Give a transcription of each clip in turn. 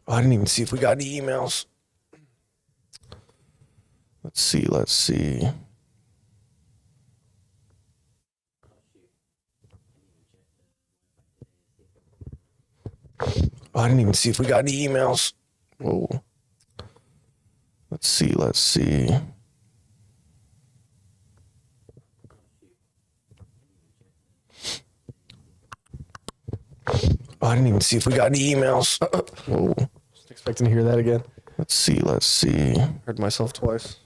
Oh, I didn't even see if we got any emails. Let's see. Oh, I didn't even see if we got any emails. Whoa. Let's see. Oh, I didn't even see if we got any emails. Whoa. Just expecting to hear that again. Let's see. Heard myself twice.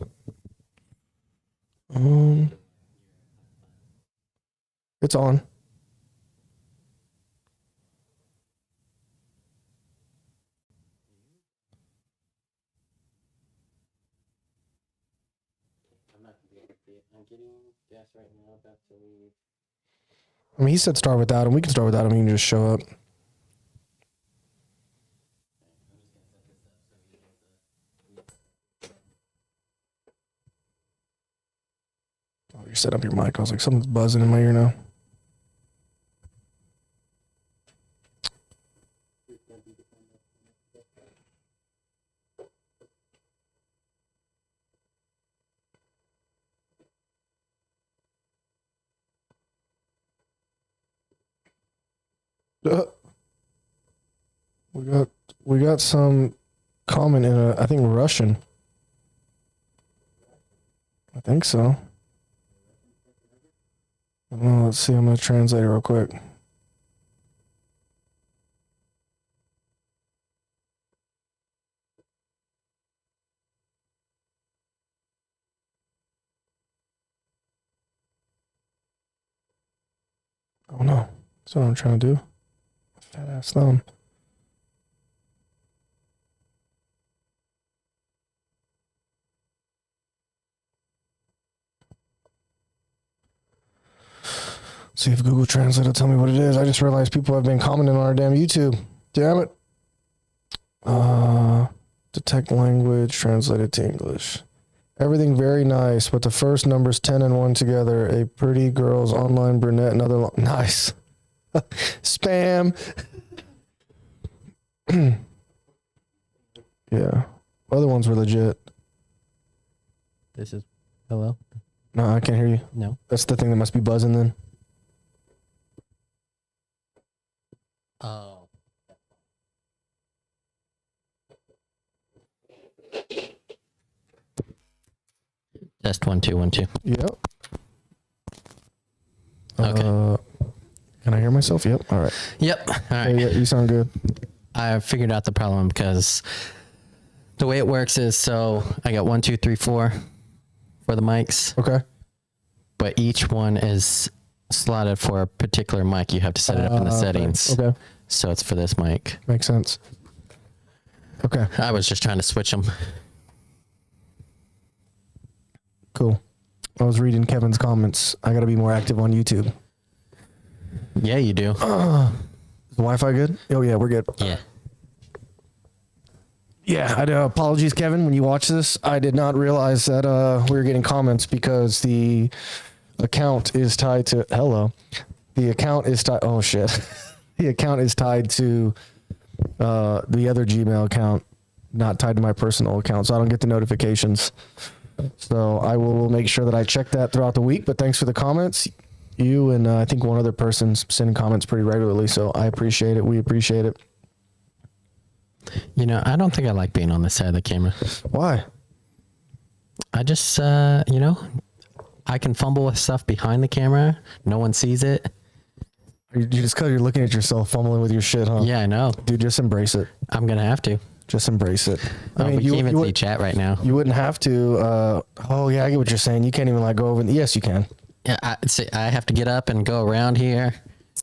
It's on. I'm getting gas right now, about to leave. I mean, he said start without him. We can start without him. You can just show up. Oh, you're setting up your mic. I was like, something's buzzing in my ear now. We got some comment in I think Russian. I think so. Well, let's see. I'm gonna translate it real quick. Oh no, that's what I'm trying to do. Fat ass thumb. See if Google Translate will tell me what it is. I just realized people have been commenting on our damn YouTube. Damn it. Detect language, translated to English. Everything very nice, but the first numbers 10 and 1 together. A pretty girl's online brunette, another nice. Spam. Yeah. Other ones were legit. This is hello? No, I can't hear you. No. That's the thing that must be buzzing then. Oh. Test 1 2 1 2. Yep. Okay. Can I hear myself? Yep. All right. Yep. All right. Hey, yeah, you sound good. I figured out the problem because the way it works is so I got 1 2 3 4 for the mics, Okay. but each one is slotted for a particular mic. You have to set it up in the settings. Okay. So it's for this mic. Makes sense. Okay. I was just trying to switch them. Cool. I was reading Kevin's comments. I got to be more active on YouTube. Yeah, you do. Is the Wi-Fi good? Oh, yeah, we're good. Yeah. Yeah, apologies, Kevin. When you watch this, I did not realize that we were getting comments because the account is tied to... Hello. The account is tied... Oh, shit. The account is tied to the other Gmail account, not tied to my personal account, so I don't get the notifications. So I will make sure that I check that throughout the week, but thanks for the comments. You and I think one other person's sending comments pretty regularly, so I appreciate it. We appreciate it. You know, I don't think I like being on this side of the camera. Why? I just, you know, I can fumble with stuff behind the camera. No one sees it. You just because you're looking at yourself fumbling with your shit, huh? Yeah, I know. Dude, just embrace it. I'm going to have to. Just embrace it. I mean, we can't even see chat right now. You wouldn't have to. Oh, yeah, I get what you're saying. You can't even like go over. Yes, you can. Yeah, I have to get up and go around here.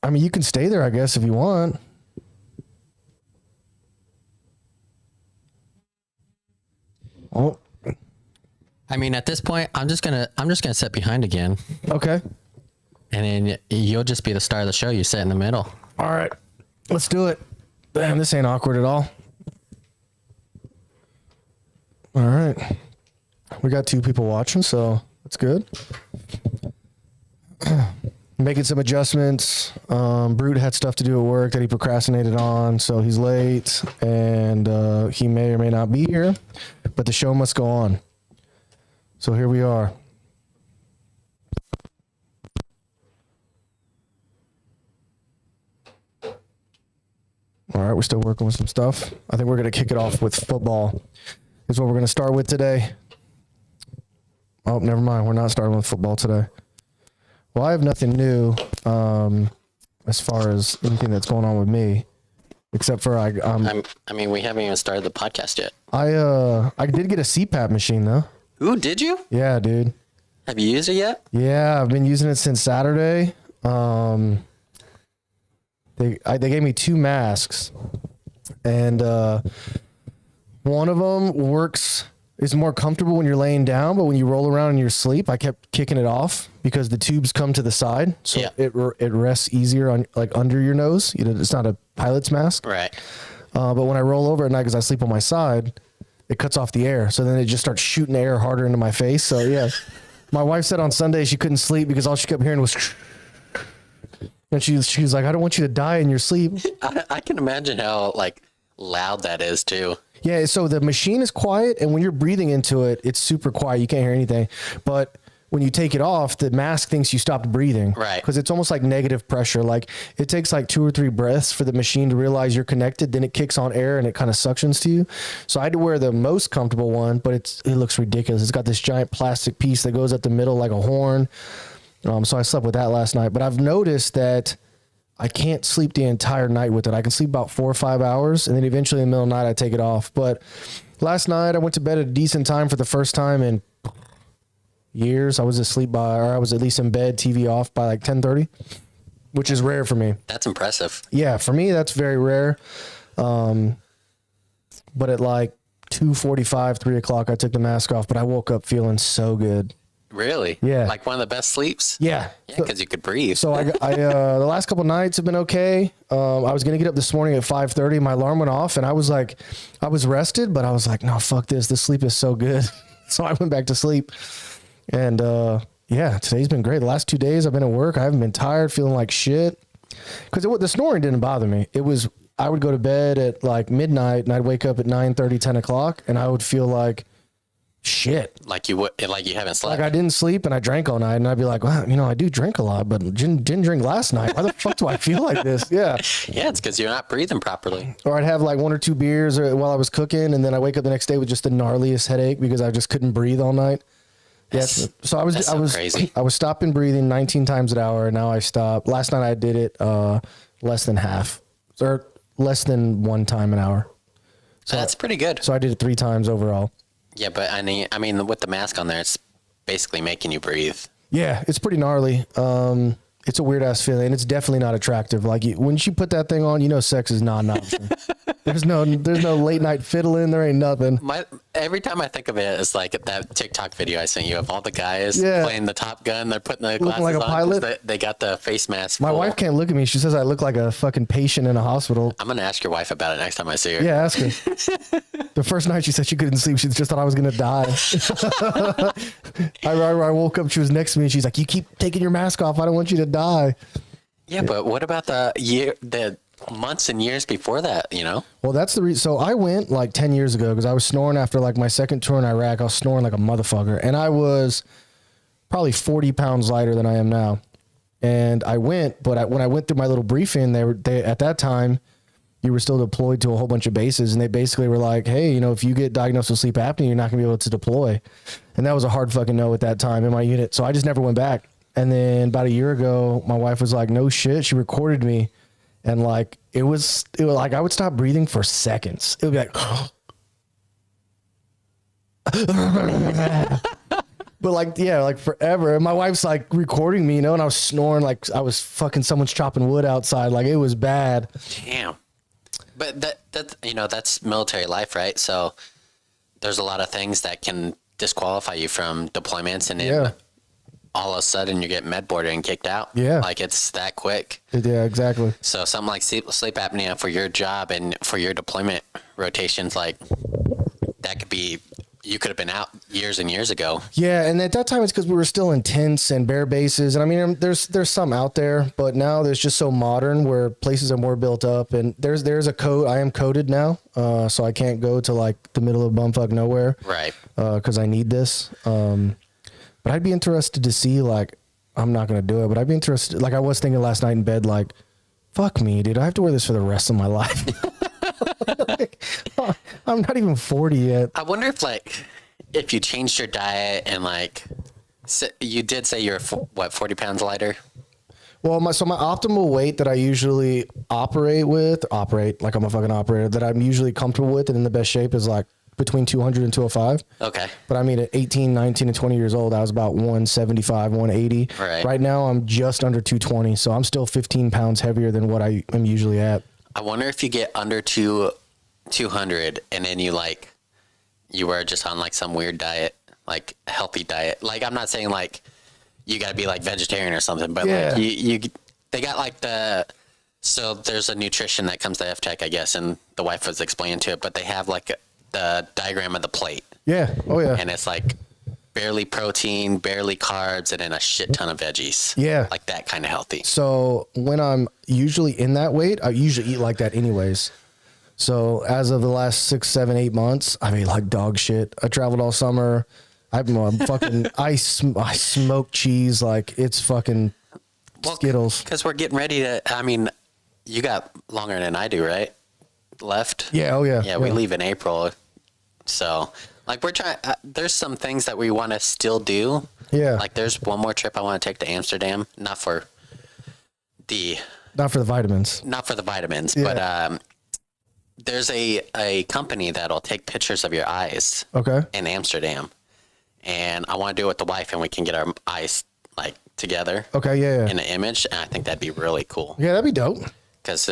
I mean, you can stay there, I guess, if you want. Oh, I mean, at this point, I'm just gonna sit behind again, okay. and then you'll just be the star of the show. You sit in the middle. All right, let's do it. Damn, this ain't awkward at all. All right, we got 2 people watching, so that's good. Making some adjustments. Broot had stuff to do at work that he procrastinated on, so he's late, and he may or may not be here, but the show must go on. So here we are. All right, we're still working with some stuff. I think we're going to kick it off with football. Is what we're going to start with today. Oh, never mind. We're not starting with football today. Well, I have nothing new as far as anything that's going on with me, except for I mean, we haven't even started the podcast yet. I did get a CPAP machine though. Ooh, did you? Yeah, dude. Have you used it yet? Yeah, I've been using it since Saturday. They gave me 2 masks, and one of them is more comfortable when you're laying down, but when you roll around in your sleep, I kept kicking it off because the tubes come to the side, so it rests easier on like under your nose. You know, it's not a pilot's mask, right? But when I roll over at night because I sleep on my side, it cuts off the air, so then it just starts shooting air harder into my face. So yeah, my wife said on Sunday she couldn't sleep because all she kept hearing was. And she was like, I don't want you to die in your sleep. I can imagine how like loud that is too. Yeah, so the machine is quiet, and when you're breathing into it, it's super quiet. You can't hear anything. But when you take it off, the mask thinks you stopped breathing. Right. Because it's almost like negative pressure. Like it takes like 2 or 3 breaths for the machine to realize you're connected. Then it kicks on air and it kind of suctions to you. So I had to wear the most comfortable one, but it looks ridiculous. It's got this giant plastic piece that goes at the middle like a horn. So I slept with that last night, but I've noticed that I can't sleep the entire night with it. I can sleep about 4 or 5 hours, and then eventually in the middle of the night, I take it off. But last night I went to bed at a decent time for the first time in years. I was I was at least in bed, TV off by like 10:30, which is rare for me. That's impressive. Yeah, for me, that's very rare. But at like 2:45, 3 o'clock, I took the mask off, but I woke up feeling so good. Really? Yeah. Like one of the best sleeps? Yeah. Yeah, because you could breathe. So I the last couple nights have been okay. I was going to get up this morning at 5:30. My alarm went off and I was rested, but I was like, no, fuck this. This sleep is so good. So I went back to sleep. And yeah, today's been great. The last 2 days I've been at work. I haven't been tired, feeling like shit. Because the snoring didn't bother me. I would go to bed at like midnight and I'd wake up at 9:30, 10 o'clock, and I would feel like shit. Like you haven't slept. Like I didn't sleep and I drank all night, and I'd be like, wow, I do drink a lot, but didn't drink last night. Why the fuck do I feel like this? Yeah. Yeah, it's because you're not breathing properly. Or I'd have like 1 or 2 beers while I was cooking, and then I wake up the next day with just the gnarliest headache because I just couldn't breathe all night. Yes. So I was crazy. I was stopping breathing 19 times an hour, and now I stopped. Last night I did it less than half, or less than 1 time an hour. So that's pretty good. So I did it 3 times overall. Yeah, but I mean, with the mask on there, it's basically making you breathe. Yeah, it's pretty gnarly. It's a weird ass feeling. It's definitely not attractive. Like when you put that thing on, sex is not an option. There's no late night fiddling. There ain't nothing. Every time I think of it, it's like that TikTok video I sent you of all the guys playing the Top Gun. They're putting the glasses like a on. Pilot. They got the face mask. My wife can't look at me. She says I look like a fucking patient in a hospital. I'm gonna ask your wife about it next time I see her. Yeah, ask her. The first night she said she couldn't sleep. She just thought I was gonna die. I woke up. She was next to me, and she's like, "You keep taking your mask off. I don't want you to die." Yeah, but what about the months and years before that, Well, that's the reason. So I went like 10 years ago because I was snoring after like my second tour in Iraq. I was snoring like a motherfucker, and I was probably 40 pounds lighter than I am now. And I went, but when I went through my little briefing, they at that time, you were still deployed to a whole bunch of bases, and they basically were like, hey, if you get diagnosed with sleep apnea, you're not gonna be able to deploy. And that was a hard fucking no at that time in my unit. So I just never went back. And then about a year ago, my wife was like, no shit. She recorded me. And like, it was like, I would stop breathing for seconds. It would be like, but like forever. And my wife's like recording me, and I was snoring like I was fucking someone's chopping wood outside. Like it was bad. Damn. But that's military life, right? So there's a lot of things that can disqualify you from deployments, and then all of a sudden you get med boarded and kicked out. Yeah. Like it's that quick. Yeah, exactly. So something like sleep apnea for your job and for your deployment rotations, like that could be, you could have been out years and years ago. Yeah, and at that time it's because we were still in tents and bare bases, and I mean there's some out there, but now there's just so modern where places are more built up, and there's a code. I am coded now, so I can't go to like the middle of bumfuck nowhere, right? Because I need this. But I'd be interested to see, like, I'm not gonna do it, but I'd be interested. Like I was thinking last night in bed, like, fuck me, dude, I have to wear this for the rest of my life. Like, I'm not even 40 yet. I wonder if you changed your diet and like, you did say you're 40 pounds lighter. Well, my optimal weight that I usually operate like I'm a fucking operator, that I'm usually comfortable with and in the best shape is like between 200 and 205. Okay. But I mean, at 18, 19, and 20 years old, I was about 175, 180. Right now, I'm just under 220, so I'm still 15 pounds heavier than what I am usually at. I wonder if you get under 200 and then you were just on like some weird diet, like a healthy diet. Like, I'm not saying like you got to be like vegetarian or something, but yeah. Like they got like so there's a nutrition that comes to F-Tech, I guess, and the wife was explaining to it, but they have like the diagram of the plate. Yeah. Oh yeah. And it's like barely protein, barely carbs, and then a shit ton of veggies. Yeah. Like that kind of healthy. So when I'm usually in that weight, I usually eat like that anyways. So as of the last 6, 7, 8 months, I ate like dog shit. I traveled all summer. I'm fucking, I smoke cheese like it's fucking Skittles. Because we're getting ready to, I mean, you got longer than I do, right? Left? Yeah. Oh yeah. Yeah, we leave in April. So like we're trying, there's some things that we want to still do. Yeah. Like there's one more trip I want to take to Amsterdam, not for the vitamins, yeah. but there's a company that'll take pictures of your eyes. Okay. In Amsterdam, and I want to do it with the wife, and we can get our eyes like together. Okay. Yeah. In an image, and I think that'd be really cool. Yeah, that'd be dope. Because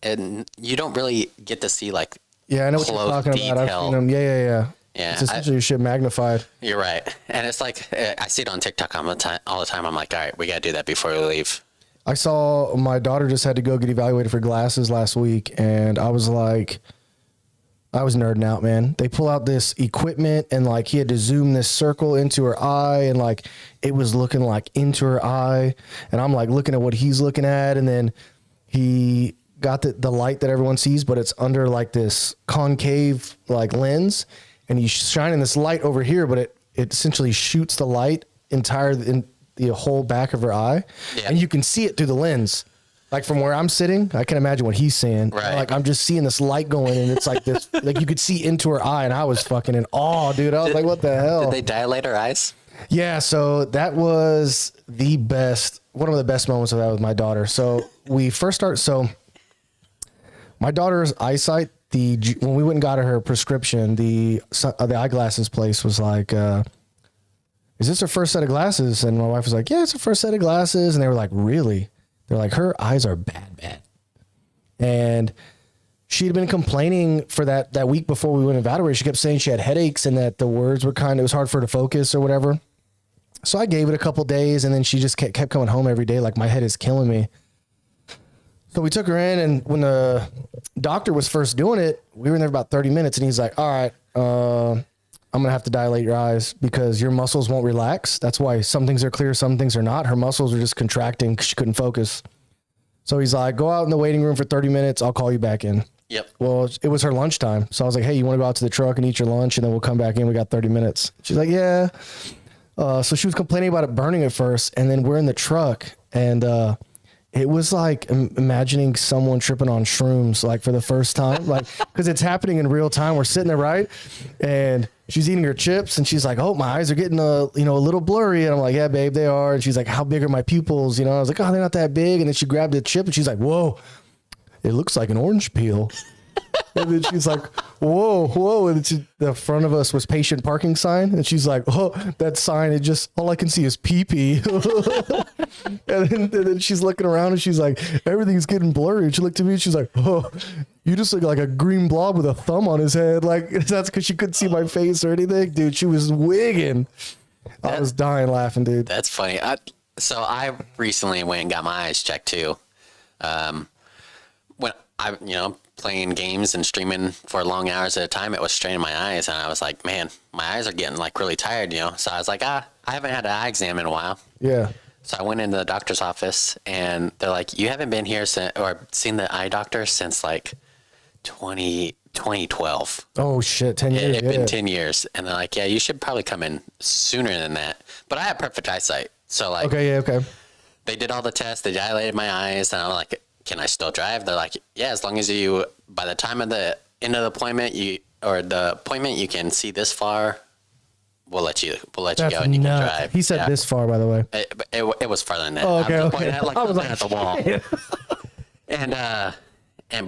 and you don't really get to see like. Yeah, I know what you're talking about. I've seen them. Yeah. Yeah, it's essentially shit magnified. You're right, and it's like I see it on TikTok all the time. I'm like, all right, we gotta do that before we leave. I saw my daughter just had to go get evaluated for glasses last week, and I was like, I was nerding out, man. They pull out this equipment, and like he had to zoom this circle into her eye, and like it was looking like into her eye, and I'm like looking at what he's looking at, and then he got the light that everyone sees, but it's under like this concave like lens, and he's shining this light over here, but it essentially shoots the light in the whole back of her eye, and you can see it through the lens. Like from where I'm sitting, I can imagine what he's seeing. Right. Like I'm just seeing this light going, and it's like this, like you could see into her eye, and I was fucking in awe, dude. I was like, what the hell? Did they dilate her eyes? Yeah, so that was one of the best moments of that with my daughter. So we first so my daughter's eyesight, when we went and got her prescription, the eyeglasses place was like, is this her first set of glasses? And my wife was like, yeah, it's her first set of glasses. And they were like, really? They're like, her eyes are bad. And she'd been complaining for that week before we went and evaluated. She kept saying she had headaches and that the words were it was hard for her to focus or whatever. So I gave it a couple days, and then she just kept coming home every day. Like, my head is killing me. So we took her in, and when the doctor was first doing it, we were in there about 30 minutes, and he's like, all right, I'm going to have to dilate your eyes because your muscles won't relax. That's why some things are clear, some things are not. Her muscles are just contracting because she couldn't focus. So he's like, go out in the waiting room for 30 minutes. I'll call you back in. Yep. Well, it was her lunchtime. So I was like, hey, you want to go out to the truck and eat your lunch, and then we'll come back in. We got 30 minutes. She's like, yeah. So she was complaining about it burning at first, and then we're in the truck, and it was like imagining someone tripping on shrooms, like for the first time, like, because it's happening in real time. We're sitting there, right? And she's eating her chips, and she's like, oh, my eyes are getting a little blurry. And I'm like, yeah, babe, they are. And she's like, how big are my pupils? I was like, oh, they're not that big. And then she grabbed a chip, and she's like, whoa, it looks like an orange peel. And then she's like, whoa. And the front of us was patient parking sign. And she's like, oh, that sign, all I can see is pee-pee. and then she's looking around, and she's like, everything's getting blurry. And she looked at me, and she's like, oh, you just look like a green blob with a thumb on his head. Like, that's because she couldn't see my face or anything. Dude, she was wigging. I was dying laughing, dude. That's funny. So I recently went and got my eyes checked too. playing games and streaming for long hours at a time, it was straining my eyes. And I was like, man, my eyes are getting like really tired, So I was like, I haven't had an eye exam in a while. Yeah. So I went into the doctor's office and they're like, you haven't been here or seen the eye doctor since like 2012. Oh shit, 10 years. It's been 10 years. And they're like, yeah, you should probably come in sooner than that. But I have perfect eyesight. So like, okay. They did all the tests, they dilated my eyes, and I'm like, can I still drive? They're like, yeah, as long as by the time of the end of the appointment, you can see this far, we'll let you go and you can drive. He said this far, by the way. It was farther than that. Oh, okay. I was looking at the wall.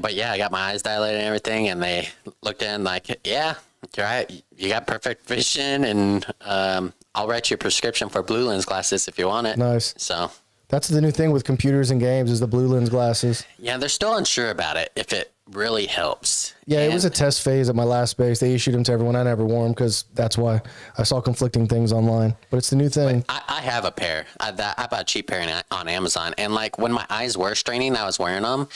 But yeah, I got my eyes dilated and everything, and they looked in like, yeah, you're right. You got perfect vision, and I'll write you a prescription for blue lens glasses if you want it. Nice. So that's the new thing with computers and games is the blue lens glasses. yeah, they're still unsure about it if it really helps. Yeah, it was a test phase at my last base. They issued them to everyone. I never wore them because that's why I saw conflicting things online. But it's the new thing. I have a pair. I bought a cheap pair on Amazon, and like when my eyes were straining, I was wearing them.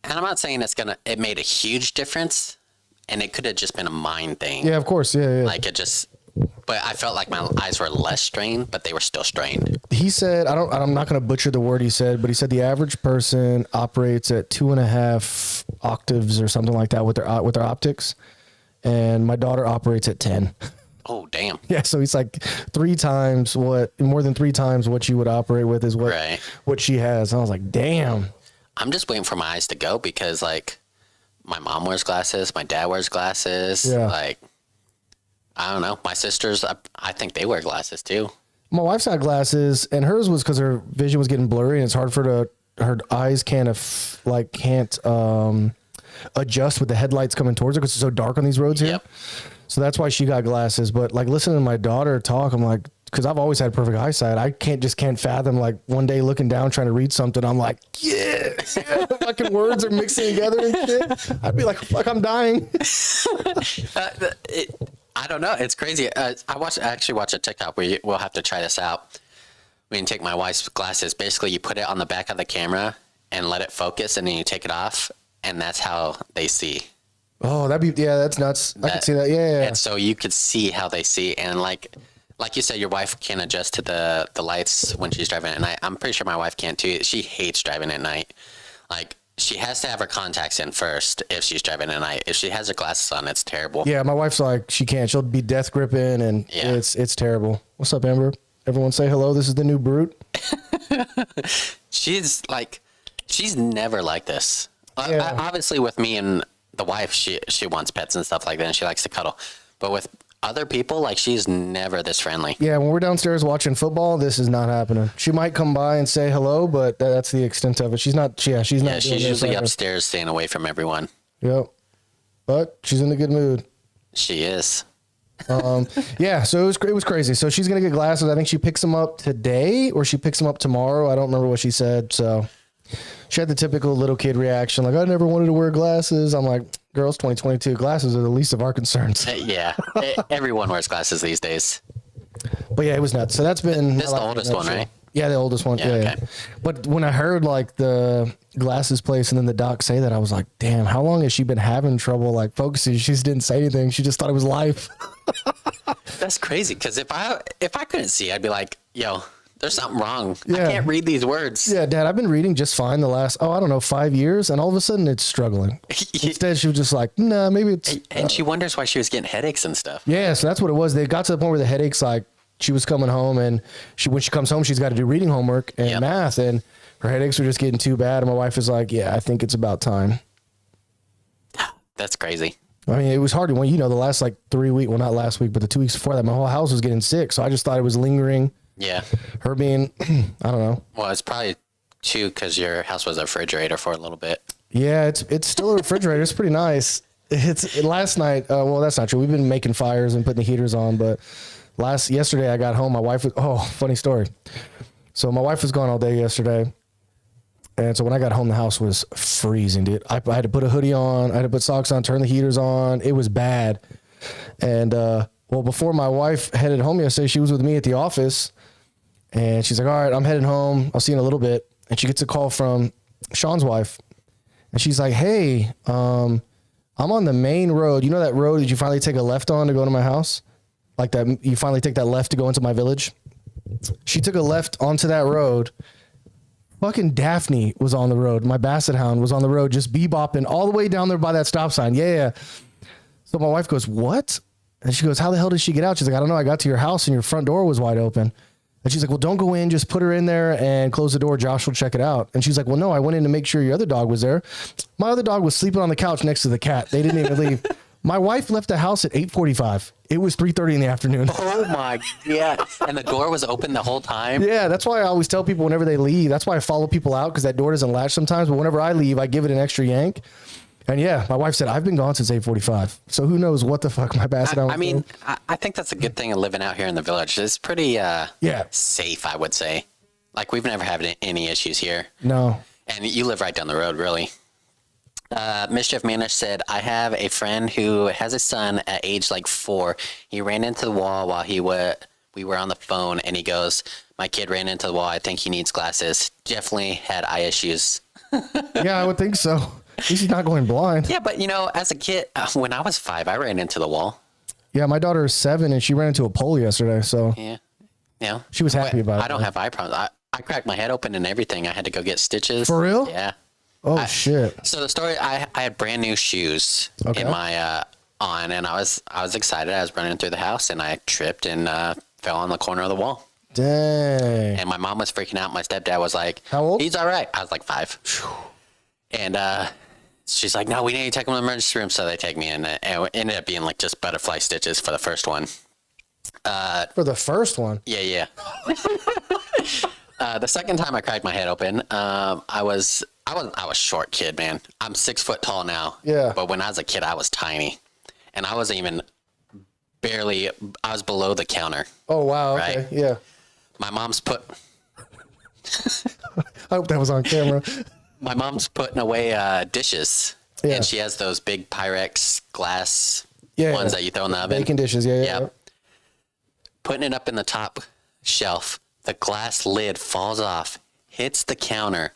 And I'm not saying it made a huge difference, and it could have just been a mind thing. Yeah, of course. Yeah. Like but I felt like my eyes were less strained, but they were still strained. He said, I'm not going to butcher the word he said, but he said the average person operates at 2.5 octaves or something like that with their optics. And my daughter operates at 10. Oh, damn. Yeah. So he's like more than 3 times what you would operate with is what she has. And I was like, damn. I'm just waiting for my eyes to go because like my mom wears glasses. My dad wears glasses. Yeah. Like, I don't know. My sisters, I think they wear glasses too. My wife's got glasses, and hers was because her vision was getting blurry, and it's hard for her eyes can't adjust with the headlights coming towards her because it's so dark on these roads here. Yep. So that's why she got glasses. But like listening to my daughter talk, I'm like, because I've always had perfect eyesight. I can't fathom like one day looking down trying to read something. I'm like, yeah, fucking words are mixing together and shit. I'd be like, fuck, I'm dying. I don't know. It's crazy. I actually watched a TikTok where we'll have to try this out. We can take my wife's glasses. Basically, you put it on the back of the camera and let it focus, and then you take it off, and that's how they see. Oh, that's nuts. I can see that. Yeah. And so you could see how they see, and like you said, your wife can adjust to the lights when she's driving at night. I'm pretty sure my wife can too. She hates driving at night. Like, she has to have her contacts in first if she's driving at night. If she has her glasses on, it's terrible. Yeah, my wife's like, she can't. She'll be death gripping, and it's terrible. What's up, Amber? Everyone say hello. This is the new Broot. She's never like this. Yeah. Obviously, with me and the wife, she wants pets and stuff like that, and she likes to cuddle. But with other people, like, she's never this friendly. Yeah, when we're downstairs watching football, this is not happening. She might come by and say hello, but that's the extent of it. She's not. Yeah, she's not. Yeah, she's usually upstairs, staying away from everyone. Yep, but she's in a good mood. She is. Yeah, so it was crazy. So she's gonna get glasses. I think she picks them up today, or she picks them up tomorrow. I don't remember what she said. So she had the typical little kid reaction, like, I never wanted to wear glasses. I'm like, girls, 2022, glasses are the least of our concerns. Yeah, everyone wears glasses these days. But yeah, it was nuts. So that's been this the oldest one, right? Yeah, the oldest one. Yeah. Okay. But when I heard like the glasses place and then the doc say that, I was like, damn, how long has she been having trouble like focusing? She just didn't say anything. She just thought it was life. That's crazy. Because if I couldn't see, I'd be like, yo, there's something wrong. Yeah. I can't read these words. Yeah, Dad, I've been reading just fine the last, 5 years. And all of a sudden it's struggling. Instead, she was just like, nah, maybe it's. And she wonders why she was getting headaches and stuff. Yeah, so that's what it was. They got to the point where the headaches, like, she was coming home, and when she comes home, she's got to do reading homework and math, and her headaches were just getting too bad. And my wife is like, yeah, I think it's about time. That's crazy. I mean, it was hard when, the last like 3 weeks, well, not last week, but the 2 weeks before that, my whole house was getting sick. So I just thought it was lingering. Yeah. Her being, I don't know. Well, it's probably too because your house was a refrigerator for a little bit. Yeah, it's still a refrigerator. It's pretty nice. Last night, well, that's not true. We've been making fires and putting the heaters on, but yesterday I got home. My wife was, funny story. So my wife was gone all day yesterday. And so when I got home, the house was freezing, dude. I had to put a hoodie on. I had to put socks on, turn the heaters on. It was bad. And, before my wife headed home yesterday, she was with me at the office. And she's like, all right, I'm heading home. I'll see you in a little bit. And she gets a call from Sean's wife. And she's like, hey, I'm on the main road. You know that road that you finally take a left on to go to my house? Like that, you finally take that left to go into my village. She took a left onto that road. Fucking Daphne was on the road. My basset hound was on the road, just bebopping all the way down there by that stop sign. Yeah. So my wife goes, what? And she goes, how the hell did she get out? She's like, I don't know. I got to your house and your front door was wide open. And she's like, well, don't go in. Just put her in there and close the door. Josh will check it out. And she's like, well, no, I went in to make sure your other dog was there. My other dog was sleeping on the couch next to the cat. They didn't even leave. My wife left the house at 8:45. It was 3:30 in the afternoon. Oh my God. And the door was open the whole time? Yeah, that's why I always tell people whenever they leave. That's why I follow people out, because that door doesn't latch sometimes. But whenever I leave, I give it an extra yank. And yeah, my wife said, I've been gone since 8:45. So who knows what the fuck my basset hound was doing. I think that's a good thing of living out here in the village. It's pretty safe, I would say. Like, we've never had any issues here. No. And you live right down the road, really. Mischief Manish said, I have a friend who has a son at age like 4. He ran into the wall while we were on the phone, and he goes, my kid ran into the wall. I think he needs glasses. Definitely had eye issues. Yeah, I would think so. At least he's not going blind. Yeah, but as a kid, when I was 5, I ran into the wall. Yeah, my daughter is 7, and she ran into a pole yesterday. So yeah, she was happy about it. I don't have eye problems. I cracked my head open and everything. I had to go get stitches. For real? Yeah. Oh, shit. So the story, I had brand new shoes in my on, and I was excited. I was running through the house, and I tripped and fell on the corner of the wall. Dang. And my mom was freaking out. My stepdad was like, how old? He's all right. I was like 5. And she's like, no, we need to take him to the emergency room. So they take me in, and it ended up being like just butterfly stitches for the first one. For the first one? Yeah. The second time I cracked my head open, I was a short kid, man. I'm 6 foot tall now. Yeah. But when I was a kid, I was tiny, and I wasn't even I was below the counter. Oh, wow. Okay. Right? Yeah. My mom's I hope that was on camera. My mom's putting away dishes, and she has those big Pyrex glass ones that you throw in the oven. Baking dishes, yeah. Putting it up in the top shelf. The glass lid falls off, hits the counter,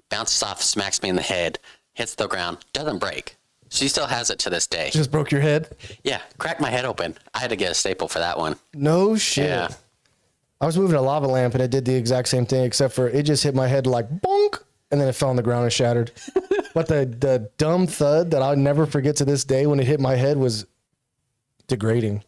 bounces off, smacks me in the head, hits the ground, doesn't break. She still has it to this day. Just broke your head? Yeah, cracked my head open. I had to get a staple for that one. No shit. Yeah. I was moving a lava lamp, and it did the exact same thing, except for it just hit my head like bonk, and then it fell on the ground and shattered. But the dumb thud that I'll never forget to this day when it hit my head was degrading.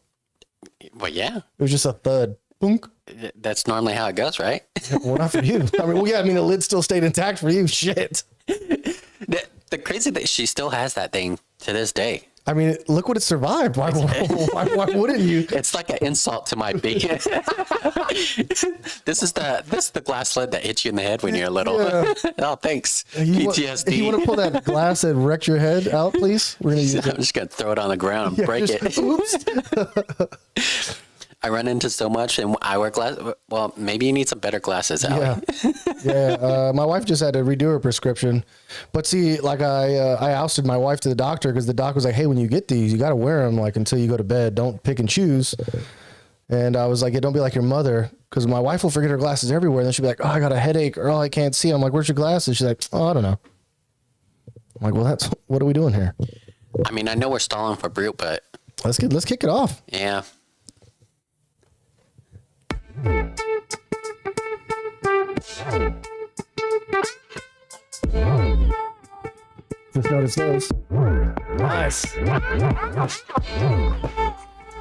Well, yeah. It was just a thud. Boonk. That's normally how it goes, right? Well, not for you. I mean, the lid still stayed intact for you. Shit. The crazy thing, she still has that thing to this day. I mean, look what it survived. Why wouldn't you? It's like an insult to my being. This is the glass lid that hits you in the head when you're little. Yeah. Oh, thanks. PTSD. You want to pull that glass that wrecked your head out, please? We're gonna use I'm just going to throw it on the ground and break it. Oops. I run into so much, and I wear glasses. Well, maybe you need some better glasses, Allie. Yeah. My wife just had to redo her prescription, but see, like I ousted my wife to the doctor because the doc was like, "Hey, when you get these, you got to wear them like until you go to bed. Don't pick and choose." And I was like, "Yeah, don't be like your mother," because my wife will forget her glasses everywhere. And then she'll be like, "Oh, I got a headache," or "Oh, I can't see." I'm like, "Where's your glasses?" She's like, "Oh, I don't know." I'm like, "Well, what are we doing here?" I mean, I know we're stalling for Broot, but let's kick it off. Yeah. Just notice those. Nice.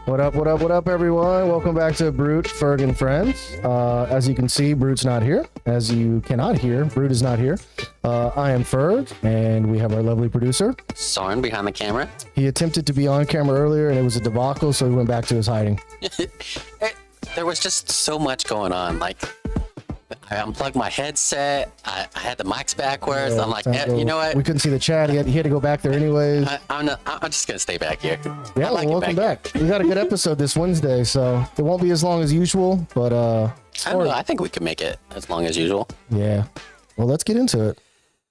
What up, everyone? Welcome back to Broot, Ferg, and Friends. As you can see, Broot's not here. As you cannot hear, Broot is not here. I am Ferg, and we have our lovely producer, Soren, behind the camera. He attempted to be on camera earlier, and it was a debacle, so he went back to his hiding. There was just so much going on. Like, I unplugged my headset. I had the mics backwards. I'm like, you know what? We couldn't see the chat. He had to go back there anyways. I'm just going to stay back here. Yeah, welcome back. We got a good episode this Wednesday, so it won't be as long as usual, but I don't know. I think we can make it as long as usual. Yeah. Well, let's get into it.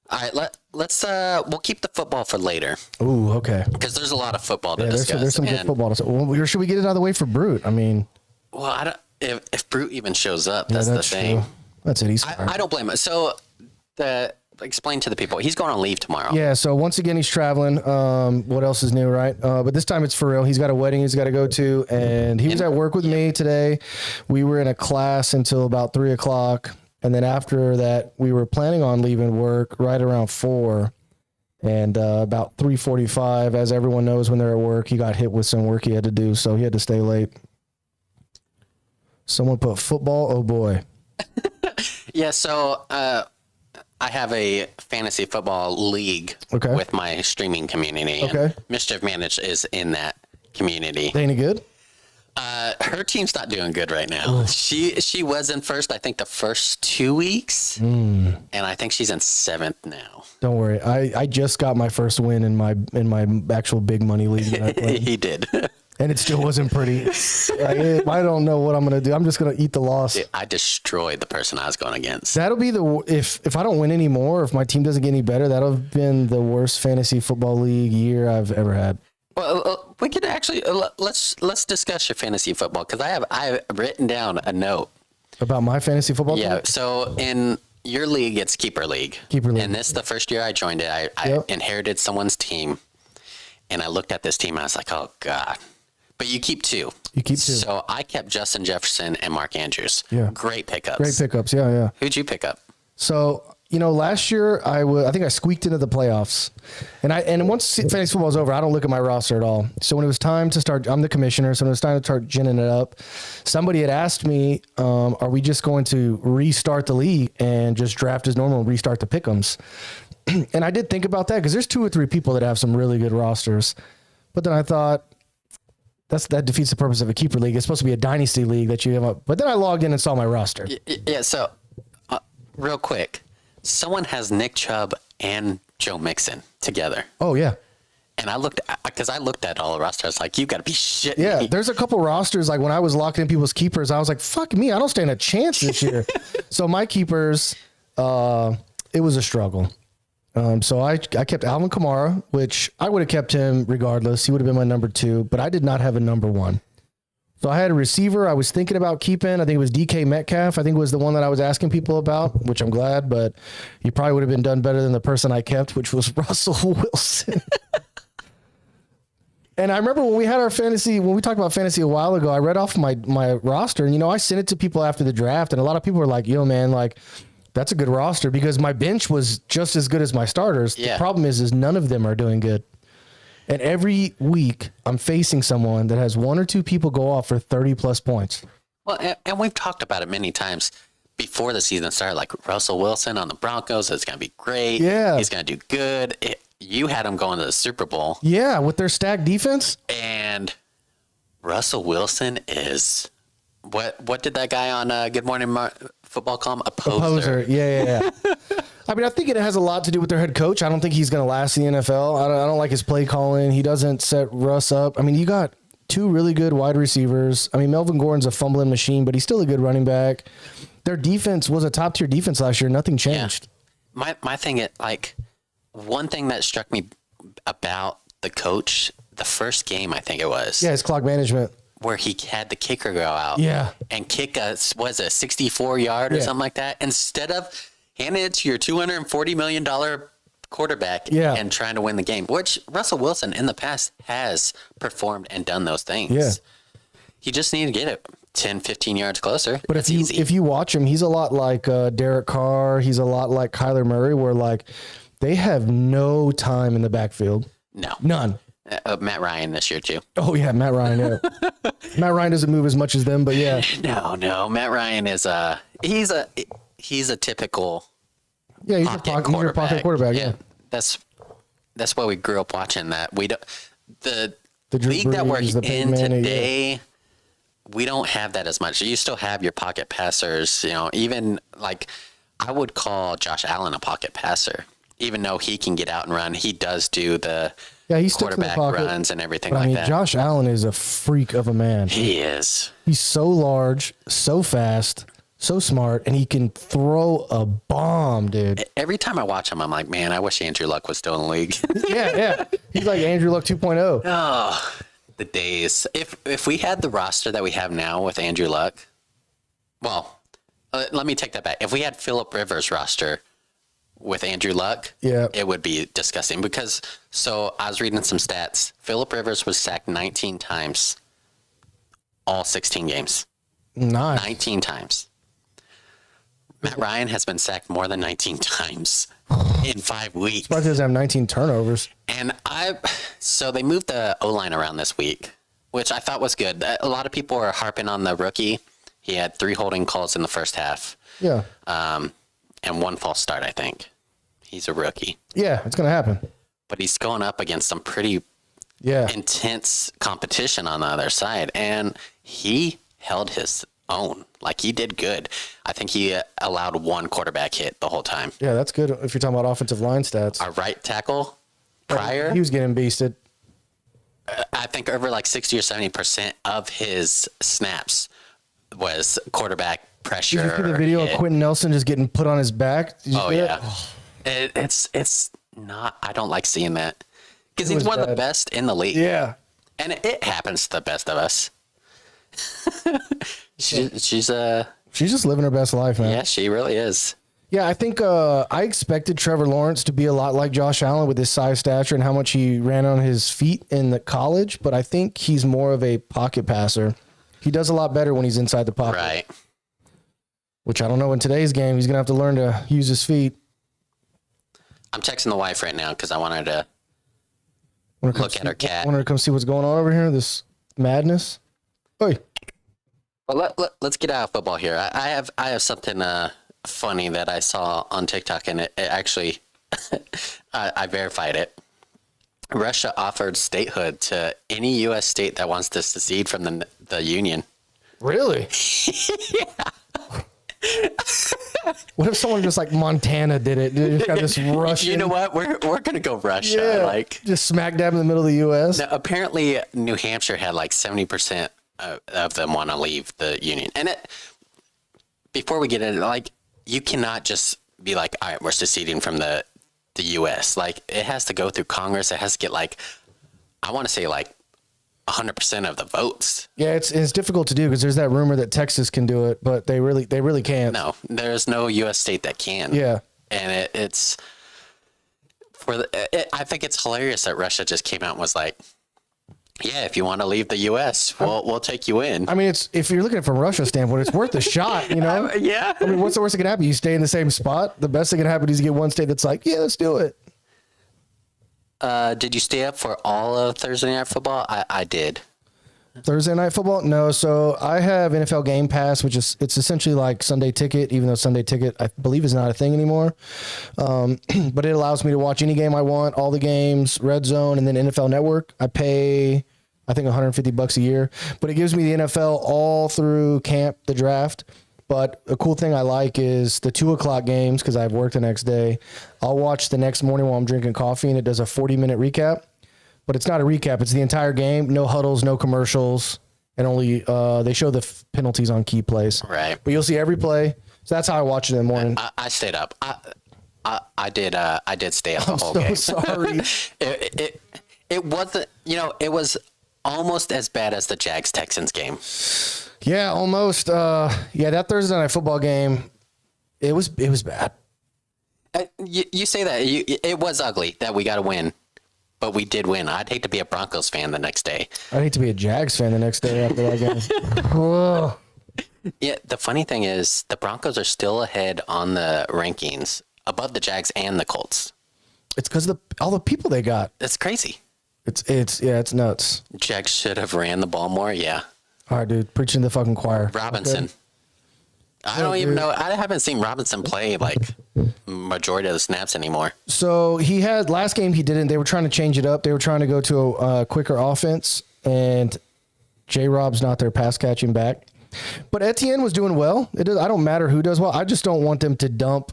All right, we'll keep the football for later. Ooh, okay. Because there's a lot of football to discuss. There's some good football to say. Well, should we get it out of the way for Broot? I mean, well, I don't. If Broot even shows up, that's the thing. True. That's it. He's I don't blame him. So explain to the people. He's going on leave tomorrow. Yeah, so once again, he's traveling. What else is new, right? But this time it's for real. He's got a wedding he's got to go to, and he was at work with me today. We were in a class until about 3 o'clock, and then after that, we were planning on leaving work right around 4. And about 3:45, as everyone knows when they're at work, he got hit with some work he had to do, so he had to stay late. Someone put football, oh boy. Yeah, so I have a fantasy football league with my streaming community. Okay. Mischief Managed is in that community. They any good? Her team's not doing good right now. Ooh. She was in first, I think, the first 2 weeks, and I think she's in 7th now. Don't worry, I just got my first win in my actual big money league that I played. He did, and it still wasn't pretty. I don't know what I'm gonna do. I'm just gonna eat the loss. Dude, I destroyed the person I was going against. That'll be if I don't win anymore, if my team doesn't get any better, that'll have been the worst fantasy football league year I've ever had. Well, we could actually let's discuss your fantasy football because I have written down a note about my fantasy football team? Yeah, so in your league, it's Keeper League. And this is the first year I joined it. I inherited someone's team, and I looked at this team, and I was like, oh, God. But you keep 2. You keep 2. So I kept Justin Jefferson and Mark Andrews. Yeah. Great pickups. Great pickups, yeah. Who'd you pick up? So, last year I think I squeaked into the playoffs. And once fantasy football is over, I don't look at my roster at all. So when it was time to start, I'm the commissioner, so when it was time to start ginning it up, somebody had asked me, are we just going to restart the league and just draft as normal and restart the pick'ems? And I did think about that because there's 2 or 3 people that have some really good rosters. But then I thought, that defeats the purpose of a keeper league. It's supposed to be a dynasty league that you have. But then I logged in and saw my roster. Yeah, so real quick. Someone has Nick Chubb and Joe Mixon together. Oh, yeah. And I looked at all the rosters. I was like, you got to be shitting me. Yeah, there's a couple rosters. Like when I was locking in people's keepers, I was like, fuck me, I don't stand a chance this year. So my keepers, it was a struggle. So I kept Alvin Kamara, which I would have kept him regardless. He would have been my number 2, but I did not have a number 1. So I had a receiver I was thinking about keeping. I think it was DK Metcalf. I think it was the one that I was asking people about, which I'm glad, but he probably would have been done better than the person I kept, which was Russell Wilson. And I remember when we talked about fantasy a while ago, I read off my roster and, I sent it to people after the draft and a lot of people were like, yo, man, like that's a good roster because my bench was just as good as my starters. Yeah. The problem is none of them are doing good. And every week, I'm facing someone that has 1 or 2 people go off for 30-plus points. Well, and we've talked about it many times before the season started, like Russell Wilson on the Broncos is going to be great. Yeah. He's going to do good. You had him going to the Super Bowl. Yeah, with their stacked defense. And Russell Wilson is, what did that guy on Good Morning Football call him? A poser. Yeah. I mean, I think it has a lot to do with their head coach. I don't think he's going to last in the NFL. I don't like his play calling. He doesn't set Russ up. I mean, you got 2 really good wide receivers. I mean, Melvin Gordon's a fumbling machine, but he's still a good running back. Their defense was a top-tier defense last year. Nothing changed. Yeah. My thing, one thing that struck me about the coach, the first game, I think it was. Yeah, his clock management. Where he had the kicker go out. Yeah. And kick a 64-yard or something like that. Instead of handing it to your $240 million quarterback and trying to win the game, which Russell Wilson in the past has performed and done those things. Yeah. He just needed to get it 10, 15 yards closer. But if you watch him, he's a lot like Derek Carr. He's a lot like Kyler Murray, where like they have no time in the backfield. No. None. Matt Ryan this year too. Oh yeah, Matt Ryan. Yeah. Matt Ryan doesn't move as much as them, but yeah. No. Matt Ryan is he's a typical he's a pocket quarterback. Yeah. That's why we grew up watching that. We don't the league that we're in today. We don't have that as much. You still have your pocket passers. Even like I would call Josh Allen a pocket passer, even though he can get out and run. He does do the quarterback runs and everything like that. Josh Allen is a freak of a man. He is. He's so large, so fast, so smart, and he can throw a bomb, dude. Every time I watch him, I'm like, man, I wish Andrew Luck was still in the league. Yeah. He's like Andrew Luck 2.0. Oh, the days. If we had the roster that we have now with Andrew Luck, well, let me take that back. If we had Phillip Rivers' roster with Andrew Luck, Yeah. it would be disgusting because, so I was reading some stats. Phillip Rivers was sacked 19 times, all 16 games. Nice. 19 times. Matt Ryan has been sacked more than 19 times in 5 weeks. Surprised he doesn't have 19 turnovers. And so they moved the O-line around this week, which I thought was good. A lot of people are harping on the rookie. He had 3 holding calls in the first half. Yeah. And 1 false start, I think. He's a rookie. Yeah, it's going to happen. But he's going up against some pretty intense competition on the other side. And he held his own. Like, he did good. I think he allowed 1 quarterback hit the whole time. Yeah, that's good if you're talking about offensive line stats. Our right tackle, Pryor, He was getting beasted. I think over like 60 or 70% of his snaps was quarterback pressure. Did you see the video of Quentin Nelson just getting put on his back? Oh, yeah. It's not, I don't like seeing that because he's one of the best in the league. Yeah. And it happens to the best of us. She's just living her best life, man. Yeah, she really is. Yeah, I think I expected Trevor Lawrence to be a lot like Josh Allen with his size, stature, and how much he ran on his feet in the college, but I think he's more of a pocket passer. He does a lot better when he's inside the pocket. Right. Which I don't know in today's game. He's going to have to learn to use his feet. I'm texting the wife right now because I want her to look at her cat. I want her to come see what's going on over here, this madness. Oi. Well, let's get out of football here. I have something funny that I saw on TikTok, and it actually, I verified it. Russia offered statehood to any U.S. state that wants to secede from the Union. Really? Yeah. What if someone just like Montana did it? Just got this Russian. You know what? We're gonna go Russia. Yeah, like just smack dab in the middle of the U.S. Now, apparently, New Hampshire had like 70% of them want to leave the Union. And before we get into like, you cannot just be like, all right, we're seceding from the U.S. Like, it has to go through Congress. It has to get like, I want to say like 100% of the votes. Yeah, it's difficult to do because there's that rumor that Texas can do it, but they really can't. No, there's no U.S. state that can. Yeah, and it's for I think it's hilarious that Russia just came out and was like, yeah, if you want to leave the U.S., we'll take you in. I mean, it's if you're looking at it from Russia's standpoint, it's worth a shot, you know? Yeah. I mean, what's the worst that can happen? You stay in the same spot. The best that can happen is you get one state that's like, yeah, let's do it. Did you stay up for all of Thursday Night Football? I did. Thursday Night Football? No. So I have NFL Game Pass, which is it's essentially like Sunday Ticket, even though Sunday Ticket I believe is not a thing anymore. But it allows me to watch any game I want, all the games, Red Zone, and then NFL Network. I pay, I think, $150 a year, but it gives me the NFL all through camp, the draft. But a cool thing I like is the 2:00 games because I've worked the next day. I'll watch the next morning while I'm drinking coffee, and it does a 40-minute recap. But it's not a recap. It's the entire game. No huddles, no commercials, and only they show the penalties on key plays. Right. But you'll see every play. So that's how I watch it in the morning. I stayed up. I did stay up the whole game. Sorry. It wasn't, it was almost as bad as the Jags-Texans game. Yeah, almost. That Thursday Night Football game, it was bad. You say that. It was ugly that we got to win. But we did win. I'd hate to be a Broncos fan the next day. I'd hate to be a Jags fan the next day after that game. Whoa. Yeah, the funny thing is the Broncos are still ahead on the rankings above the Jags and the Colts. It's because of all the people they got. That's crazy. It's nuts. Jags should have ran the ball more. Yeah. All right, dude. Preaching to the fucking choir. Robinson. Okay. I don't even know. I haven't seen Robinson play like majority of the snaps anymore. So he had last game he didn't. They were trying to change it up. They were trying to go to a quicker offense, and J-Rob's not their pass catching back. But Attn was doing well. I don't matter who does well. I just don't want them to dump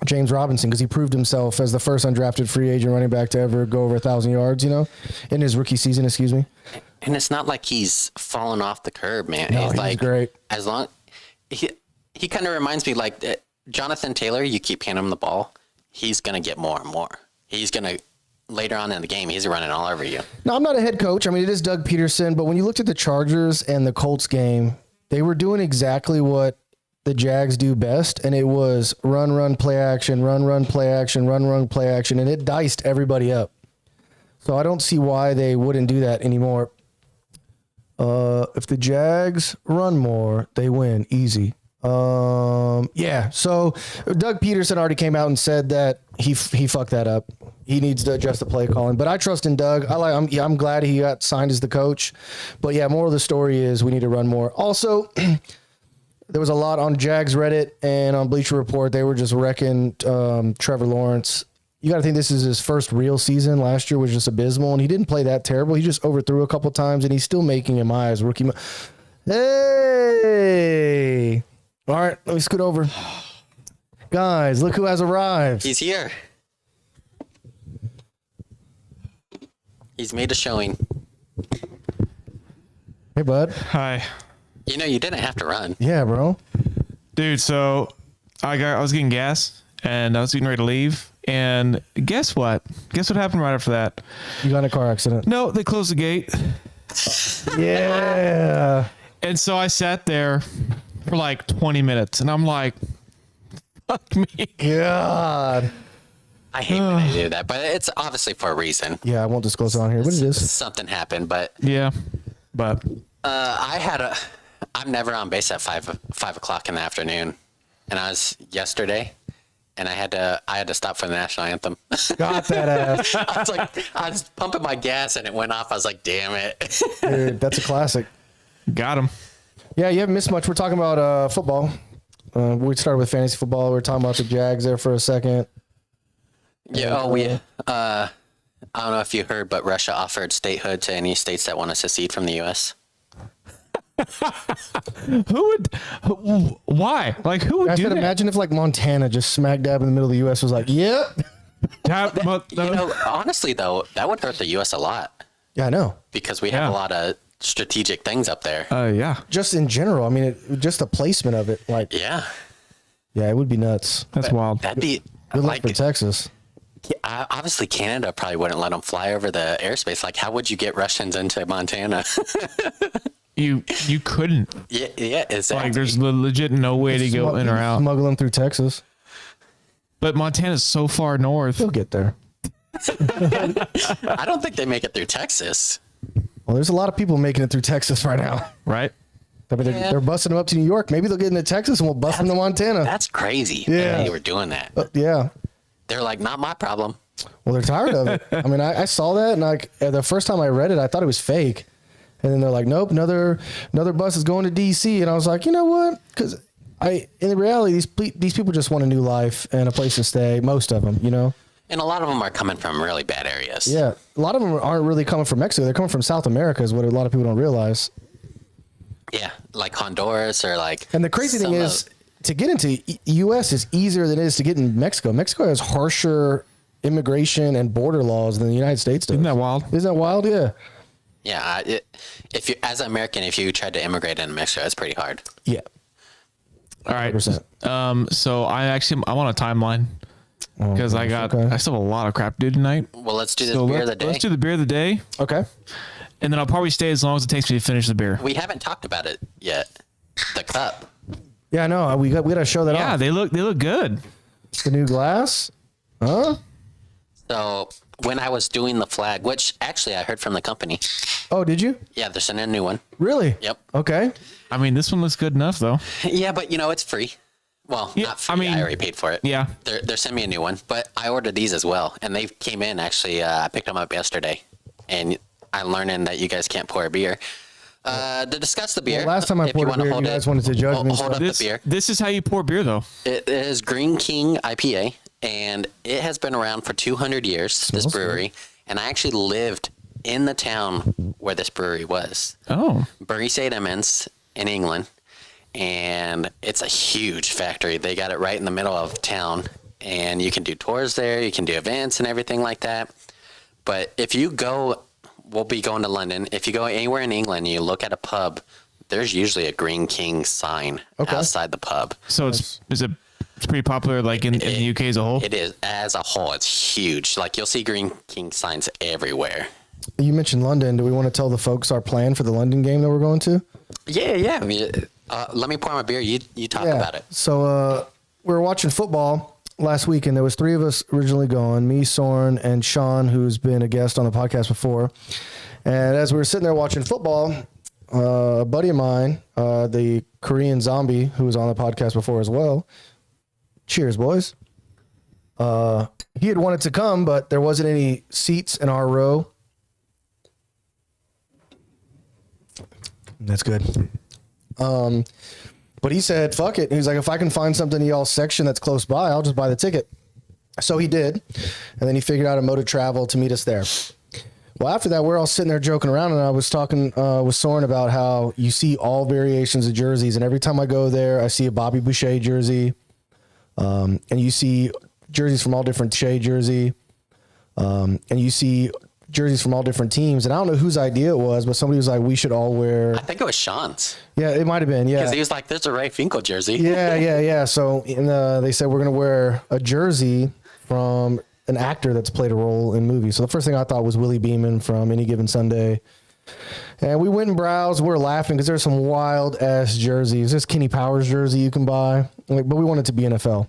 James Robinson because he proved himself as the first undrafted free agent running back to ever go over 1,000 yards. In his rookie season. Excuse me. And it's not like he's fallen off the curb, man. No, he's great. As long he kind of reminds me like Jonathan Taylor. You keep handing him the ball, he's gonna get more and more. He's gonna later on in the game, he's running all over you. No, I'm not a head coach. I mean, it is Doug Peterson, but when you looked at the Chargers and the Colts game, they were doing exactly what the Jags do best, and it was run, play action, run, play action, run, play action, and it diced everybody up. So I don't see why they wouldn't do that anymore. If the Jags run more, they win easy. Yeah. So Doug Peterson already came out and said that he fucked that up. He needs to adjust the play calling. But I trust in Doug. I'm glad he got signed as the coach. But yeah, moral of the story is we need to run more. Also, there was a lot on Jags Reddit and on Bleacher Report. They were just wrecking Trevor Lawrence. You got to think this is his first real season. Last year was just abysmal, and he didn't play that terrible. He just overthrew a couple times, and he's still making, in my eyes, rookie. Hey! All right, let me scoot over. Guys, look who has arrived. He's here. He's made a showing. Hey, bud. Hi. You know, you didn't have to run. Yeah, bro. Dude, so I was getting gas, and I was getting ready to leave. And guess what? Guess what happened right after that? You got in a car accident. No, they closed the gate. Yeah. And so I sat there for like 20 minutes, and I'm like, fuck me. God. I hate when they do that, but it's obviously for a reason. Yeah, I won't disclose it on here, but it is. Something happened, but Yeah, but I'm never on base at 5 o'clock in the afternoon, and I was yesterday, and I had to stop for the national anthem. Got that ass. I was pumping my gas, and it went off. I was like, damn it. Dude, that's a classic. got him. Yeah, you haven't missed much. We're talking about football. We started with fantasy football. We were talking about the Jags there for a second. Yeah. I don't know if you heard, but Russia offered statehood to any states that want to secede from the U.S. Why? Like, who would I do said, that? imagine if like Montana just smack dab in the middle of the U.S. was like, yep. You know, honestly, though, that would hurt the U.S. a lot Yeah, I know. because we have a lot of strategic things up there. Yeah. Just in general, I mean, just the placement of it, like, Yeah. yeah, it would be nuts. That's wild. That'd be Good luck like, for Texas. obviously Canada probably wouldn't let them fly over the airspace. Like, how would you get Russians into Montana? You couldn't. yeah, exactly. Like, there's legit no way to go in or out. Smuggle them through Texas. But Montana's so far north. They'll get there. I don't think they make it through Texas. Well, there's a lot of people making it through Texas right now. Right? I mean, they're busting them up to New York. Maybe they'll get into Texas and we'll bust them to Montana. That's crazy. Yeah. That they were doing that. Yeah. They're like, not my problem. Well, they're tired of it. I mean, I saw that, and like the first time I read it, I thought it was fake. And then they're like, nope, another bus is going to D.C. And I was like, you know what? Because in reality, these people just want a new life and a place to stay. Most of them, you know. And a lot of them are coming from really bad areas. Yeah, a lot of them aren't really coming from Mexico. They're coming from South America, is what a lot of people don't realize. Yeah, like Honduras or like. And the crazy thing is, to get into U.S. is easier than it is to get in Mexico. Mexico has harsher immigration and border laws than the United States does. Isn't that wild? Isn't that wild? Yeah. Yeah, if you as an American, if you tried to immigrate into Mexico, it's pretty hard. Yeah. All right. 100%. So I'm on a timeline because I still have a lot of crap to do tonight. Well, let's do this beer of the day. Let's do the beer of the day, Okay. and then I'll probably stay as long as it takes me to finish the beer. We haven't talked about it yet. The cup. Yeah, I know. We got to show that Yeah, off. they look good. The new glass. Huh? So when I was doing the flag, which actually I heard from the company. Oh, did you? Yeah, they're sending a new one. Really? Yep. Okay. I mean, this one looks good enough though. Yeah, but it's free. Well, Yeah, not free. I mean, I already paid for it. Yeah. They're sending me a new one, but I ordered these as well, and they came in actually. I picked them up yesterday, and I'm learning that you guys can't pour a beer. To discuss the beer. Well, last time I if poured a wanna beer, hold you guys it- wanted to judge me. Hold up the beer. This is how you pour beer though. It is Green King IPA, and it has been around for 200 years, this brewery. And I actually lived in the town where this brewery was. Oh. Bury St. Edmunds in England. And it's a huge factory. They got it right in the middle of town. And you can do tours there. You can do events and everything like that. But if you go, we'll be going to London. If you go anywhere in England, you look at a pub, there's usually a Green King sign outside the pub. So it's pretty popular like in the UK as a whole? It is. As a whole, it's huge. Like, you'll see Green King signs everywhere. You mentioned London. Do we want to tell the folks our plan for the London game that we're going to? Yeah. I mean, Let me pour my beer. You talk about it. So we were watching football last week, and there was 3 of us originally going, me, Soren, and Sean, who's been a guest on the podcast before. And as we were sitting there watching football, a buddy of mine, the Korean zombie, who was on the podcast before as well, cheers, boys. He had wanted to come, but there wasn't any seats in our row. That's good. But he said, fuck it. He's like, if I can find something in y'all's section that's close by, I'll just buy the ticket. So he did. And then he figured out a mode of travel to meet us there. Well, after that, we're all sitting there joking around, and I was talking with Soren about how you see all variations of jerseys. And every time I go there, I see a Bobby Boucher jersey. And you see jerseys from all different Shea jersey. And you see jerseys from all different teams. And I don't know whose idea it was, but somebody was like, we should all wear. I think it was Sean's. Yeah, it might have been. Yeah. Because he was like, there's a Ray Finkel jersey. Yeah. So they said we're going to wear a jersey from an actor that's played a role in movies. So the first thing I thought was Willie Beeman from Any Given Sunday. And we went and browsed. We were laughing because there's some wild ass jerseys. There's Kenny Powers jersey you can buy, but we want it to be NFL.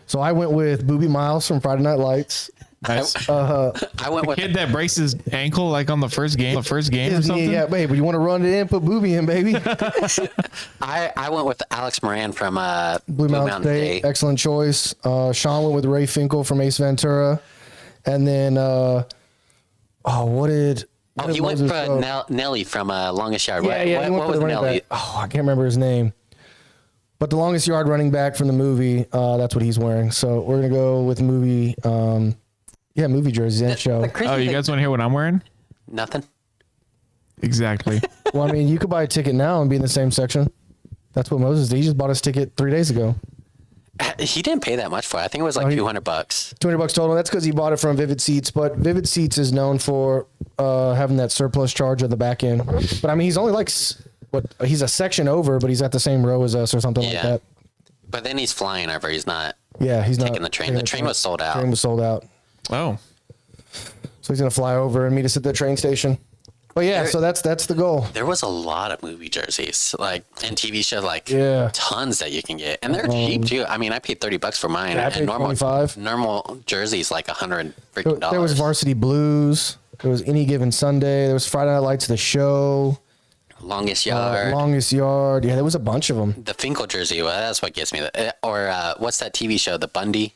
So I went with Booby Miles from Friday Night Lights. Nice. I went The with kid that breaks his ankle like on the first game or something. Yeah, babe, you want to run it in, put Booby in, baby. I went with Alex Moran from Blue Mountain State. Excellent choice. Sean went with Ray Finkel from Ace Ventura. And then, he went for Nelly from Longest Yard. Yeah, What was Nelly? I can't remember his name. But the longest yard running back from the movie, that's what he's wearing. So we're going to go with movie jerseys and show. You guys want to hear what I'm wearing? Nothing. Exactly. Well, I mean, you could buy a ticket now and be in the same section. That's what Moses did. He just bought his ticket 3 days ago. He didn't pay that much for it. I think it was like $200. $200 total. That's because he bought it from Vivid Seats. But Vivid Seats is known for having that surplus charge at the back end. But I mean, he's only like he's a section over, but he's at the same row as us or something like that. But then he's flying over. He's not. Yeah, he's not taking the train. The train was sold out. Train was sold out. Oh. So he's gonna fly over and meet us at the train station. But yeah, so that's the goal. There was a lot of movie jerseys, like and TV shows, tons that you can get, and they're cheap too. I mean, I paid $30 for mine, I paid $25. Normal jerseys like $100 freaking dollars. There was Varsity Blues. There was Any Given Sunday. There was Friday Night Lights, The Show. Longest Yard. Longest Yard. Yeah, there was a bunch of them. The Finkel jersey. Well, that's what gets me. Or what's that TV show? The Bundy.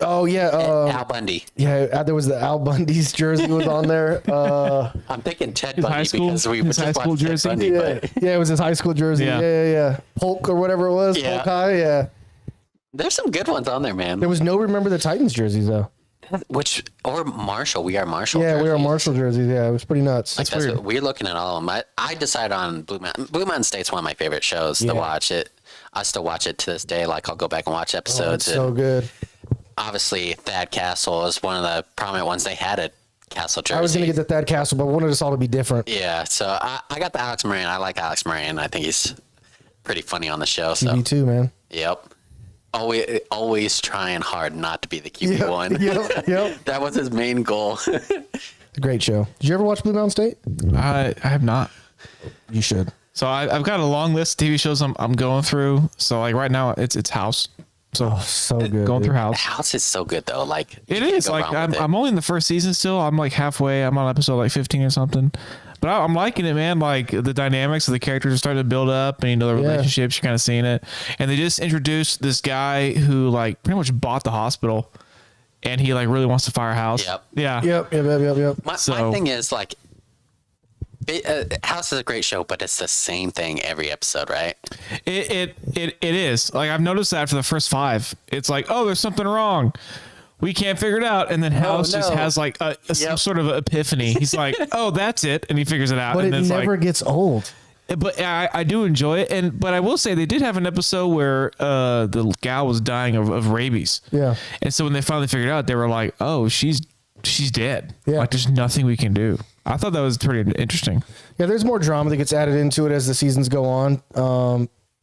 Oh yeah, Al Bundy. Yeah, there was the Al Bundy's jersey was on there. I'm thinking Ted His Bundy high school, because we his just high school watched Ted jersey. Bundy, Yeah, it was his high school jersey. Yeah. Polk or whatever it was. Yeah. Polk High. Yeah. There's some good ones on there, man. There was no Remember the Titans jerseys though. Or Marshall. We Are Marshall. Yeah, jerseys. we are Marshall jerseys. Yeah, it was pretty nuts. Like that's weird. We're looking at all of them. I decided on Blue Mountain. Blue Mountain State's one of my favorite shows to watch. I still watch it to this day. Like I'll go back and watch episodes. It's so good. Obviously, Thad Castle is one of the prominent ones they had at Castle jersey. I was going to get the Thad Castle, but wanted us all to be different. Yeah, so I got the Alex Moran. I like Alex Moran. I think he's pretty funny on the show. So me too, man. Yep. Always trying hard not to be the QB1. Yep. That was his main goal. Great show. Did you ever watch Blue Mountain State? I have not. You should. So I've got a long list of TV shows I'm going through. So like right now it's House. So so good. Going through House. House is so good though. Like it is. Like I'm only in the first season still. I'm like halfway. I'm on episode like 15 or something. But I'm liking it, man. Like the dynamics of the characters are starting to build up, and the relationships, you're kind of seeing it. And they just introduced this guy who like pretty much bought the hospital, and he like really wants to fire House. Yep. Yeah. Yep. My thing is like, House is a great show, but it's the same thing every episode, right? It is. Like I've noticed that for the first 5, it's like, oh, there's something wrong. We can't figure it out. And then House just has like some sort of epiphany. He's like, oh, that's it. And he figures it out. But and it never gets old. But I do enjoy it. But I will say they did have an episode where the gal was dying of rabies. Yeah. And so when they finally figured it out, they were like, oh, she's dead. Yeah. Like there's nothing we can do. I thought that was pretty interesting. Yeah, there's more drama that gets added into it as the seasons go on.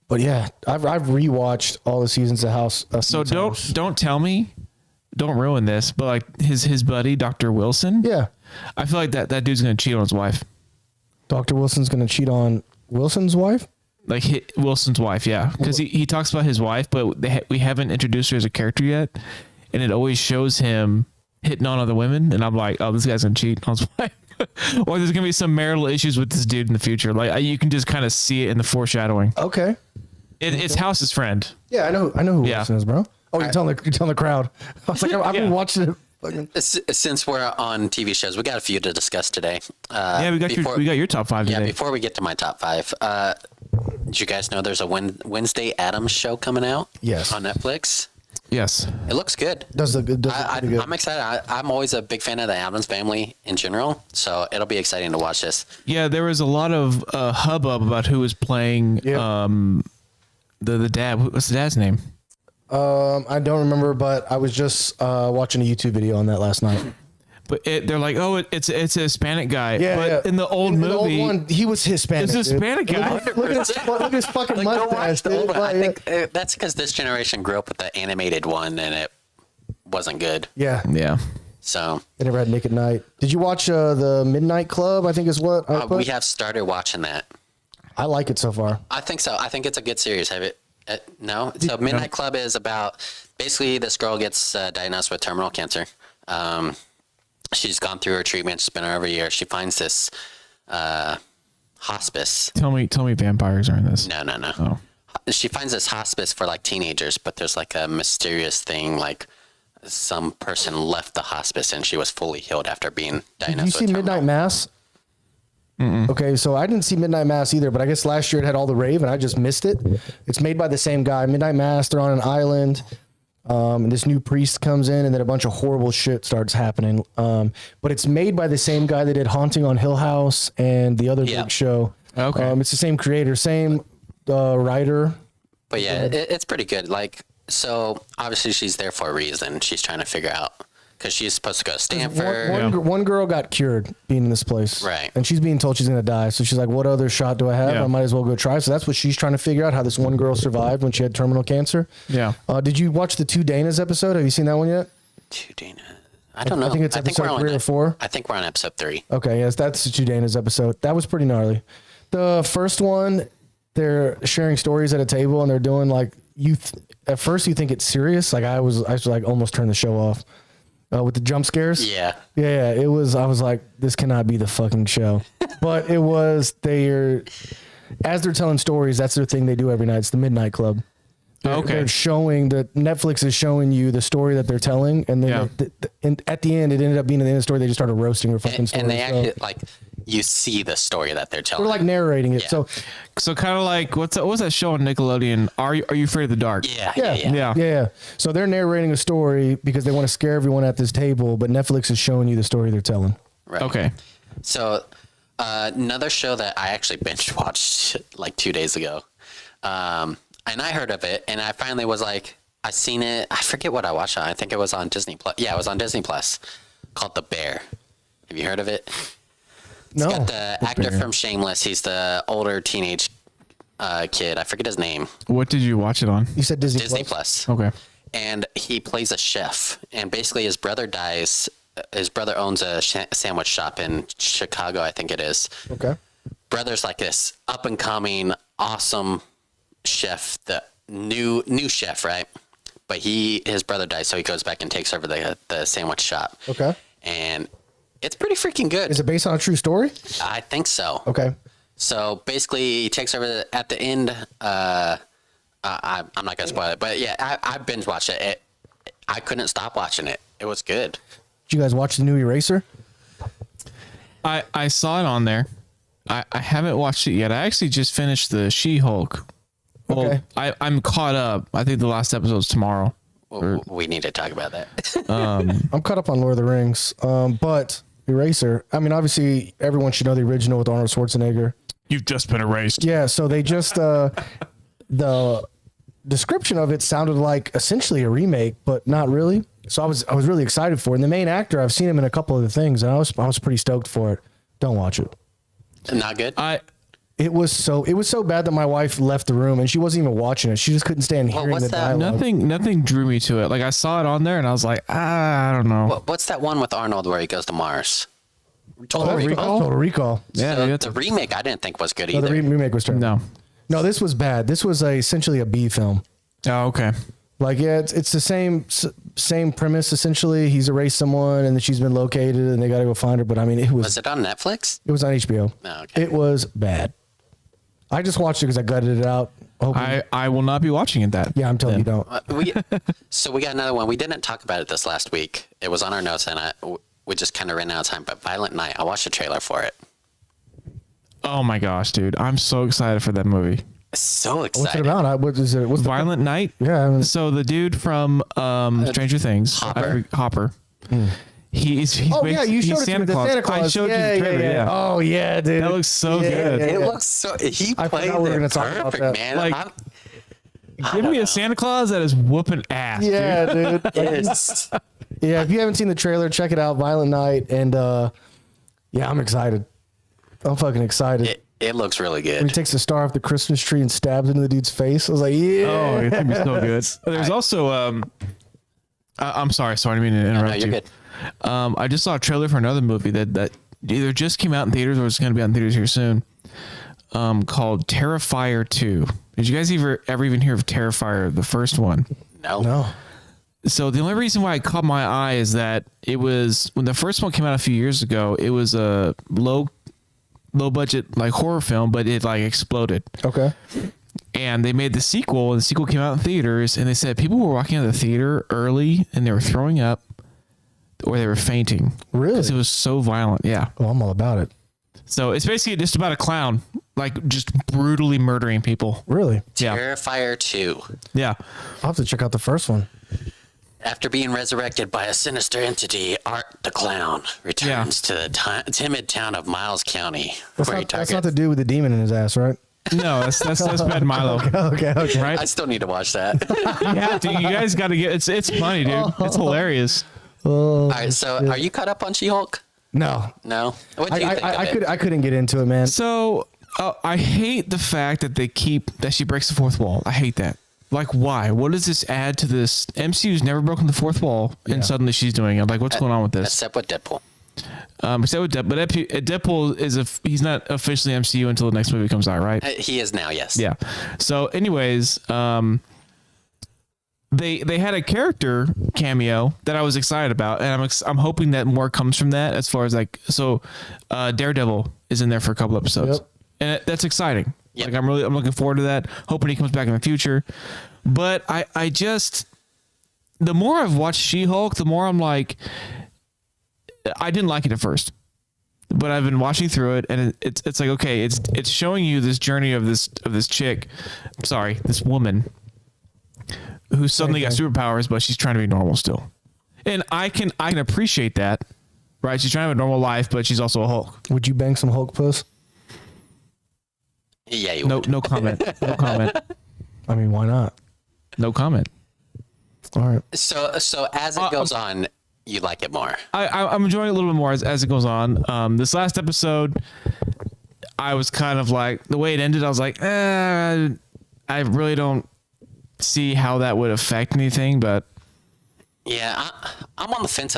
But yeah, I've rewatched all the seasons of House. So don't tell me. Don't ruin this, but like his buddy, Dr. Wilson. Yeah. I feel like that dude's going to cheat on his wife. Dr. Wilson's going to cheat on Wilson's wife? Like Wilson's wife, yeah, because he talks about his wife, but we haven't introduced her as a character yet, and it always shows him hitting on other women, and I'm like, oh, this guy's gonna cheat on his wife, or there's gonna be some marital issues with this dude in the future. Like you can just kind of see it in the foreshadowing. Okay. It's House's friend. Yeah, I know who Wilson is, bro. Oh, you're telling the crowd. I was like, I've been watching it. Since we're on TV shows, we got a few to discuss today. We got your top 5 today. Yeah, before we get to my top 5, did you guys know there's a Wednesday Addams show coming out? Yes. On Netflix. Yes. It looks good. I'm excited. I'm always a big fan of the Addams family in general, so it'll be exciting to watch this. Yeah, there was a lot of hubbub about who was playing the dad. What's the dad's name? I don't remember, but I was just watching a YouTube video on that last night. But they're like, oh, it's a Hispanic guy. Yeah, but in the old movie, the old one, he was Hispanic. It's a Hispanic guy. Look at his fucking mustache. Dude. I think that's because this generation grew up with the animated one, and it wasn't good. Yeah. So They never had Nick at Night. Did you watch the Midnight Club? I think is what I put? we have started watching that. I like it so far. I think so. I think it's a good series. Have it? No. So Midnight Club is about basically this girl gets diagnosed with terminal cancer. She's gone through her treatment. She's been there every year. She finds this hospice. Tell me vampires are in this. No. Oh. She finds this hospice for like teenagers, but there's like a mysterious thing, like some person left the hospice and she was fully healed after being diagnosed. Did you see with terminal. Midnight Mass? Mm-mm. Okay, so I didn't see Midnight Mass either, but I guess last year it had all the rave and I just missed it. It's made by the same guy. Midnight Mass, they're on an island. And this new priest comes in and then a bunch of horrible shit starts happening. But it's made by the same guy that did Haunting on Hill House and the other big show. Okay. It's the same creator, same writer. But yeah, it's pretty good. Like, so obviously she's there for a reason. She's trying to figure out, because she's supposed to go to Stanford. One girl got cured being in this place. Right. And she's being told she's going to die. So she's like, what other shot do I have? Yeah. I might as well go try. So that's what she's trying to figure out, how this one girl survived when she had terminal cancer. Yeah. Did you watch the 2 Danas episode? Have you seen that one yet? 2 Dana. I don't know. I think it's episode 3 or 4. I think we're on episode 3. Okay, yes, that's the 2 Danas episode. That was pretty gnarly. The first one, they're sharing stories at a table and they're doing like, at first you think it's serious. Like I was like almost turned the show off. With the jump scares. Yeah. Yeah, it was, I was like, this cannot be the fucking show. But it was, as they're telling stories, that's their thing they do every night. It's the Midnight Club. They're showing, Netflix is showing you the story that they're telling. And then at the end, it ended up being at the end of the story, they just started roasting her fucking story. And they actually, like, you see the story that they're telling. They're like narrating it. Yeah. So kind of like, what's that show on Nickelodeon? Are you Afraid of the Dark? Yeah. So they're narrating a story because they want to scare everyone at this table, but Netflix is showing you the story they're telling. Right. Okay. So another show that I actually binge watched like 2 days ago. And I heard of it, and I finally was like, I seen it. I forget what I watched on. I think it was on Disney Plus. Yeah, it was on Disney Plus, called The Bear. Have you heard of it? It's got the actor from Shameless. He's the older teenage kid. I forget his name. What did you watch it on? You said Disney Plus. Okay. And he plays a chef, and basically his brother dies. His brother owns a sandwich shop in Chicago, I think it is. Okay. Brother's like this up and coming, awesome chef, the new chef, right? But his brother dies, so he goes back and takes over the sandwich shop. Okay. And it's pretty freaking good. Is it based on a true story? I think so. Okay. So basically, he takes over at the end. I'm not gonna spoil it, but yeah, I binge watched it. I couldn't stop watching it. It was good. Did you guys watch the new Eraser? I saw it on there. I haven't watched it yet. I actually just finished the She-Hulk. Well, Okay. I'm caught up. I think the last episode's tomorrow. Well, we need to talk about that. I'm caught up on Lord of the Rings. But Eraser, I mean, obviously everyone should know the original with Arnold Schwarzenegger. You've just been erased. Yeah, so they just the description of it sounded like essentially a remake, but not really. So I was really excited for it. And the main actor, I've seen him in a couple of the things, and I was pretty stoked for it. Don't watch it. Not good. It was so bad that my wife left the room and she wasn't even watching it. She just couldn't stand hearing the dialogue. Nothing drew me to it. Like I saw it on there and I was like, I don't know. What's that one with Arnold where he goes to Mars? Total Recall. Yeah, so the remake I didn't think was good either. The remake was terrible. No. No, this was bad. This was essentially a B film. Oh, okay. Like, yeah, it's the same premise essentially. He's erased someone, and then she's been located, and they got to go find her. But I mean, it was. Was it on Netflix? It was on HBO. Oh, okay. It was bad. I just watched it because I gutted it out. I will not be watching it. Yeah, I'm telling you, don't. So we got another one. We didn't talk about it this last week. It was on our notes, and we just kind of ran out of time. But Violent Night, I watched a trailer for it. Oh my gosh, dude! I'm so excited for that movie. So excited. What's it about? What is it? What's the Violent Night? Yeah. So the dude from Stranger Things, Hopper. He's Oh yeah, you showed it to me. The Santa Claus. I showed you the trailer. Yeah. Oh yeah, dude. That looks so good. It looks so. He I played forgot we were it gonna talk about perfect, that. man. Like, give me a Santa Claus that is whooping ass. Yeah, dude. dude. Yes. Yeah, if you haven't seen the trailer, check it out. Violent Night, and yeah, I'm excited. I'm fucking excited. It looks really When he good. takes the star off the Christmas tree and stabs into the dude's face, I was like, yeah. Oh, it's gonna be so good. There's also I'm sorry, I didn't mean to interrupt No, you're you. good. I just saw a trailer for another movie that either just came out in theaters or it's going to be out in theaters here soon. Called Terrifier 2. Did you guys ever even hear of Terrifier, the first one? No. So the only reason why it caught my eye is that it was when the first one came out a few years ago. It was a low budget like horror film, but it like exploded. Okay. And they made the sequel, and the sequel came out in theaters, and they said people were walking out of the theater early and they were throwing up or they were fainting. Really? Because it was so violent. Yeah. Oh, I'm all about it. So it's basically just about a clown, like just brutally murdering people. Really? Yeah. Terrifier 2. Yeah. I'll have to check out the first one. After being resurrected by a sinister entity, Art the Clown returns to the timid town of Miles County. That's not the dude with the demon in his ass, right? No, that's Bad Milo. Okay. Right? I still need to watch that. Yeah, dude, you guys got to get it's funny, dude. It's hilarious. All right, so are you caught up on She-Hulk? No. No? What do you think of it? I couldn't get into it, man. So I hate the fact that she breaks the fourth wall. I hate that. Like, why? What does this add to this? MCU's never broken the fourth wall, and suddenly she's doing it. Like, what's going on with this? Except with Deadpool. Except with Deadpool, but Deadpool he's not officially MCU until the next movie comes out, right? He is now, yes. Yeah. So, anyways, they had a character cameo that I was excited about, and I'm hoping that more comes from that. As far as Daredevil is in there for a couple episodes, and that's exciting. Yep. Like I'm looking forward to that. Hoping he comes back in the future. But I just the more I've watched She-Hulk, the more I'm like, I didn't like it at first, but I've been watching through it, and it's like, okay, it's showing you this journey of this this woman who suddenly got superpowers, but she's trying to be normal still, and I can appreciate that, right? She's trying to have a normal life, but she's also a Hulk. Would you bang some Hulk puss? Yeah, you would. No comment. No comment. I mean, why not? No comment. All right. So as it goes on, you like it more. I'm enjoying it a little bit more as it goes on. This last episode, I was kind of like, the way it ended, I was like, I really don't see how that would affect anything, but Yeah, I'm on the fence.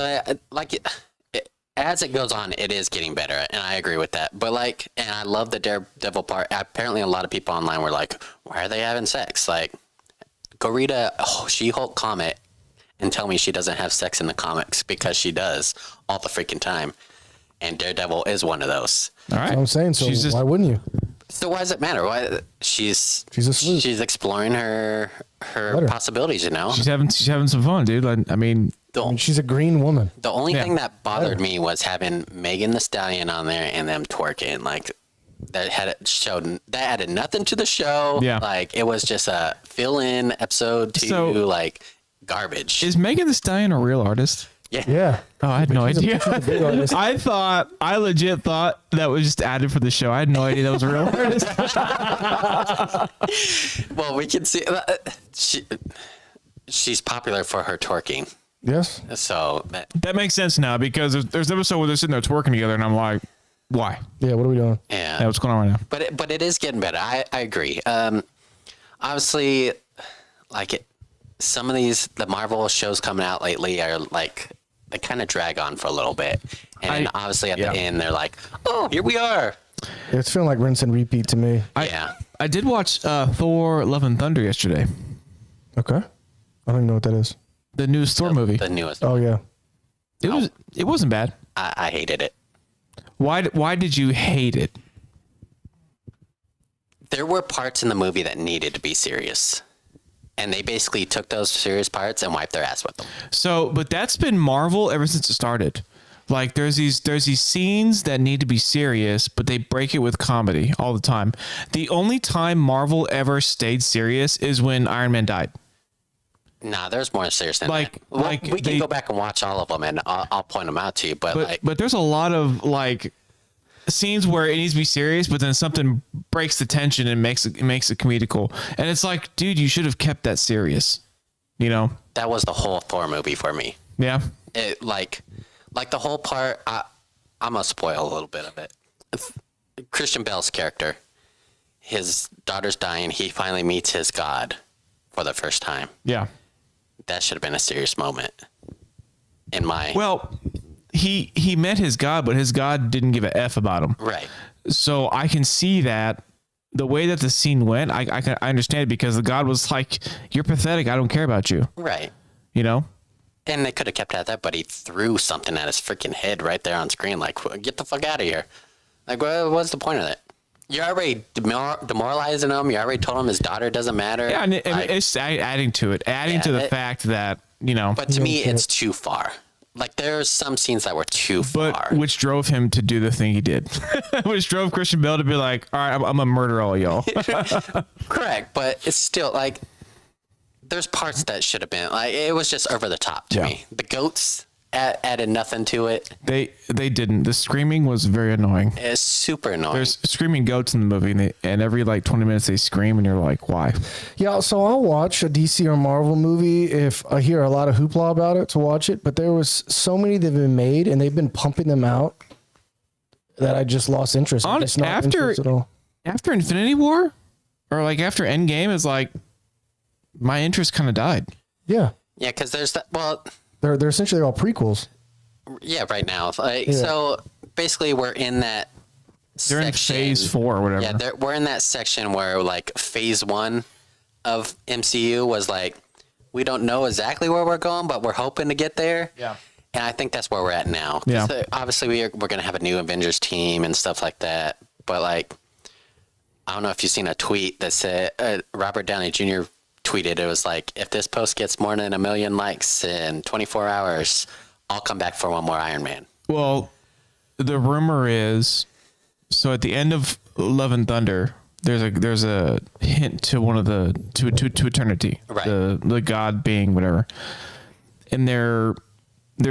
As it goes on, it is getting better, and I agree with that. But and I love the Daredevil part. Apparently, a lot of people online were like, "Why are they having sex?" Like, go read a She-Hulk comic and tell me she doesn't have sex in the comics, because she does all the freaking time. And Daredevil is one of those. all right. That's what I'm saying. So why wouldn't you? So why does it matter? Why she's a sleuth. She's exploring her possibilities. She's having some fun, dude. I mean, The, I mean, she's a green woman. the only thing that bothered me was having Megan the Stallion on there and them twerking. Like, that added nothing to the show. Yeah. Like, it was just a fill-in episode to So- garbage. is Megan the Stallion a real artist? Yeah. Oh, I had no idea. She's a big artist. I legit thought that was just added for the show. I had no idea that was a real artist. Well, we can see she's popular for her twerking. Yes. So That makes sense now, because there's an episode where they're sitting there twerking together, and I'm like, why? Yeah. What are we doing? Yeah, what's going on right now? But it is getting better. I agree. Obviously, some of the Marvel shows coming out lately are like, they kind of drag on for a little bit, and obviously at the end they're like, oh, here we are. It's feeling like rinse and repeat to me. Yeah. I did watch Thor: Love and Thunder yesterday. Okay. I don't even know what that is. The newest Thor movie. The newest. Oh yeah. It wasn't bad. I hated it. Why did you hate it? There were parts in the movie that needed to be serious. And they basically took those serious parts and wiped their ass with them. So, but that's been Marvel ever since it started. Like there's these scenes that need to be serious, but they break it with comedy all the time. The only time Marvel ever stayed serious is when Iron Man died. Nah, there's more serious than Like- that. Well, like we can go back and watch all of them, and I'll point them out to you. But there's a lot of like scenes where it needs to be serious, but then something breaks the tension and makes it comedical. And it's like, dude, you should have kept that serious. You know? that was the whole Thor movie for me. Yeah. It like the whole part. I'm gonna spoil a little bit of it. Christian Bale's character, his daughter's dying. He finally meets his God for the first time. Yeah. That should have been a serious moment. In my Well, he met his God, but his God didn't give a F about him. right. So I can see that the way that the scene went, I understand it because the God was like, "You're pathetic. I don't care about you." Right. You know? And they could have kept at that, but he threw something at his freaking head right there on screen. Like, get the fuck out of here. Like, what's the point of that? You're already demoralizing him. You already told him his daughter doesn't matter. Yeah, and Like, it's adding to it, to the fact that, you know. but to me, it's too far. Like, there's some scenes that were too far. But which drove him to do the thing he did, which drove Christian Bale to be like, "All right, I'm gonna murder all y'all." Correct, but it's still like there's parts that should have been like it was just over the top to me. The goats added nothing to it. They didn't. The screaming was very annoying. It's super annoying. There's screaming goats in the movie, and every like 20 minutes they scream, and you're like, "Why?" Yeah, so I'll watch a DC or Marvel movie if I hear a lot of hoopla about it to watch it. But there was so many that have been made, and they've been pumping them out that I just lost interest. On- It's not after- interest at all. After Infinity War, or like after Endgame, it's like my interest kind of died. Yeah, yeah, because there's that. Well, they're essentially all prequels. yeah, right now. Like, so basically, we're in that. They're in phase 4 or whatever. Yeah, we're in that section where like phase 1 of MCU was like we don't know exactly where we're going, but we're hoping to get there. Yeah. And I think that's where we're at now. Yeah. Obviously, we're going to have a new Avengers team and stuff like that. But like, I don't know if you've seen a tweet that said Robert Downey Jr. tweeted. It was like, if this post gets more than 1 million likes in 24 hours, I'll come back for one more Iron Man. Well, the rumor is, so at the end of Love and Thunder, there's a hint to one of the to eternity, Right. the God being whatever, and they're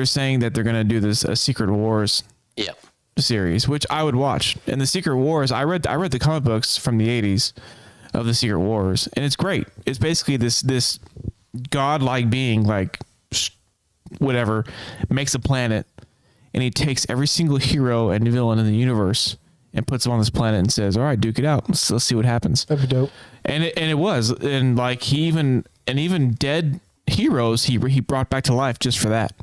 saying that they're gonna do this Secret Wars Yep. series, which I would watch. And the Secret Wars, I read the comic books from the 80s of the Secret Wars, and it's great. It's basically this godlike being, like whatever, makes a planet, and he takes every single hero and villain in the universe and puts them on this planet and says, "All right, duke it out. Let's see what happens." That'd be dope. And it was, and like he even dead heroes he brought back to life just for that.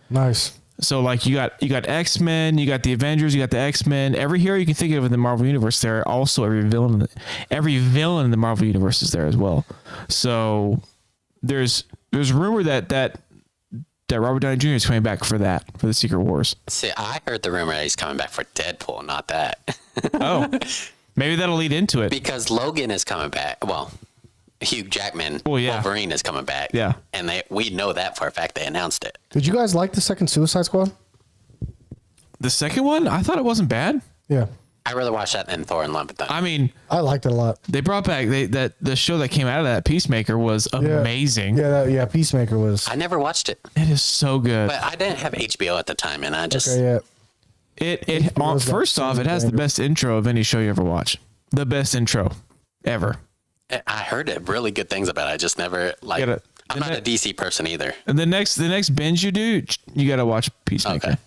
Nice. So like you got X-Men, you got the Avengers, you got the X-Men, every hero you can think of in the Marvel universe there. Also every villain in the Marvel universe is there as well. So there's rumor that Robert Downey Jr. is coming back for the Secret Wars. See, I heard the rumor that he's coming back for Deadpool, not that. Oh, maybe that'll lead into it. Because Logan is coming back. Well, Hugh Jackman, Well, yeah. Wolverine is coming back. Yeah. And we know that for a fact. They announced it. Did you guys like the second Suicide Squad? The second one, I thought it wasn't bad. Yeah, I'd rather watch that than Thor and Love and Thunder. I mean, I liked it a lot. they brought back the show that came out of that, Peacemaker, was amazing. Yeah, Peacemaker was. I never watched it, It is so good. but I didn't have HBO at the time, and I just Okay, yeah. It was that first off, it has the best intro of any show you ever watch. The best intro ever. I heard it really good things about it. I just never like. Gotta- I'm not a DC person either. And the next binge you do, you got to watch Peacemaker. Okay.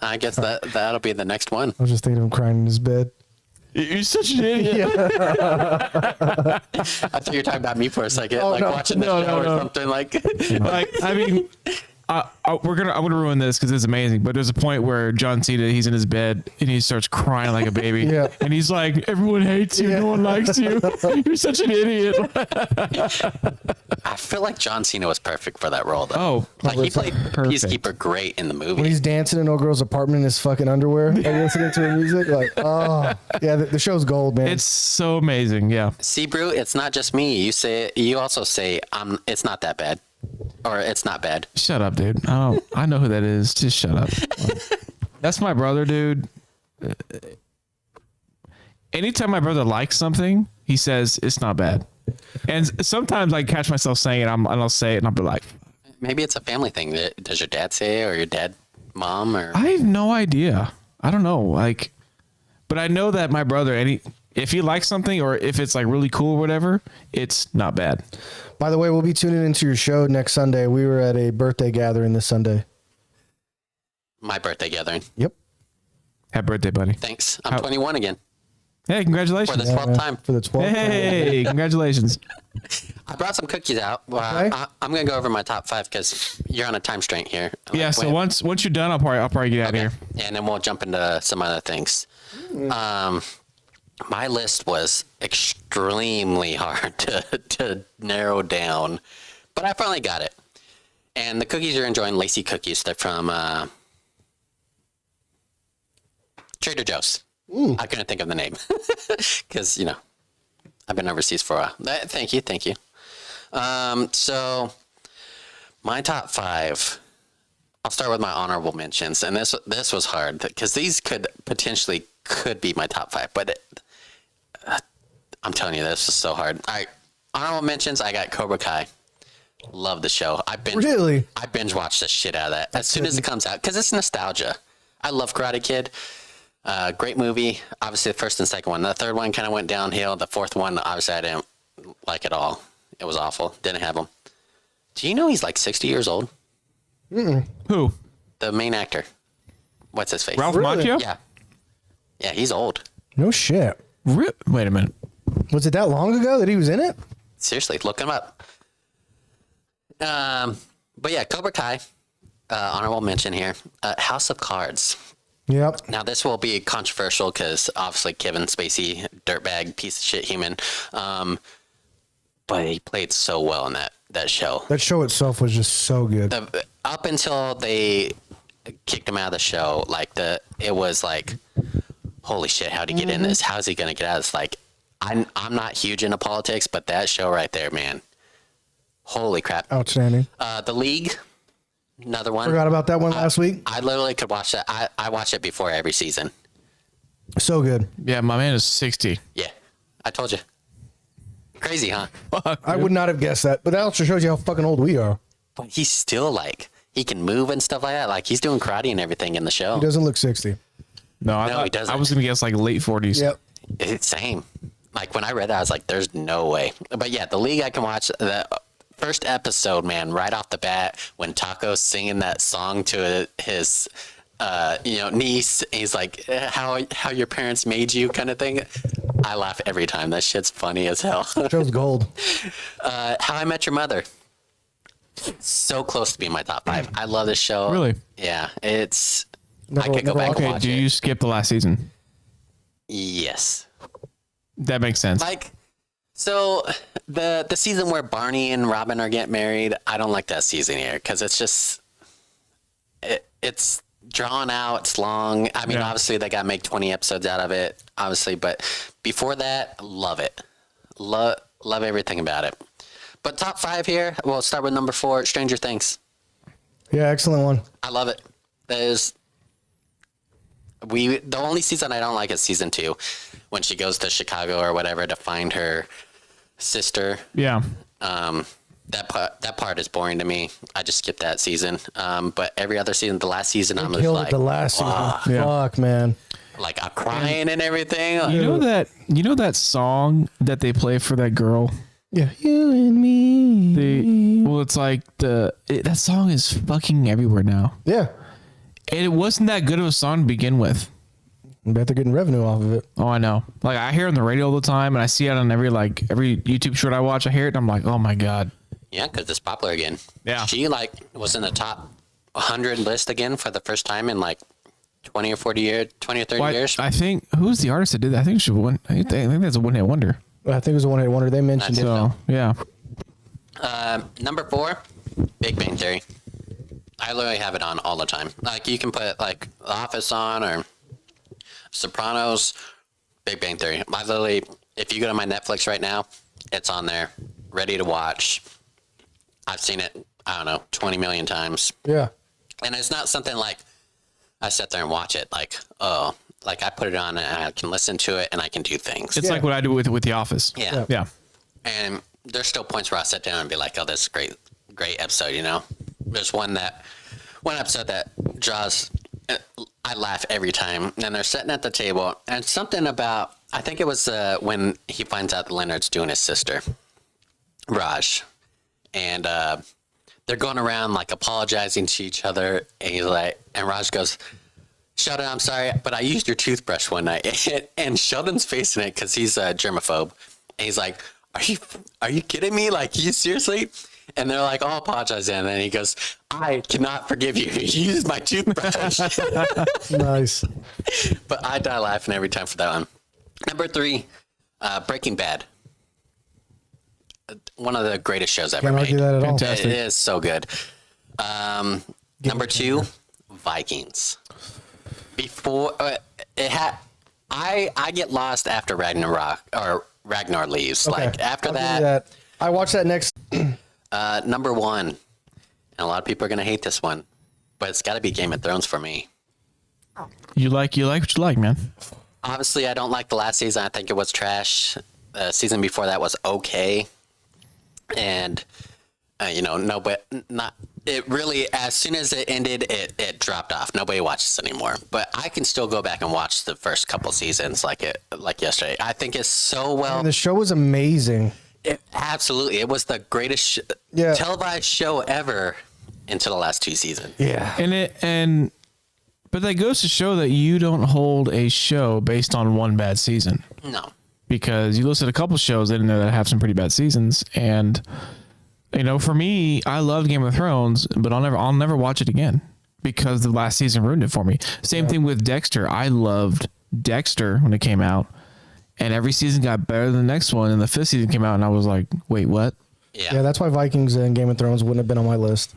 I guess that'll be the next one. I was just thinking of him crying in his bed. You're such an idiot. I thought you were talking about me for a second, Oh, like no. watching the No, show no, or no. something like. Like, I mean, I'm gonna ruin this because it's amazing. But there's a point where John Cena, he's in his bed and he starts crying like a baby. Yeah. And he's like, "Everyone hates you. No one likes you. You're such an idiot." I feel like John Cena was perfect for that role, though. Oh, like he played perfect. Peacekeeper great in the movie. When he's dancing in a girl's apartment in his fucking underwear and listening to her music, like, oh, yeah, the show's gold, man. It's so amazing. Yeah. See, Broot, it's not just me. You also say, it's not that bad. Or it's not bad. Shut up, dude. I know who that is. Just shut up. That's my brother, dude. Anytime my brother likes something, he says it's not bad. And sometimes I catch myself saying it, and I'll say it, and I'll be like, Maybe it's a family thing. Does your dad say it, or your dad, mom, or? I have no idea. I don't know. Like, but I know that my brother, if he likes something or if it's like really cool or whatever, it's not bad. By the way, we'll be tuning into your show next Sunday. We were at a birthday gathering this Sunday. My birthday gathering. Yep. Happy birthday, buddy. Thanks. I'm 21 again. Hey, congratulations. For the 12th time. For the 12th time. Hey, congratulations. I brought some cookies out. Well, Okay. I'm going to go over my top 5 because you're on a time strain here. Yeah, Like, so wait. once you're done, I'll probably get out of here. And then we'll jump into some other things. My list was extremely hard to narrow down, but I finally got it. And the cookies you're enjoying, Lacey cookies. They're from Trader Joe's. I couldn't think of the name because, I've been overseas for a while. Thank you. So my top 5, I'll start with my honorable mentions. And this was hard because these could be my top 5, but I'm telling you, this is so hard. All right. Honorable mentions. I got Cobra Kai. Love the show. I binge watched the shit out of that as soon as it comes out because it's nostalgia. I love Karate Kid. Great movie. Obviously, the first and second one. The third one kind of went downhill. The fourth one, obviously, I didn't like at all. It was awful. Didn't have him. Do you know he's like 60 years old? Who? The main actor. What's his face? Ralph Really? Macchio? Yeah. Yeah, he's old. No shit. Wait a minute. Was it that long ago that he was in it? Seriously, look him up. But yeah, Cobra Kai. Honorable mention here. House of Cards. Yep. Now, this will be controversial because obviously Kevin Spacey, dirtbag, piece of shit human. But he played so well in that show. That show itself was just so good. Up until they kicked him out of the show, it was like, holy shit, how'd he get in this? How's he going to get out of this? Like, I'm not huge into politics, but that show right there, man. Holy crap. Outstanding. The League. Another one. Forgot about that one last week. I literally could watch that. I watch it before every season. So good. Yeah, my man is 60. Yeah, I told you. Crazy, huh? I would not have guessed that, but that also shows you how fucking old we are. But he's still he can move and stuff like that. Like he's doing karate and everything in the show. He doesn't look 60. No, he doesn't. I was going to guess like late 40s. Yep. It's same. Like when I read that, I was like, "There's no way." But yeah, The League I can watch. The first episode, man, right off the bat, when Taco's singing that song to his niece, he's like, how your parents made you kind of thing. I laugh every time. That shit's funny as hell. Show's gold. How I Met Your Mother. So close to being my top 5. I love this show. Really? Yeah, it's. Never- I could go never back and Okay, watch do it. you skip the last season? Yes. That makes sense. So the season where Barney and Robin are getting married, I don't like that season here because it's just it's drawn out, it's long. I mean, Yeah. obviously they got to make 20 episodes out of it, obviously, but before that, love it, love everything about it. But top 5 here, we'll start with number 4, Stranger Things. Yeah, excellent one. I love it. The only season I don't like is season 2, when she goes to Chicago or whatever to find her sister. Yeah. That part is boring to me. I just skipped that season. But every other season, the last season, I'm just Killed like, it the last season. Yeah. Fuck, man. like I'm crying and everything. You know that song that they play for that girl? Yeah. You and me. It's like that song is fucking everywhere now. Yeah. And it wasn't that good of a song to begin with. I bet they're getting revenue off of it. Oh, I know. Like I hear it on the radio all the time, and I see it on every YouTube short I watch. I hear it, and I'm like, oh my god. Yeah, because it's popular again. Yeah. She was in the top 100 list again for the first time in like 20 or 30 years. I think who's the artist that did that? I think she won. I think that's a one-hit wonder. I think it was a one-hit wonder. They mentioned it. So yeah. Number 4, Big Bang Theory. I literally have it on all the time. Like you can put like The Office on or Sopranos, Big Bang Theory. I literally, if you go to my Netflix right now, it's on there, ready to watch. I've seen it, I don't know, 20 million times. Yeah. And it's not something like I sit there and watch it like, oh, like I put it on and I can listen to it and I can do things. It's like what I do with The Office. Yeah. Yeah. And there's still points where I sit down and be like, oh, this is a great episode, you know? There's one episode that draws, I laugh every time. And they're sitting at the table and something about, I think it was when he finds out that Leonard's doing his sister, Raj. And they're going around like apologizing to each other. And he's like, and Raj goes, Sheldon, I'm sorry, but I used your toothbrush one night. And Sheldon's facing it because he's a germaphobe. And he's like, are you kidding me? Like, you seriously? And they're like, oh, apologize. And then he goes, I cannot forgive you. You used my toothbrush. Nice. But I die laughing every time for that one. Number 3, Breaking Bad. One of the greatest shows ever Can't made. argue that at all. Fantastic. It is so good. Number 2, Vikings. Before I get lost after Ragnar leaves. Okay. Like after I'll give you that, I watched that next. number 1, and a lot of people are gonna hate this one, but it's got to be Game of Thrones for me. You like what you like, man. Obviously, I don't like the last season. I think it was trash. Season before that was okay, and but not. It really, as soon as it ended, it dropped off. Nobody watches anymore. But I can still go back and watch the first couple seasons like yesterday. I think it's so well. And the show was amazing. Absolutely, it was the greatest televised show ever until the last 2 seasons. Yeah. But that goes to show that you don't hold a show based on one bad season. No. Because you listed a couple shows in there that have some pretty bad seasons, and for me, I love Game of Thrones, but I'll never watch it again because the last season ruined it for me. Same thing with Dexter. I loved Dexter when it came out, and every season got better than the next one, and the 5th season came out, and I was like, wait, what? Yeah, that's why Vikings and Game of Thrones wouldn't have been on my list.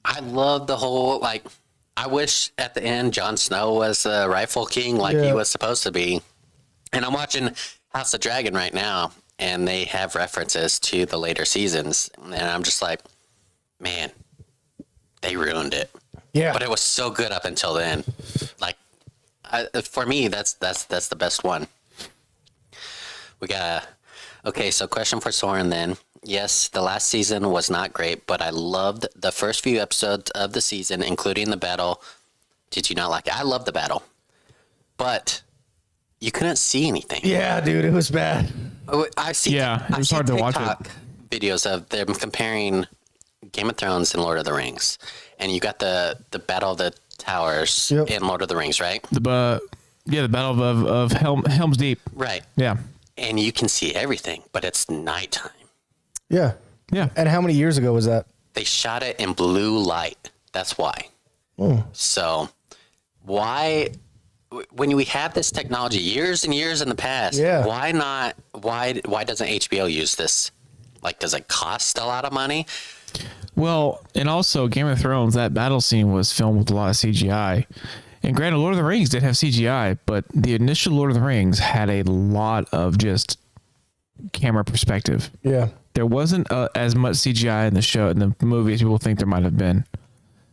I love the whole, like, I wish at the end Jon Snow was the rightful king like he was supposed to be. And I'm watching House of Dragon right now, and they have references to the later seasons. And I'm just like, man, they ruined it. Yeah. But it was so good up until then. Like, for me, that's the best one. Okay, so question for Soren then. Yes, the last season was not great, but I loved the first few episodes of the season, including the battle. Did you not like it? I loved the battle, but you couldn't see anything. Yeah, dude, it was bad. I see. Yeah, it was hard to watch it. Videos of them comparing Game of Thrones and Lord of the Rings, and you got the Battle of the Towers in Lord of the Rings, right? The Battle of Helm's Deep. Right. Yeah. And you can see everything, but it's nighttime. Yeah. Yeah. And how many years ago was that? They shot it in blue light. That's why. So why, when we have this technology years and years in the past, why not? Why doesn't HBO use this? Like, does it cost a lot of money? Well, and also Game of Thrones, that battle scene was filmed with a lot of CGI. And granted, Lord of the Rings did have CGI, but the initial Lord of the Rings had a lot of just camera perspective. Yeah. There wasn't as much CGI in the show, in the movie, as people think there might have been.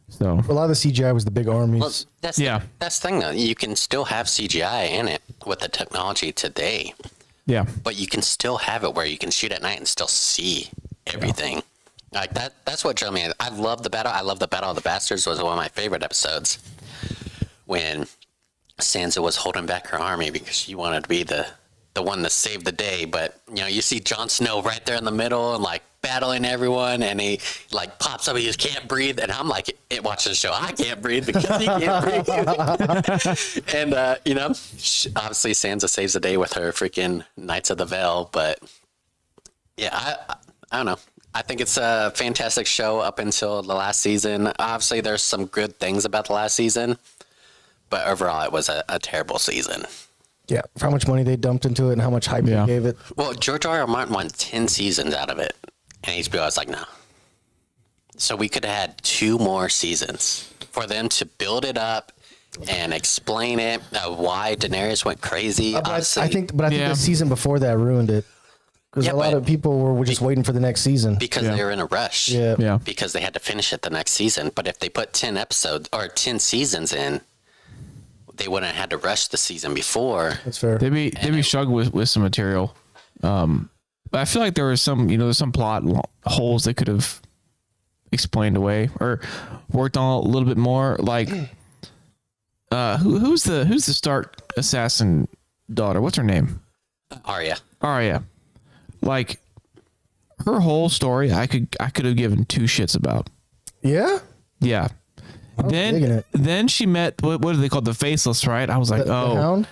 So a lot of the CGI was the big armies. Well, that's the thing, though. You can still have CGI in it with the technology today. Yeah. But you can still have it where you can shoot at night and still see everything. Like that's what drove me. I love the battle. I love the Battle of the Bastards. Was one of my favorite episodes when Sansa was holding back her army because she wanted to be the one to save the day. But you see Jon Snow right there in the middle and like battling everyone, and he like pops up. He just can't breathe, and I'm like, watching the show. I can't breathe because he can't breathe. And obviously Sansa saves the day with her freaking Knights of the Vale. But yeah, I don't know. I think it's a fantastic show up until the last season. Obviously, there's some good things about the last season, but overall, it was a terrible season. Yeah, for how much money they dumped into it and how much hype they gave it. Well, George R. R. Martin wanted 10 seasons out of it, and HBO was like, no. So we could have had 2 more seasons for them to build it up and explain it, why Daenerys went crazy. I think the season before that ruined it. Because a lot of people were just waiting for the next season. Because they were in a rush. Yeah. Because they had to finish it the next season. But if they put 10 episodes or 10 seasons in, they wouldn't have had to rush the season before. That's fair. They'd be struggling with some material. But I feel like there was there's some plot holes they could have explained away or worked on a little bit more. Like, who's the Stark assassin daughter? What's her name? Arya. Like, her whole story, I could have given 2 shits about. Yeah. Yeah. Then she met what are they called? The Faceless, right? I was like, the Hound?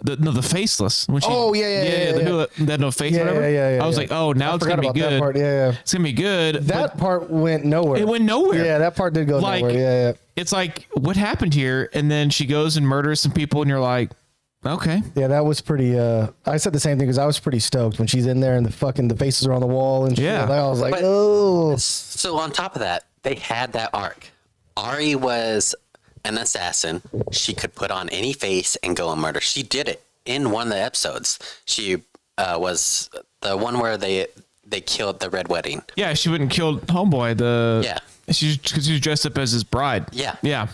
The Faceless. When she, yeah. That no face, whatever. Yeah. I was like, oh, now it's gonna be good. That part, yeah. It's gonna be good. That part went nowhere. It went nowhere. Yeah, that part did go nowhere. Yeah. It's like, what happened here? And then she goes and murders some people, and you're like, okay. Yeah, that was pretty. I said the same thing because I was pretty stoked when she's in there and the faces are on the wall and shit. Yeah. I was like, But- oh. So on top of that, they had that arc. Ari was an assassin. She could put on any face and go and murder. She did it in one of the episodes. She was the one where they killed the Red Wedding. Yeah, she went and killed Homeboy. She was dressed up as his bride. Yeah.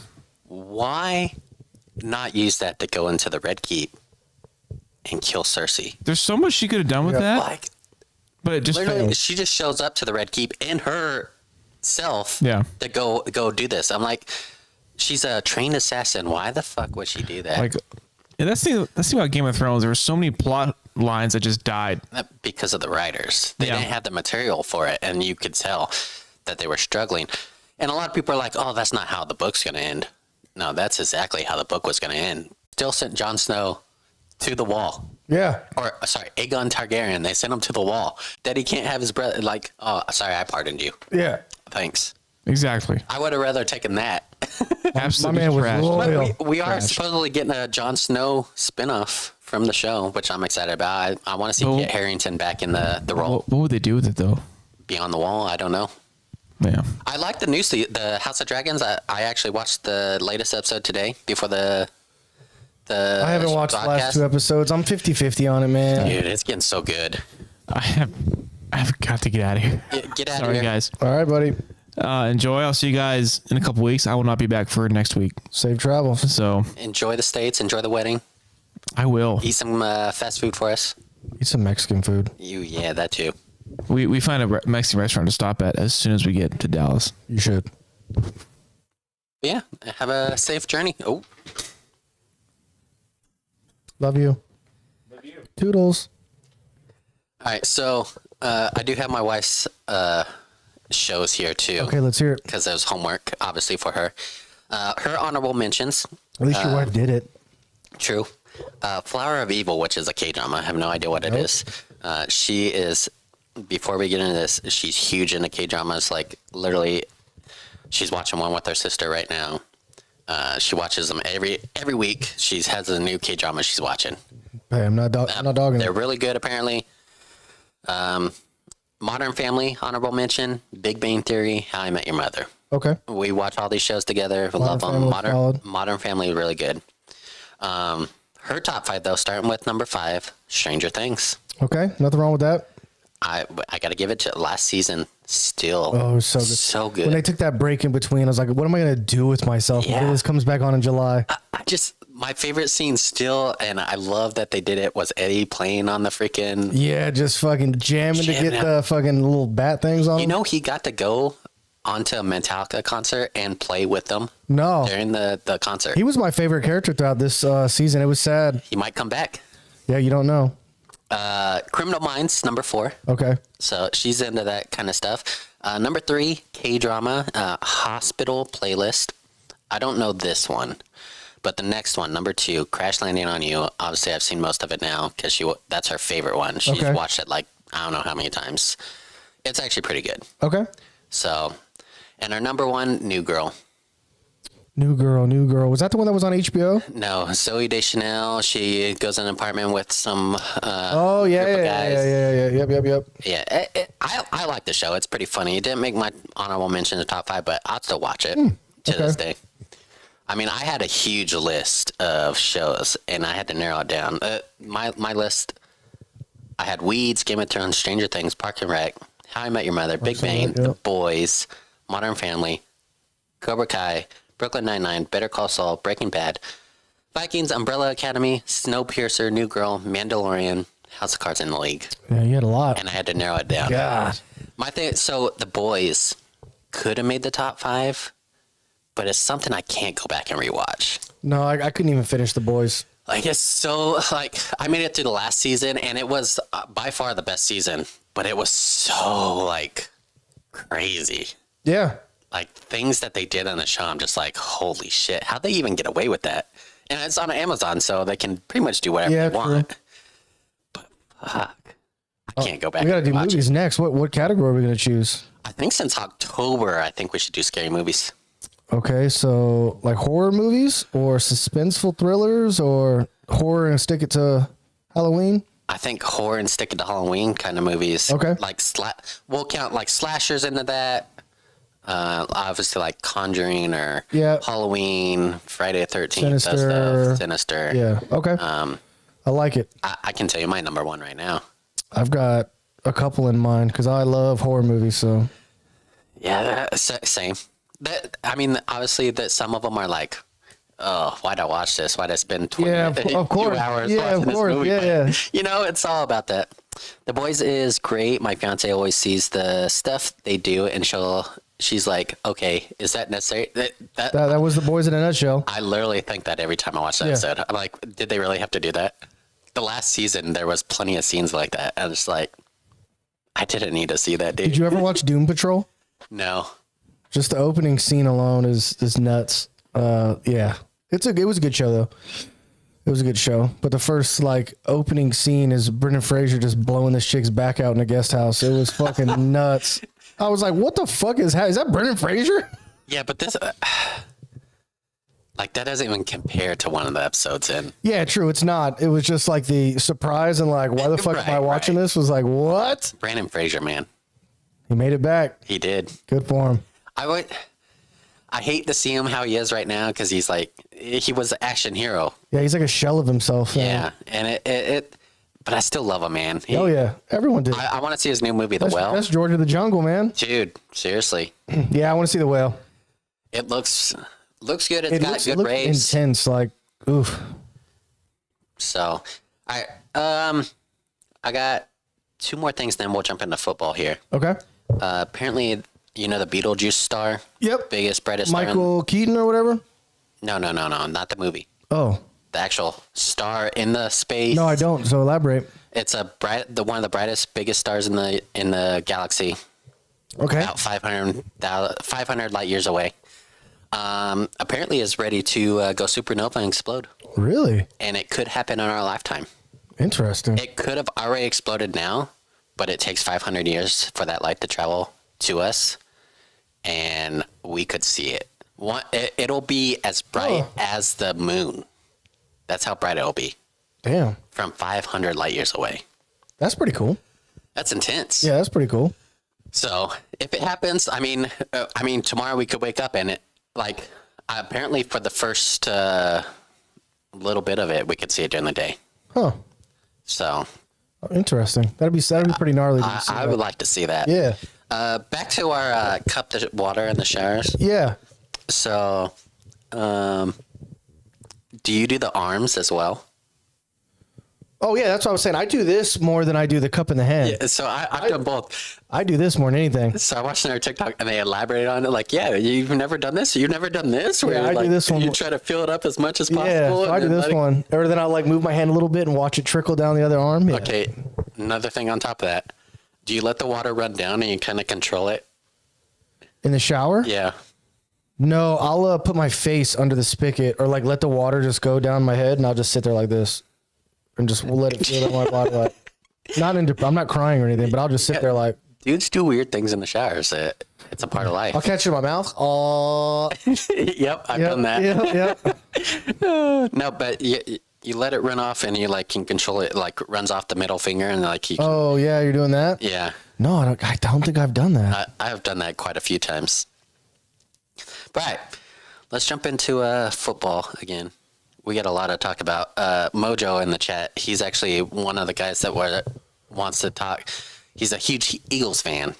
Why not use that to go into the Red Keep and kill Cersei? There's so much she could have done with that, Like, but it just literally, failed. she just shows up to the Red Keep in her self to go do this. I'm like, she's a trained assassin. Why the fuck would she do that? Like, and that's the thing about Game of Thrones. There were so many plot lines that just died Because of the writers. They didn't have the material for it, and you could tell that they were struggling. And a lot of people are like, oh, that's not how the book's going to end. No, that's exactly how the book was going to end. Still sent Jon Snow to the wall. Yeah. Or, sorry, Aegon Targaryen. They sent him to the wall. That he can't have his brother, like, oh, sorry, I pardoned you. Yeah. Thanks. Exactly. I would have rather taken that. Absolutely. My man was trash. loyal. But we are supposedly getting a Jon Snow spinoff from the show, which I'm excited about. I want to see Kit Harington back in the role. What would they do with it though? Beyond the Wall, I don't know. Yeah. I like the new the House of Dragons. I actually watched the latest episode today before the I haven't watched the last broadcast. 2 episodes. I'm 50-50 on it, man. Dude, it's getting so good. I've got to get out of here. Get out Sorry, of here. guys. All right, buddy. Enjoy. I'll see you guys in a couple weeks. I will not be back for next week. Safe travels. So Enjoy the States. Enjoy the wedding. I will. Eat some fast food for us. Eat some Mexican food. Yeah, that too. We find a Mexican restaurant to stop at as soon as we get to Dallas. You should. Yeah, have a safe journey. Oh. Love you. Toodles. All right, so I do have my wife's shows here too. Okay, let's hear it. Because it was homework, obviously, for her. Her honorable mentions. At least your wife did it. True. Flower of Evil, which is a K-drama. I have no idea what it is. She is, before we get into this, she's huge into K-dramas. Like, literally, she's watching one with her sister right now. She watches them every week. She has a new K-drama she's watching. Hey, I'm not dogging They're it. really good, apparently. Modern Family, honorable mention. Big Bang Theory, How I Met Your Mother. Okay. We watch all these shows together. We love them. Family was solid. Modern Family is really good. Her top 5, though, starting with number 5, Stranger Things. Okay. Nothing wrong with that. I got to give it to last season. Still, Oh, it was so good. so good. When they took that break in between, I was like, what am I going to do with myself until this comes back on in July? I just, my favorite scene still, and I love that they did it, was Eddie playing on the freaking. Yeah, just fucking jamming to get the fucking little bat things on. You know, he got to go onto a Metallica concert and play with them No. during the concert. He was my favorite character throughout this season. It was sad. He might come back. Yeah, you don't know. Criminal Minds, number 4. Okay. So she's into that kind of stuff. Number 3, K-drama, Hospital Playlist. I don't know this one, but the next one, number 2, Crash Landing on You. Obviously, I've seen most of it now because that's her favorite one. She's watched it like, I don't know how many times. It's actually pretty good. Okay. So, and our number one, New Girl. New Girl. Was that the one that was on HBO? No, Zoe Deschanel. She goes in an apartment with some Group of guys. Yep. I like the show. It's pretty funny. It didn't make my honorable mention in the top 5, but I'll still watch it to this day. I mean, I had a huge list of shows, and I had to narrow it down. My list, I had Weeds, Game of Thrones, Stranger Things, Park and Rec, How I Met Your Mother, Big Bang, The Boys, Modern Family, Cobra Kai, Brooklyn Nine-Nine, Better Call Saul, Breaking Bad, Vikings, Umbrella Academy, Snowpiercer, New Girl, Mandalorian, House of Cards, in the League. Yeah, you had a lot. And I had to narrow it down. God. My thing, so The Boys could have made the top 5, but it's something I can't go back and rewatch. No, I couldn't even finish The Boys. Like, it's so, like, I made it through the last season, and it was by far the best season, but it was so, like, crazy. Yeah. Like, things that they did on the show, I'm just like, holy shit, how'd they even get away with that? And it's on Amazon, so they can pretty much do whatever they want. But, fuck. I can't go back. We got to do movies next. What category are we going to choose? I think since October, I think we should do scary movies. Okay, so like horror movies or suspenseful thrillers or horror and stick it to Halloween? I think horror and stick it to Halloween kind of movies. Okay. Like, we'll count like slashers into that. Obviously like Conjuring or Halloween, Friday the 13th, Sinister. Yeah, okay. I like it. I can tell you my number one right now. I've got a couple in mind because I love horror movies, so. Yeah, same. I mean, obviously, that some of them are like, oh, why'd I watch this? Why'd I spend 2 hours watching this movie? Yeah. You know, it's all about that. The Boys is great. My fiance always sees the stuff they do, and she's like, okay, is that necessary? That was The Boys in a nutshell. I literally think that every time I watch that episode. I'm like, did they really have to do that? The last season, there was plenty of scenes like that. I was like, I didn't need to see that, dude. Did you ever watch Doom Patrol? No. Just the opening scene alone is nuts. Yeah. It was a good show though. It was a good show. But the first like opening scene is Brendan Fraser just blowing this chick's back out in a guest house. It was fucking nuts. I was like, what the fuck is that Brendan Fraser? Yeah, but this like that doesn't even compare to one of the episodes in. Yeah, true. It's not. It was just like the surprise and like, why the fuck am I watching this? Was like, what? Brendan Fraser, man. He made it back. He did. Good for him. I hate to see him how he is right now because he's like, he was an action hero. Yeah, he's like a shell of himself. Yeah, and but I still love him, man. Oh yeah, everyone did. I want to see his new movie, The Whale. That's George of the Jungle, man. Dude, seriously. Yeah, I want to see The Whale. It looks good. It's got good raves. Intense, like oof. So, I got 2 more things. Then we'll jump into football here. Okay. Apparently, you know the Beetlejuice star. Yep. Biggest, brightest star. Michael Keaton or whatever. No, not the movie. Oh. The actual star in the space. No, I don't. So elaborate. It's one of the brightest, biggest stars in the galaxy. Okay. About 500 light years away. Apparently is ready to go supernova and explode. Really? And it could happen in our lifetime. Interesting. It could have already exploded now, but it takes 500 years for that light to travel to us, and we could see it. It'll be as bright as the moon. That's how bright it'll be. Damn. From 500 light years away. That's pretty cool. That's intense. Yeah, that's pretty cool. So if it happens, I mean, tomorrow we could wake up and it, like, apparently for the first little bit of it, we could see it during the day. Huh. So. Interesting. That'd be pretty gnarly. I would like to see that. Yeah. Back to our cup of water in the showers. Yeah. So, do you do the arms as well? Oh yeah, that's what I was saying. I do this more than I do the cup in the hand. Yeah, so I've done both. I do this more than anything. So I watched another TikTok and they elaborated on it. Like, yeah, you've never done this. You've never done this. Where I do this one. You try to fill it up as much as possible. Yeah, so I do this one. Or then I'll like move my hand a little bit and watch it trickle down the other arm. Yeah. Okay, another thing on top of that. Do you let the water run down and you kind of control it? In the shower? Yeah. No, I'll put my face under the spigot or like let the water just go down my head and I'll just sit there like this and just let it feel on my body. Like, I'm not crying or anything, but I'll just sit there like. Dudes do weird things in the showers. It's a part of life. I'll catch it in my mouth. Oh. Yep, I've done that. Yep. No, but you let it run off, and you like can control it. Like runs off the middle finger, and like you. Oh yeah, you're doing that. Yeah. No, I don't think I've done that. I have done that quite a few times. But all right, let's jump into football again. We got a lot to talk about. Mojo in the chat, he's actually one of the guys that wants to talk. He's a huge Eagles fan.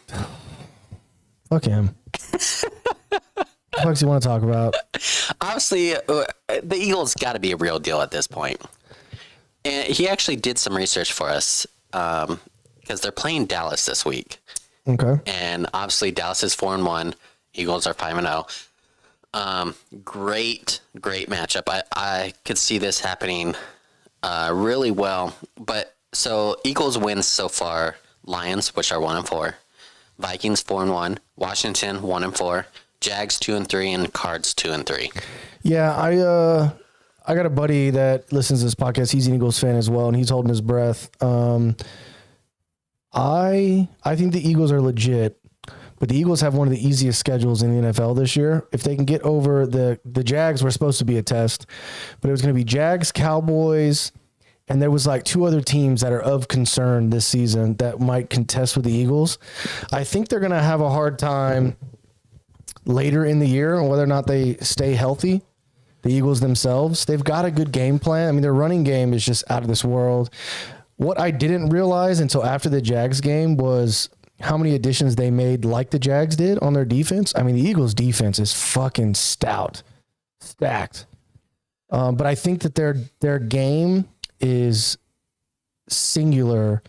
Fuck him. What does he want to talk about? Obviously, the Eagles got to be a real deal at this point. And he actually did some research for us because they're playing Dallas this week. Okay. And obviously, Dallas is 4-1. Eagles are 5-0. Great matchup. I could see this happening really well. But so Eagles wins so far. Lions, which are 1-4. Vikings 4-1. Washington 1-4. Jags 2-3, and Cards 2-3. Yeah, I got a buddy that listens to this podcast. He's an Eagles fan as well, and he's holding his breath. I think the Eagles are legit, but the Eagles have one of the easiest schedules in the NFL this year. If they can get over the Jags, were supposed to be a test, but it was going to be Jags, Cowboys, and there was like two other teams that are of concern this season that might contest with the Eagles. I think they're going to have a hard time later in the year on whether or not they stay healthy. The Eagles themselves, they've got a good game plan. I mean, their running game is just out of this world. What I didn't realize until after the Jags game was how many additions they made like the Jags did on their defense. I mean, the Eagles defense is fucking stacked. But I think that their game is singular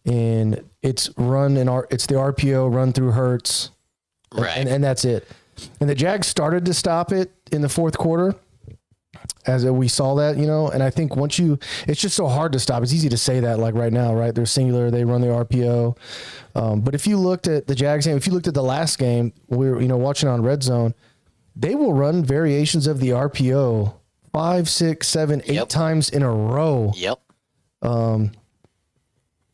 in its run and it's the RPO run through Hurts. Right. And that's it. And the Jags started to stop it in the fourth quarter as we saw that, and I think it's just so hard to stop. It's easy to say that like right now, right? They're singular. They run the RPO. But if you looked at the Jags game, if you looked at the last game, we were, watching on Red Zone, they will run variations of the RPO 5, 6, 7, 8 times in a row. Yep.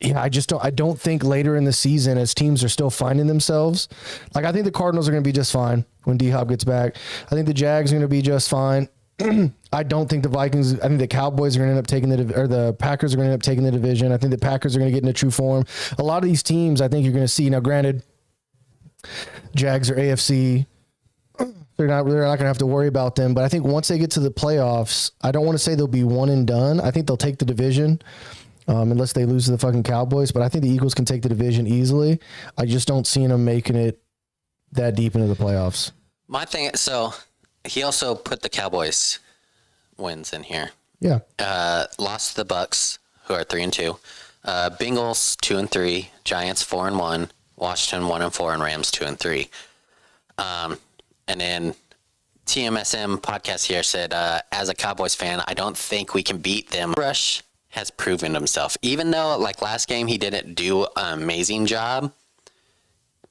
Yeah, I don't think later in the season as teams are still finding themselves. Like I think the Cardinals are going to be just fine when D-Hop gets back. I think the Jags are going to be just fine. I don't think the Vikings, I think the Cowboys are going to end up taking the Packers are going to end up taking the division. I think the Packers are going to get into true form. A lot of these teams I think you're going to see. Now granted, Jags are AFC. They're not going to have to worry about them. But I think once they get to the playoffs, I don't want to say they'll be one and done. I think they'll take the division. Unless they lose to the fucking Cowboys. But I think the Eagles can take the division easily. I just don't see them making it that deep into the playoffs. My thing, so he also put the Cowboys wins in here. Yeah. Lost to the Bucks, who are 3-2. Bengals 2-3. Giants 4-1. Washington 1-4, and Rams 2-3. And then TMSM podcast here said, as a Cowboys fan, I don't think we can beat them. Rush has proven himself, even though like last game he didn't do an amazing job,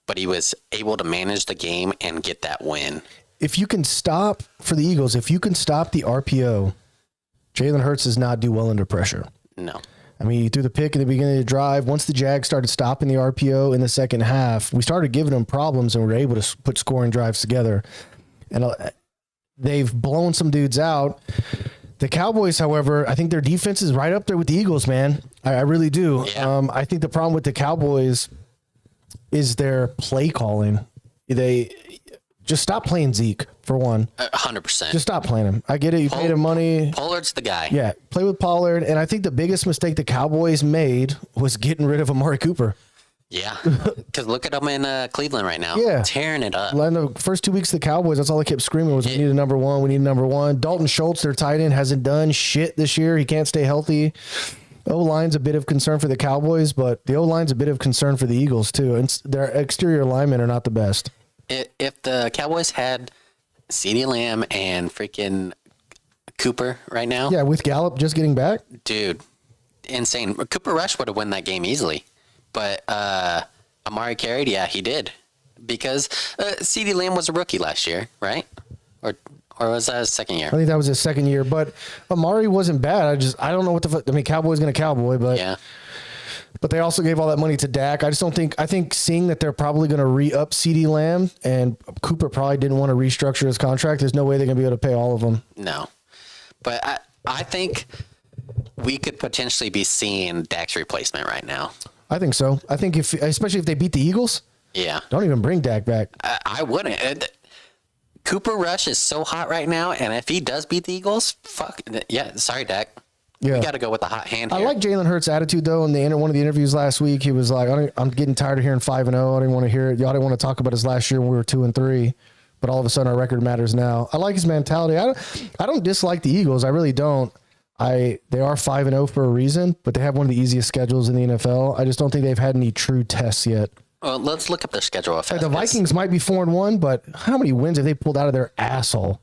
but he was able to manage the game and get that win. If you can stop for the Eagles, if you can stop the RPO, Jalen Hurts does not do well under pressure. No. I mean, he threw the pick in the beginning of the drive. Once the Jags started stopping the RPO in the second half, we started giving them problems and we were able to put scoring drives together. And they've blown some dudes out. The Cowboys, however, I think their defense is right up there with the Eagles, man. I really do. Yeah. I think the problem with the Cowboys is their play calling. They just stop playing Zeke, for one. 100%. Just stop playing him. I get it. You paid him money. Pollard's the guy. Yeah, play with Pollard. And I think the biggest mistake the Cowboys made was getting rid of Amari Cooper. Yeah, because look at them in Cleveland right now. Yeah. Tearing it up. In the first 2 weeks of the Cowboys, that's all they kept screaming was, we need a number one. We need a number one. Dalton Schultz, their tight end, hasn't done shit this year. He can't stay healthy. O-line's a bit of concern for the Cowboys, but the O-line's a bit of concern for the Eagles, too. And their exterior linemen are not the best. If the Cowboys had CeeDee Lamb and freaking Cooper right now. Yeah, with Gallup just getting back. Dude, insane. Cooper Rush would have won that game easily. But Amari carried, yeah, he did. Because CeeDee Lamb was a rookie last year, right? Or was that his second year? I think that was his second year. But Amari wasn't bad. I don't know what the fuck. I mean, Cowboy's going to Cowboy, but yeah. But they also gave all that money to Dak. I think seeing that they're probably going to re-up CeeDee Lamb, and Cooper probably didn't want to restructure his contract, there's no way they're going to be able to pay all of them. No. But I think we could potentially be seeing Dak's replacement right now. I think so. I think especially if they beat the Eagles, don't even bring Dak back. I wouldn't. Cooper Rush is so hot right now, and if he does beat the Eagles, sorry, Dak. Yeah. We got to go with the hot hand here. I like Jalen Hurts' attitude, though. In one of the interviews last week, he was like, I'm getting tired of hearing 5-0. I didn't want to hear it. Y'all didn't want to talk about us last year when we were 2-3. But all of a sudden, our record matters now. I like his mentality. I don't dislike the Eagles. I really don't. They are 5-0 for a reason, but they have one of the easiest schedules in the NFL. I just don't think they've had any true tests yet. Well, let's look up their schedule. Like the Vikings might be 4-1, but how many wins have they pulled out of their asshole?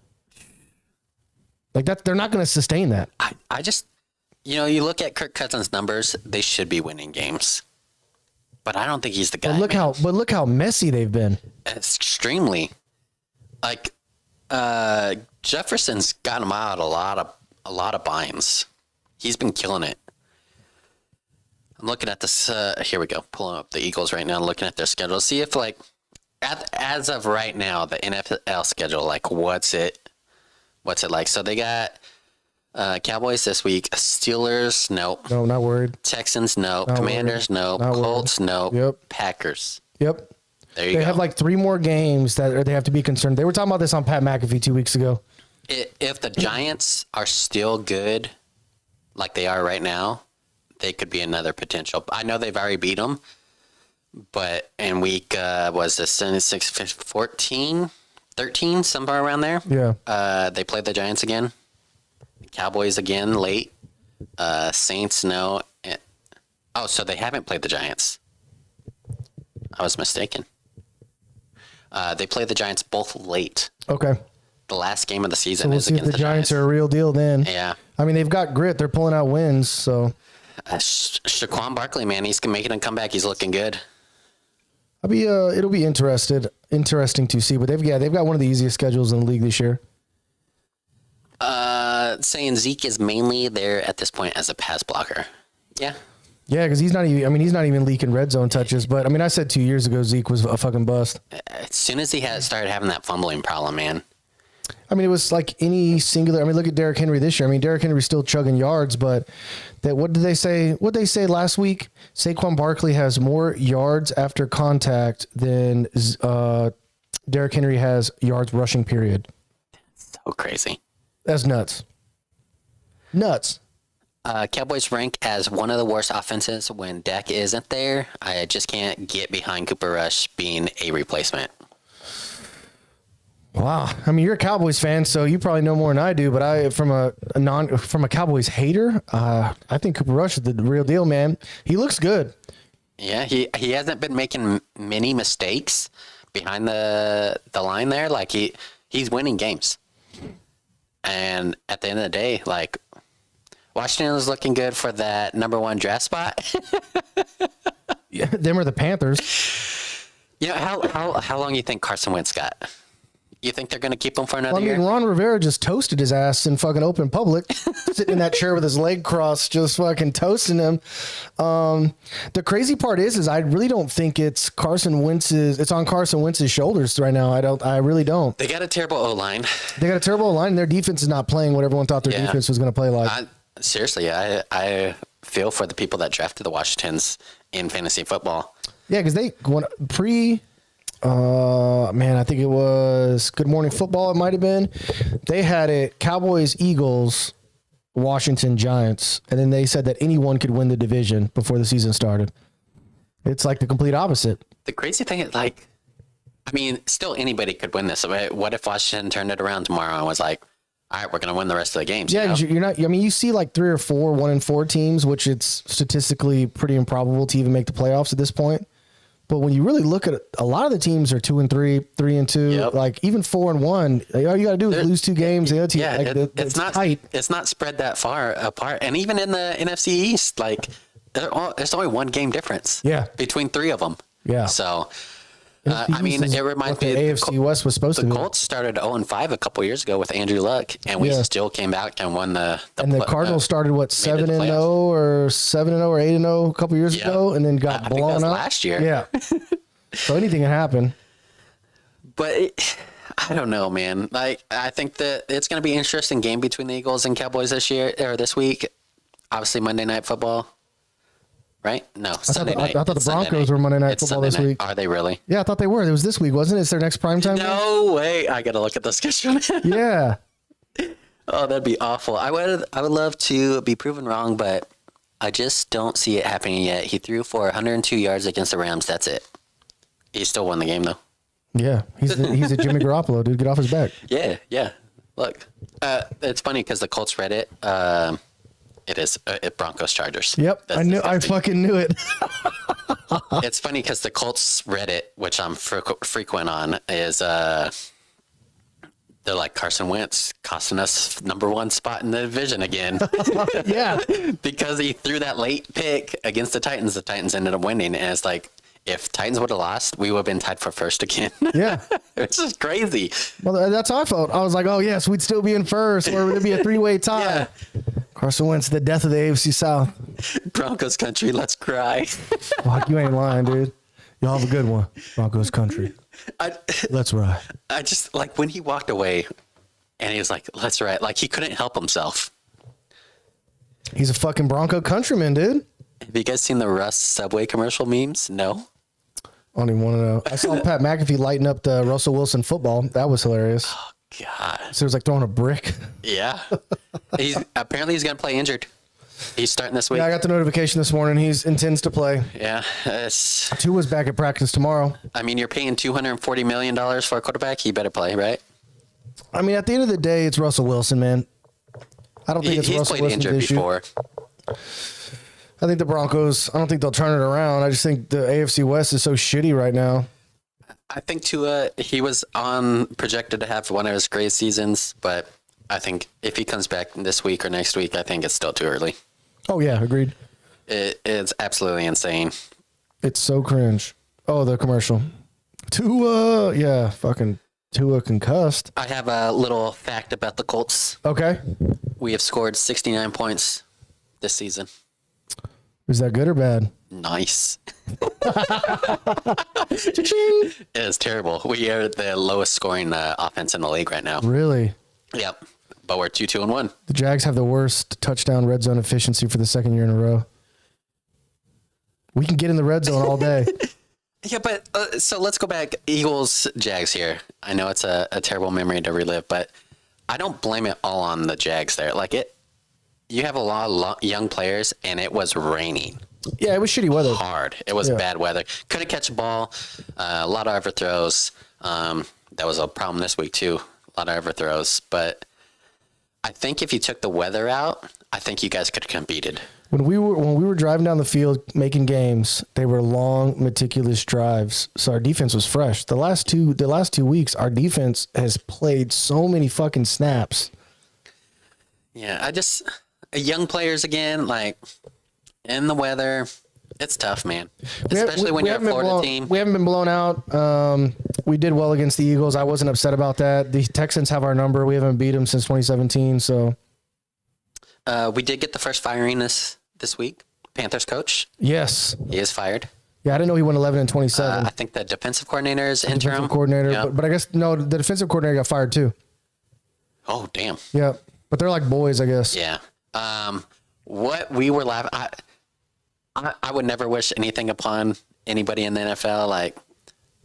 Like that, they're not going to sustain that. I just... you look at Kirk Cousins' numbers; they should be winning games, but I don't think he's the guy. But look how messy they've been. It's extremely, like, Jefferson's got him out a lot of binds. He's been killing it. I'm looking at this. Here we go. Pulling up the Eagles right now. Looking at their schedule. See if as of right now, the NFL schedule, what's it like? So they got. Cowboys this week. Steelers, nope. No, not worried. Texans, nope. Commanders, nope. Colts, nope. Yep. Packers. Yep. There you go. They have 3 more games that they have to be concerned. They were talking about this on Pat McAfee 2 weeks ago. If the Giants are still good, like they are right now, they could be another potential. I know they've already beat them, but in week, was this 6, 14, 13, somewhere around there? Yeah. They played the Giants again. Cowboys again late. Saints, no. So they haven't played the Giants. I was mistaken. They played the Giants both late. Okay. The last game of the season so we'll is see against if the Giants are a real deal then. Yeah. I mean, they've got grit. They're pulling out wins. So Shaquan Barkley, man, he's making a comeback. He's looking good. It'll be interesting to see. But they've got one of the easiest schedules in the league this year. Saying Zeke is mainly there at this point as a pass blocker. Yeah. Yeah, because he's not even leaking red zone touches. But I said 2 years ago Zeke was a fucking bust. As soon as he started having that fumbling problem, man. It was like any singular. Look at Derrick Henry this year. Derrick Henry's still chugging yards, but what did they say? What did they say last week? Saquon Barkley has more yards after contact than Derrick Henry has yards rushing. Period. So crazy. That's nuts. Cowboys rank as one of the worst offenses when Dak isn't there. I just can't get behind Cooper Rush being a replacement. Wow. You're a Cowboys fan, so you probably know more than I do, but from a Cowboys hater, I think Cooper Rush is the real deal, man. He looks good. Yeah, he hasn't been making many mistakes behind the line there. He's winning games. And at the end of the day, Washington is looking good for that number 1 draft spot. Yeah, them are the Panthers. How long you think Carson Wentz got? You think they're going to keep him for another year? Ron Rivera just toasted his ass in fucking open public, sitting in that chair with his leg crossed, just fucking toasting him. The crazy part is I really don't think it's it's on Carson Wentz's shoulders right now. I really don't. They got a terrible O-line. And their defense is not playing what everyone thought their defense was going to play like. Seriously, I feel for the people that drafted the Washingtons in fantasy football. Yeah, because they went I think it was Good Morning Football. It might have been. They had it Cowboys, Eagles, Washington, Giants, and then they said that anyone could win the division before the season started. It's like the complete opposite. The crazy thing is, still anybody could win this. What if Washington turned it around tomorrow and was like, all right, we're going to win the rest of the games? Yeah, you're not. You see 3 or 4 1-4 teams, which it's statistically pretty improbable to even make the playoffs at this point. But when you really look at it, a lot of the teams are 2-3, 3-2, yep. Even 4-1. All you got to do is lose 2 games. It's not tight. It's not spread that far apart. And even in the NFC East, there's only 1 game difference. Yeah. Between 3 of them. Yeah. So I mean, it reminds me the AFC West was supposed to the be. Colts started 0-5 a couple years ago with Andrew Luck, and we still came back and won the and the Cardinals started what 7-0 or 7-0 or 8-0 a couple years ago, and then got blown up last year. Yeah. So anything can happen. But I don't know, man. Like, I think that it's going to be an interesting game between the Eagles and Cowboys this week. Obviously, Monday Night Football. Right? No, Sunday night. I thought the Broncos were Monday Night Football this week. Are they really? Yeah, I thought they were. It was this week, wasn't it? It's their next primetime game? No way. I got to look at the schedule. Yeah. Oh, that'd be awful. I would love to be proven wrong, but I just don't see it happening yet. He threw for 102 yards against the Rams. That's it. He still won the game, though. Yeah, he's a Jimmy Garoppolo, dude. Get off his back. Yeah. Look, it's funny because the Colts Reddit, it is Broncos Chargers. Yep, I fucking knew it. It's funny because the Colts Reddit, which I'm frequent on, is they're like Carson Wentz costing us #1 spot in the division again. Yeah, because he threw that late pick against the Titans. The Titans ended up winning, and it's like, if Titans would have lost, we would have been tied for first again. Yeah. It's just crazy. Well, that's how I felt. I was like, oh, yes, we'd still be in first, or it'd be a 3-way tie. Yeah. Carson Wentz, the death of the AFC South. Broncos country, let's cry. Fuck, you ain't lying, dude. Y'all have a good one. Broncos country. Let's ride. I just, like, when he walked away and he was like, let's ride, like, he couldn't help himself. He's a fucking Bronco countryman, dude. Have you guys seen the Russ Subway commercial memes? No? I don't even want to know. I saw Pat McAfee lighting up the Russell Wilson football. That was hilarious. Oh, God. So it was like throwing a brick. Yeah. Apparently he's going to play injured. He's starting this week. Yeah, I got the notification this morning. He intends to play. Yeah. Tua's back at practice tomorrow. I mean, you're paying $240 million for a quarterback. He better play, right? I mean, at the end of the day, it's Russell Wilson, man. I don't think it's Russell Wilson's issue. He's played injured before. I think the Broncos, I don't think they'll turn it around. I just think the AFC West is so shitty right now. I think Tua, he was projected to have one of his greatest seasons, but I think if he comes back this week or next week, I think it's still too early. Oh, yeah, agreed. It's absolutely insane. It's so cringe. Oh, the commercial. Tua, yeah, fucking Tua concussed. I have a little fact about the Colts. Okay. We have scored 69 points this season. Is that good or bad? Nice. It's terrible. We are the lowest scoring offense in the league right now. Really? Yep. But we're 2-2-1. The Jags have the worst touchdown red zone efficiency for the second year in a row. We can get in the red zone all day. Yeah, but so let's go back. Eagles, Jags here. I know it's a terrible memory to relive, but I don't blame it all on the Jags there. Like you have a lot of young players, and it was raining. Yeah, it was shitty weather. Hard. It was bad weather. Couldn't catch a ball. A lot of overthrows. That was a problem this week too. A lot of overthrows. But I think if you took the weather out, I think you guys could have competed. When we were driving down the field making games, they were long, meticulous drives. So our defense was fresh. The last 2 weeks, our defense has played so many fucking snaps. Yeah, young players again, like in the weather, it's tough, man. Especially when you're a Florida team. We haven't been blown out. We did well against the Eagles. I wasn't upset about that. The Texans have our number. We haven't beat them since 2017. So we did get the first firing this week. Panthers coach. Yes, he is fired. Yeah, I didn't know he went 11-27. I think the defensive coordinator is interim. Defensive coordinator, yeah. but I guess no, the defensive coordinator got fired too. Oh damn. Yeah, but they're like boys, I guess. Yeah. What we were laughing. I would never wish anything upon anybody in the NFL. Like,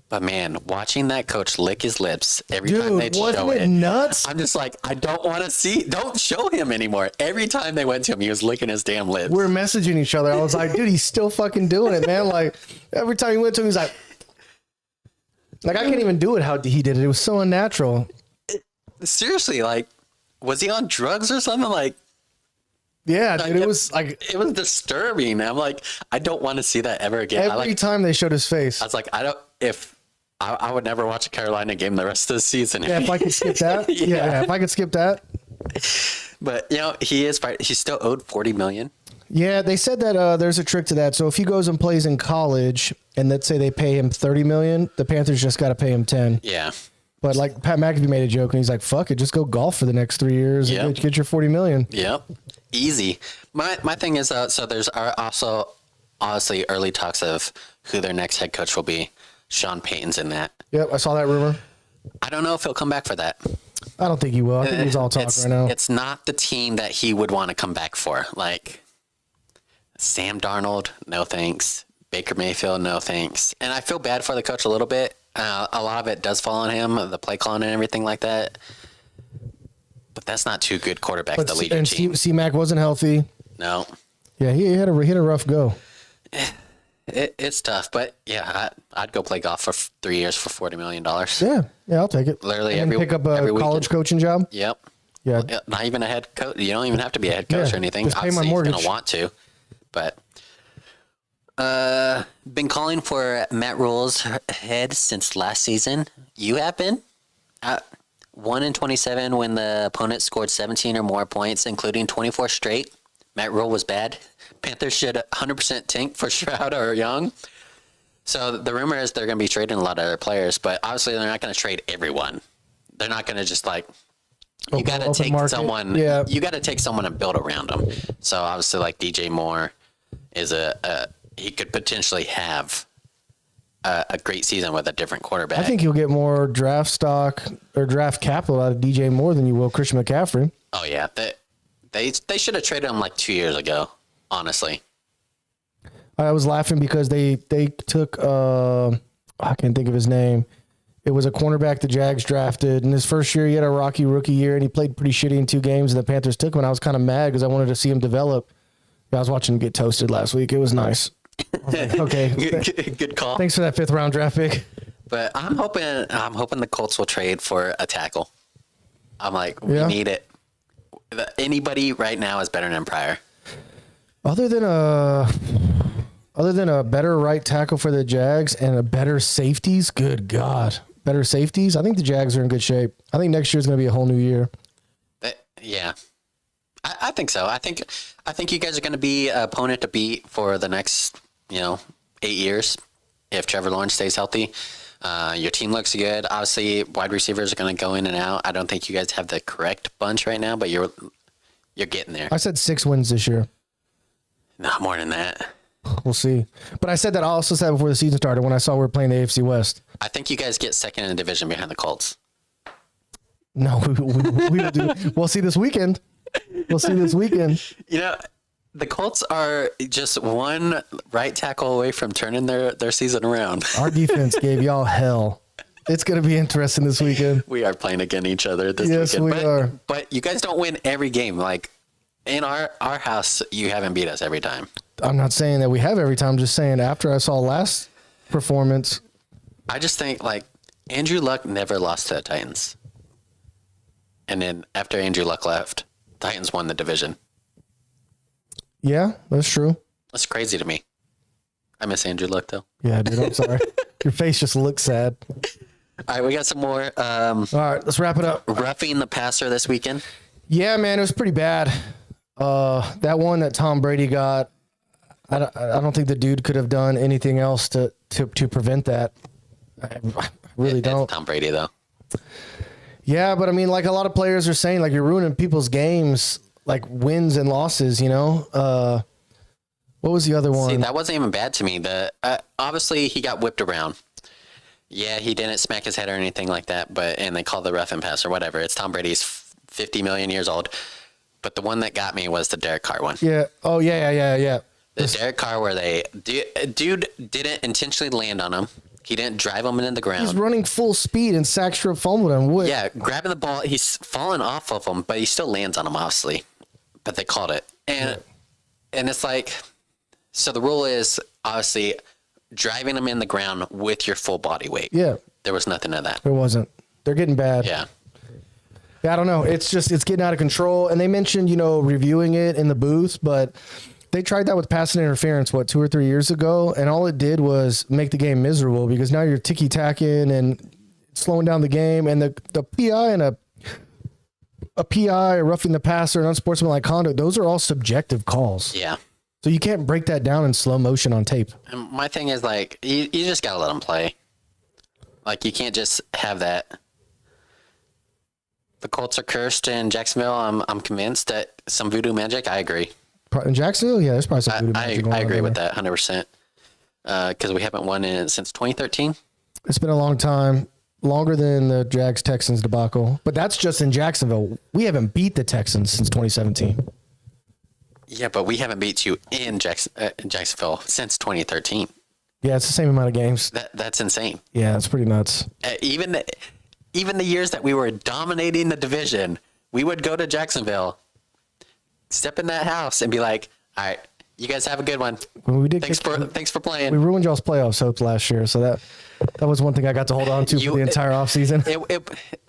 but man, watching that coach lick his lips every time they show it, nuts? I'm just like, I don't want to see. Don't show him anymore. Every time they went to him, he was licking his damn lips. We're messaging each other. I was like, dude, he's still fucking doing it, man. Like every time he went to him, he's like I can't even do it how he did it. It was so unnatural. Seriously, like, was he on drugs or something? Like. Yeah, dude, it was disturbing. I'm like, I don't want to see that ever again. Every time they showed his face. I was like, I would never watch a Carolina game the rest of the season. Yeah, if I could skip that. yeah, if I could skip that. But, he's still owed $40 million. Yeah, they said that there's a trick to that. So if he goes and plays in college, and let's say they pay him $30 million, the Panthers just got to pay him 10. Yeah. But like Pat McAfee made a joke, and he's like, "Fuck it, just go golf for the next 3 years and get your $40 million." Yep. Easy. My thing is, so there's also obviously early talks of who their next head coach will be. Sean Payton's in that. Yep, I saw that rumor. I don't know if he'll come back for that. I don't think he will. I think he's all talk right now. It's not the team that he would want to come back for. Like Sam Darnold, no thanks. Baker Mayfield, no thanks. And I feel bad for the coach a little bit. A lot of it does fall on him, the play calling and everything like that. But that's not two good quarterbacks to lead your team. C-Mac wasn't healthy. No. Yeah, he had a rough go. It's tough, but yeah, I'd go play golf for 3 years for $40 million. Yeah, I'll take it. Literally and pick up a college coaching job. Yep. Yeah. Well, not even a head coach. You don't even have to be a head coach or anything. Just pay my Obviously, mortgage. he's gonna want to, but been calling for Matt Rule's head since last season. You have been 1-27 when the opponent scored 17 or more points, including 24 straight. Matt Rule was bad. Panthers should 100% tank for Stroud or Young. So the rumor is they're going to be trading a lot of other players, but obviously they're not going to trade everyone. They're not going to just like you got to take someone. Yeah. You got to take someone and build around them. So obviously, like DJ Moore is he could potentially have a great season with a different quarterback. I think you'll get more draft stock or draft capital out of DJ Moore than you will Christian McCaffrey. Oh yeah, they should have traded him like 2 years ago. Honestly, I was laughing because they took I can't think of his name. It was a cornerback the Jags drafted. In his first year, he had a rocky rookie year, and he played pretty shitty in 2 games, and the Panthers took him, and I was kind of mad because I wanted to see him develop. I was watching him get toasted last week. It was nice. I was like, okay. good call. Thanks for that 5th round draft pick. But I'm hoping the Colts will trade for a tackle. I'm like, we need it. Anybody right now is better than Pryor. Other than a better right tackle for the Jags and a better safeties, good God. Better safeties, I think the Jags are in good shape. I think next year is going to be a whole new year. Yeah. I think so. I think you guys are going to be an opponent to beat for the next, 8 years if Trevor Lawrence stays healthy. Your team looks good. Obviously, wide receivers are going to go in and out. I don't think you guys have the correct bunch right now, but you're getting there. I said 6 wins this year. Not more than that. We'll see. But I said that I also said before the season started when I saw we were playing the AFC West. I think you guys get second in the division behind the Colts. No, we'll do. We'll see this weekend. The Colts are just one right tackle away from turning their season around. Our defense gave y'all hell. It's going to be interesting this weekend. We are playing against each other this weekend. Yes, we are. But you guys don't win every game. Like, in our house, you haven't beat us every time. I'm not saying that we have every time. I'm just saying after I saw last performance. I just think, like, Andrew Luck never lost to the Titans. And then after Andrew Luck left, Titans won the division. Yeah, that's true. That's crazy to me. I miss Andrew Luck, though. Yeah, dude, I'm sorry. Your face just looks sad. All right, we got some more. All right, let's wrap it up. Roughing the passer this weekend. Yeah, man, it was pretty bad. That one that Tom Brady got, I don't think the dude could have done anything else to prevent that. I really don't. It's Tom Brady, though. Yeah, but I mean, like a lot of players are saying, like you're ruining people's games, like wins and losses, What was the other one? See, that wasn't even bad to me. Obviously, he got whipped around. Yeah, he didn't smack his head or anything like that, and they called the roughing pass or whatever. It's Tom Brady's 50 million years old. But the one that got me was the Derek Carr one. Yeah. Oh, yeah. The Derek Carr where dude didn't intentionally land on him. He didn't drive him into the ground. He's running full speed and sack strip fumbled him. Yeah, grabbing the ball. He's falling off of him, but he still lands on him, obviously. But they called it. And it's like, so the rule is obviously driving him in the ground with your full body weight. Yeah. There was nothing of that. There wasn't. They're getting bad. Yeah. Yeah, I don't know. It's getting out of control. And they mentioned, reviewing it in the booth, but they tried that with passing interference, 2 or 3 years ago? And all it did was make the game miserable because now you're ticky-tacking and slowing down the game. And the PI and a PI, roughing the passer, and unsportsmanlike conduct, those are all subjective calls. Yeah. So you can't break that down in slow motion on tape. And my thing is like, you just gotta let them play. Like you can't just have that. The Colts are cursed in Jacksonville. I'm convinced that some voodoo magic. I agree. In Jacksonville, yeah, there's probably some voodoo magic going I on agree there. with that 100%. Because we haven't won in since 2013. It's been a long time, longer than the Jags Texans debacle. But that's just in Jacksonville. We haven't beat the Texans since 2017. Yeah, but we haven't beat you in Jacksonville since 2013. Yeah, it's the same amount of games. That's insane. Yeah, it's pretty nuts. Even the years that we were dominating the division, we would go to Jacksonville, step in that house, and be like, "All right, you guys have a good one. When we did Thanks for playing." We ruined y'all's playoffs hopes last year, so that was one thing I got to hold on to for the entire offseason.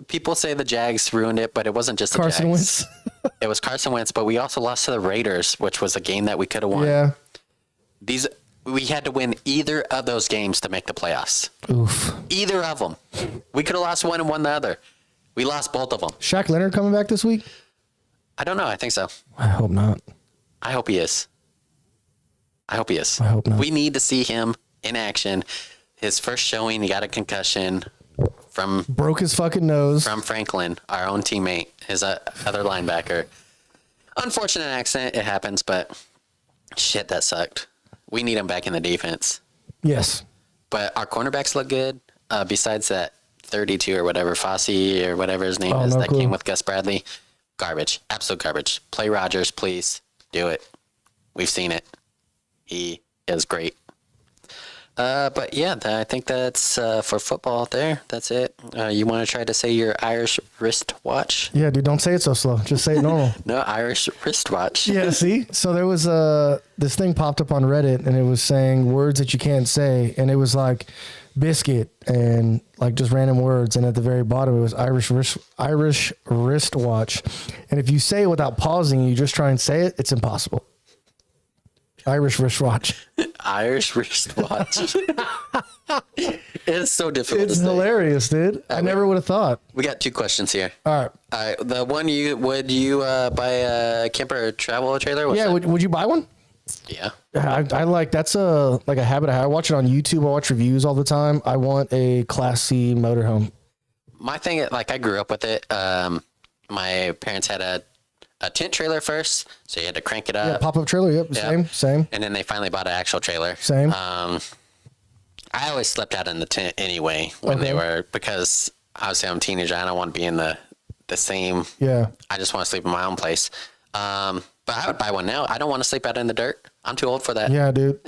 People say the Jags ruined it, but it wasn't just the Carson Jags. Wentz. It was Carson Wentz, but we also lost to the Raiders, which was a game that we could have won. Yeah. We had to win either of those games to make the playoffs. Oof. Either of them. We could have lost one and won the other. We lost both of them. Shaq Leonard coming back this week? I don't know. I think so. I hope not. I hope he is. I hope not. We need to see him in action. His first showing, he got a concussion from Broke his fucking nose. from Franklin, our own teammate, his other linebacker. Unfortunate accident. It happens, but shit, that sucked. We need him back in the defense. Yes. But our cornerbacks look good. Besides that 32 or whatever, Fossey or whatever his name is, no that clue. came with Gus Bradley. Garbage. Absolute garbage. Play Rodgers, please. Do it. We've seen it. He is great. But yeah, I think that's for football there. That's it. You want to try to say your Irish wristwatch? Yeah, dude, don't say it so slow. Just say it normal. No, Irish wristwatch. Yeah, see? So there was this thing popped up on Reddit, and it was saying words that you can't say, and it was like biscuit and like just random words, and at the very bottom it was Irish wristwatch. And if you say it without pausing and you just try and say it, it's impossible. Irish wristwatch. Irish wristwatch. It's so difficult It's to say. hilarious, dude. I never would have thought. We got two questions here. All right. The one would you buy a camper or travel trailer? What's Yeah, that? would you buy one? Yeah. I like, that's a habit I have. I watch it on YouTube. I watch reviews all the time. I want a Class C motorhome. My thing, like I grew up with it. My parents had a tent trailer first, so you had to crank it Yeah, up. pop-up trailer. Yep, Yeah. same. And then they finally bought an actual trailer. Same. I always slept out in the tent anyway when they were, because obviously I'm a teenager. I don't want to be in the same. Yeah. I just want to sleep in my own place. But I would buy one now. I don't want to sleep out in the dirt. I'm too old for that. Yeah, dude.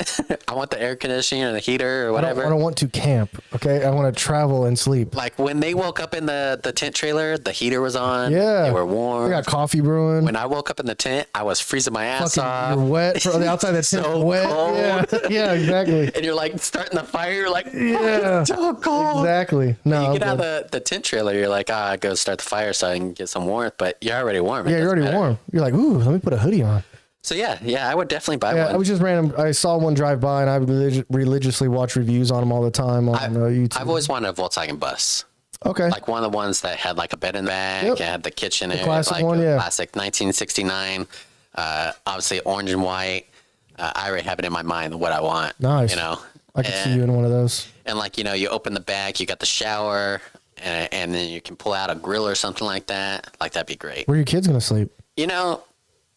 I want the air conditioning or the heater or I whatever. don't want to camp. Okay, I want to travel and sleep. Like when they woke up in the tent trailer, the heater was on. Yeah, They were warm. I got coffee brewing. When I woke up in the tent, I was freezing my ass off. You're wet from the outside. That's So wet. cold. Yeah, yeah, exactly. And you're like starting the fire. You're like, Yeah, it's so cold. exactly. No, You get I'm out good. of the tent trailer, you're like, I go start the fire so I can get some warmth. But you're already warm. It Yeah, you're doesn't already matter. warm. You're like, ooh, let me put a hoodie on. So yeah, I would definitely buy Yeah, one. I was just random. I saw one drive by, and I religiously watch reviews on them all the time on YouTube. I've always wanted a Volkswagen bus. Okay. Like one of the ones that had like a bed in the back, Yep. it had the kitchen area, classic like one, a yeah. classic 1969, obviously orange and white. I already have it in my mind what I want. Nice. You know, I could see you in one of those. and like, you know, you open the back, you got the shower, and then you can pull out a grill or something like that. Like that'd be great. Where are your kids gonna sleep? You know,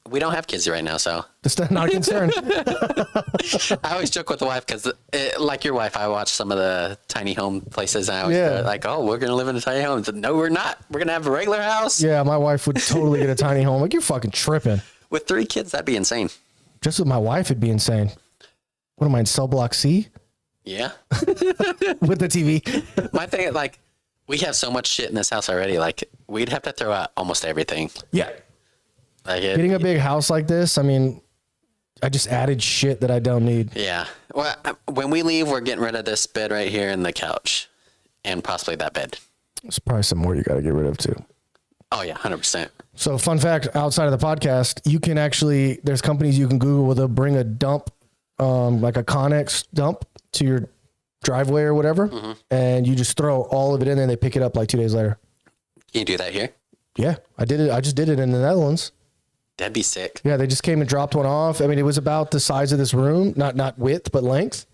we don't have kids right now, so That's not a concern. I always joke with the wife because, like your wife, I watch some of the tiny home places, and I always Yeah. go like, "Oh, we're gonna live in a tiny home." No, we're not. We're gonna have a regular house Yeah, my wife would totally get a tiny home. Like, you're fucking tripping. with 3 kids. That'd be insane. Just with my wife, it'd be insane. What am I in cell block C Yeah. with the TV? My thing, like, we have so much shit in this house already. Like, we'd have to throw out almost everything. Yeah. Like, Getting a big house like this, I mean, I just added shit that I don't need. yeah. Well, when we leave, we're getting rid of this bed right here and the couch, and possibly that bed. There's probably some more you got to get rid of too. Oh yeah, 100%. So fun fact, outside of the podcast, you can actually, there's companies you can Google where they'll bring a dump, like a Connex dump to your driveway or whatever. And you just throw all of it in there and they pick it up like 2 days later. Can you do that here? Yeah, I did it. I just did it in the Netherlands. That'd be sick. Yeah, they just came and dropped one off. I mean, it was about the size of this room, not width, but length.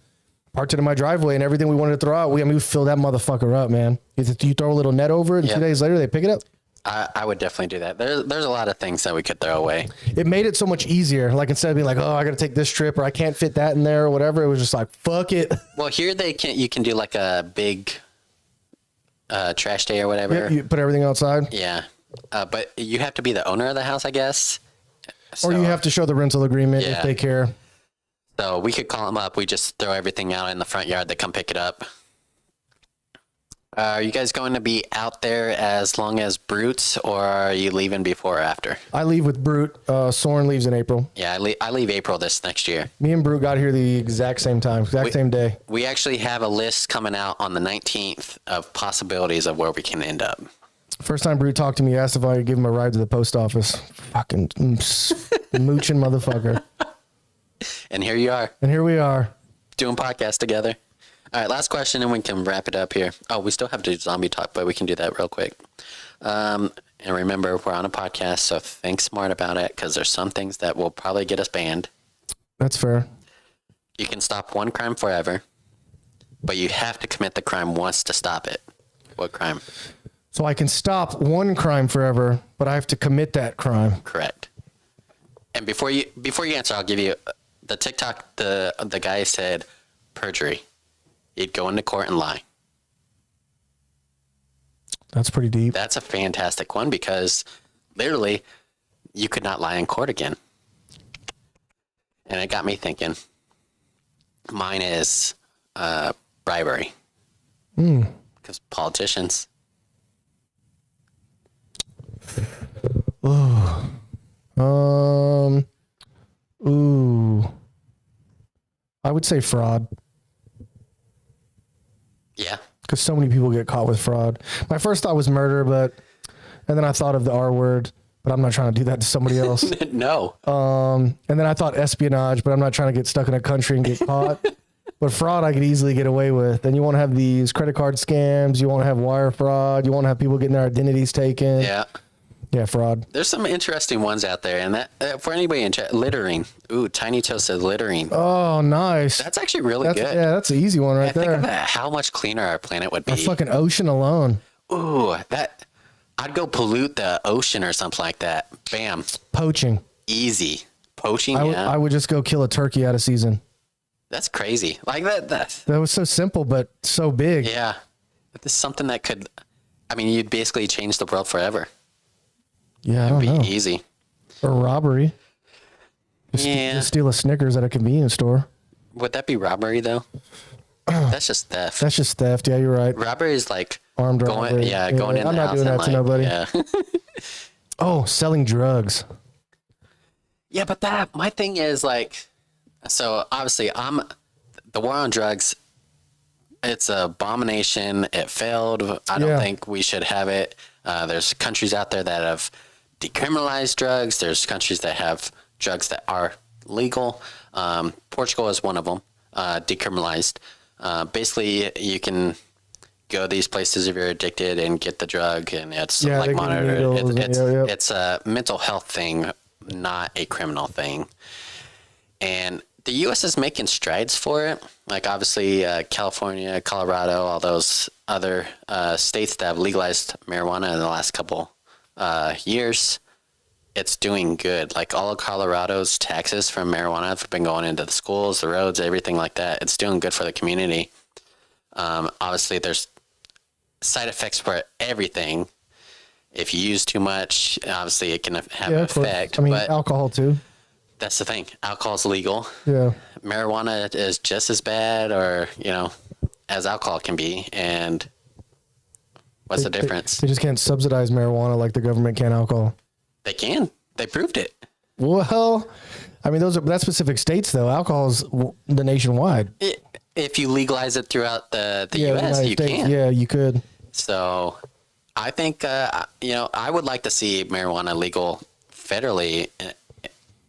Parked it in my driveway, and everything we wanted to throw out, we fill that motherfucker up, man. You throw a little net over it, and 2 days later, they pick it up. I would definitely do that. There's a lot of things that we could throw away. It made it so much easier. Like, instead of being like, oh, I got to take this trip, or I can't fit that in there, or whatever, it was just like, fuck it. Well, here you can do like a big trash day or whatever. Yeah, you put everything outside. Yeah. But you have to be the owner of the house, I guess. Or you have to show the rental agreement if they care. So we could call them up. We just throw everything out in the front yard. They come pick it up. Are you guys going to be out there as long as Brutes, or are you leaving before or after? I leave with Broot. Soren leaves in April. Yeah, I leave April this next year. Me and Broot got here the exact same time, same day. We actually have a list coming out on the 19th of possibilities of where we can end up. First time Broot talked to me, asked if I could give him a ride to the post office. Fucking mooching motherfucker. And here you are. And here we are. Doing podcasts together. All right, last question, and we can wrap it up here. Oh, we still have to do zombie talk, but we can do that real quick. And remember, we're on a podcast, so think smart about it, because there's some things that will probably get us banned. That's fair. You can stop one crime forever, but you have to commit the crime once to stop it. What crime? So I can stop one crime forever, but I have to commit that crime. Correct. And before you answer, I'll give you the TikTok. The guy said perjury. You'd go into court and lie. That's pretty deep. That's a fantastic one, because literally you could not lie in court again. And it got me thinking. Mine is bribery. Because politicians. I would say fraud. Yeah. Because so many people get caught with fraud. My first thought was murder, and then I thought of the R word, but I'm not trying to do that to somebody else. No. And then I thought espionage, but I'm not trying to get stuck in a country and get caught. But fraud, I could easily get away with. And you won't have these credit card scams. You won't have wire fraud. You won't have people getting their identities taken. Yeah. Yeah, fraud. There's some interesting ones out there, and that for anybody in chat, littering. Ooh, Tiny Toe said littering. Oh, nice. That's actually really good. Yeah, that's an easy one right there. Think about how much cleaner our planet would be. A fucking ocean alone. Ooh, I'd go pollute the ocean or something like that. Bam. Poaching. Easy. Poaching, I would just go kill a turkey out of season. That's crazy. Like that. That was so simple, but so big. Yeah. This is something that could, you'd basically change the world forever. Yeah, I don't know. It'd be easy. Or robbery. Just steal a Snickers at a convenience store. Would that be robbery, though? That's just theft. That's just theft. Yeah, you're right. Robbery is like armed robbery. Yeah, going in I'm the not house doing and that to nobody. Yeah. Oh, selling drugs. Yeah, but my thing is like, so obviously the war on drugs, it's an abomination. It failed. I don't think we should have it. There's countries out there that have decriminalized drugs. There's countries that have drugs that are legal. Portugal is one of them, decriminalized. Basically, you can go these places if you're addicted and get the drug, and it's like monitored. It's a mental health thing, not a criminal thing. And the U.S. is making strides for it. Like, obviously, California, Colorado, all those other states that have legalized marijuana in the last couple years, it's doing good. Like, all of Colorado's taxes from marijuana have been going into the schools, the roads, everything like that. It's doing good for the community. Obviously, there's side effects for everything. If you use too much, obviously, it can have an effect. But alcohol, too. That's the thing. Alcohol's legal. Yeah. Marijuana is just as bad, or as alcohol can be. And what's the difference? They just can't subsidize marijuana like the government can alcohol. They can. They proved it. Well, that's specific states though. Alcohol's the nationwide. If you legalize it throughout the U.S., you can. Yeah, you could. So, I think I would like to see marijuana legal federally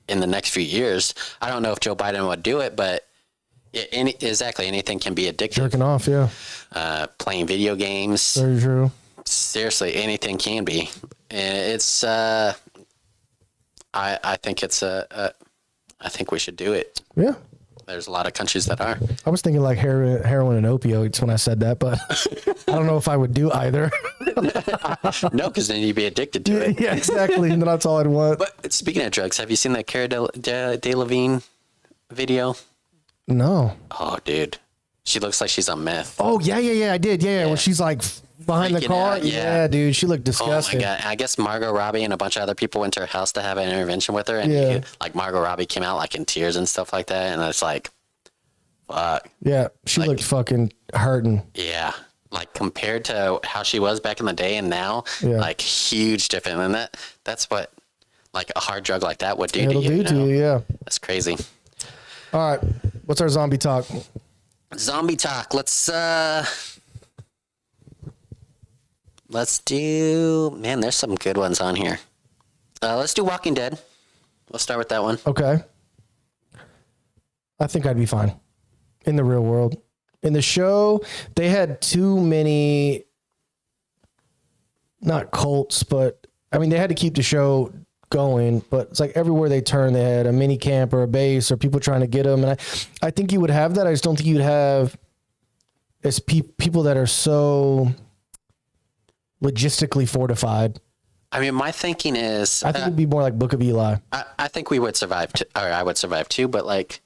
in the next few years. I don't know if Joe Biden would do it, but anything can be addictive. Jerking off, yeah. Playing video games. Very true. Seriously, anything can be. And it's I think it's I think we should do it. Yeah. There's a lot of countries that are. I was thinking like heroin and opioids when I said that, but I don't know if I would do either. No, because then you'd be addicted to it. Yeah, exactly. And that's all I'd want. But speaking of drugs, have you seen that Cara Delevingne video? No. Oh, dude. She looks like she's on meth. Oh, yeah. I did. Yeah. When she's like behind the Freaking car. out, yeah. Yeah, dude. She looked Oh, disgusting. my God. I guess Margot Robbie and a bunch of other people went to her house to have an intervention with her. And Yeah. like Margot Robbie came out like in tears and stuff like that. And it's like, fuck. Yeah. She looked fucking hurting. Yeah. Like compared to how she was back in the day and now, Yeah. like huge difference. And that's what like a hard drug like that would do It'll to you. do to you, yeah. That's crazy. All right. What's our zombie talk? Zombie talk. Let's do, man, there's some good ones on here. Let's do Walking Dead. We'll start with that one. Okay. I think I'd be fine in the real world. In the show, they had too many, not cults, but I mean, they had to keep the show going, but it's like everywhere they turn, they had a mini camp or a base or people trying to get them. And I think you would have that. I just don't think you'd have as people that are so logistically fortified. I mean, my thinking is, I think it'd be more like Book of Eli. I think we would survive, or I would survive too, but like,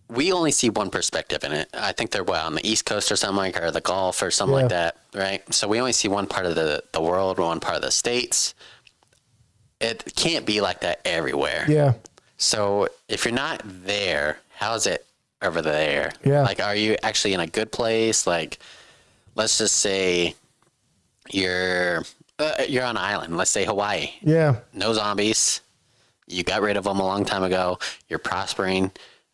we only see one perspective in it. I think they're on the East Coast or something like, or the Gulf or something like that, right? So we only see one part of the world, one part of the states. It can't be like that everywhere. Yeah. So if you're not there, how is it over there? Yeah. Like, are you actually in a good place? Like, let's just say you're on an island. Let's say Hawaii. Yeah. No zombies. You got rid of them a long time ago. You're prospering.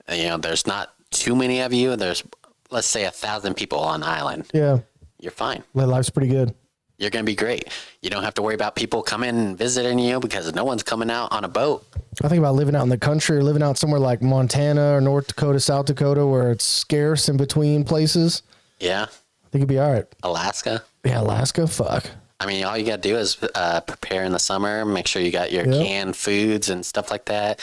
There's not too many of you. There's, let's say, 1,000 people on the island. Yeah. You're fine. Life's pretty good. You're going to be great. You don't have to worry about people coming and visiting you because no one's coming out on a boat. I think about living out in the country or living out somewhere like Montana or North Dakota, South Dakota, where it's scarce in between places. Yeah. I think it'd be all right. Alaska. Yeah, Alaska, fuck. I mean, all you got to do is prepare in the summer, make sure you got your canned foods and stuff like that.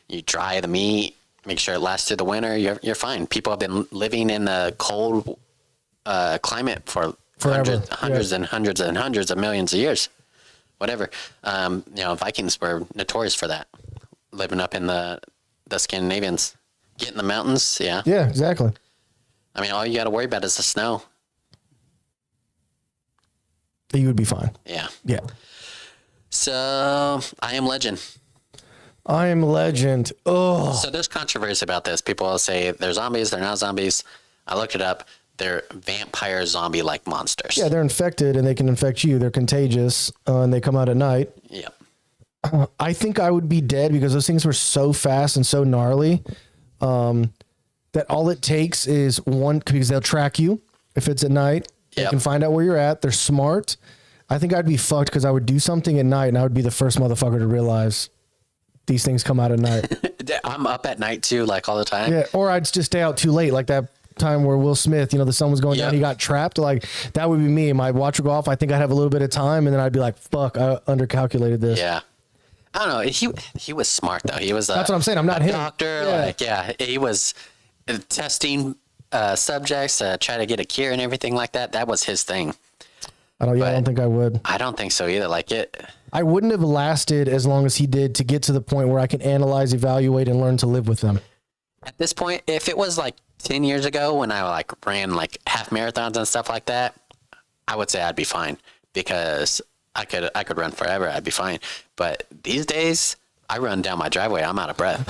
You dry the meat, make sure it lasts through the winter. You're fine. People have been living in the cold climate for Forever. hundreds and hundreds of millions of years. Whatever. Vikings were notorious for that. Living up in the Scandinavians. Get in the mountains, yeah. Yeah, exactly. I mean, all you got to worry about is the snow. You would be fine. Yeah. Yeah. So, I Am Legend. I Am Legend. Oh. So there's controversy about this. People will say they're zombies, they're not zombies. I looked it up. They're vampire zombie-like monsters. Yeah, they're infected and they can infect you. They're contagious and they come out at night. Yep. I think I would be dead because those things were so fast and so gnarly that all it takes is one, because they'll track you if it's at night. They can find out where you're at. They're smart. I think I'd be fucked because I would do something at night and I would be the first motherfucker to realize these things come out at night. I'm up at night too, like all the time. Yeah, or I'd just stay out too late, like that time where Will Smith, the sun was going down, he got trapped. Like that would be me. My watch would go off. I think I'd have a little bit of time, and then I'd be like, "Fuck, I undercalculated this." Yeah, I don't know. He was smart though. He was. That's what I'm saying. I'm not him. Doctor. He was testing subjects, try to get a cure and everything like that. That was his thing. I don't think I would. I don't think so either. Like it. I wouldn't have lasted as long as he did to get to the point where I can analyze, evaluate, and learn to live with them. At this point, if it was like 10 years ago when I like ran like half marathons and stuff like that, I would say I'd be fine because I could run forever. I'd be fine. But these days, I run down my driveway. I'm out of breath.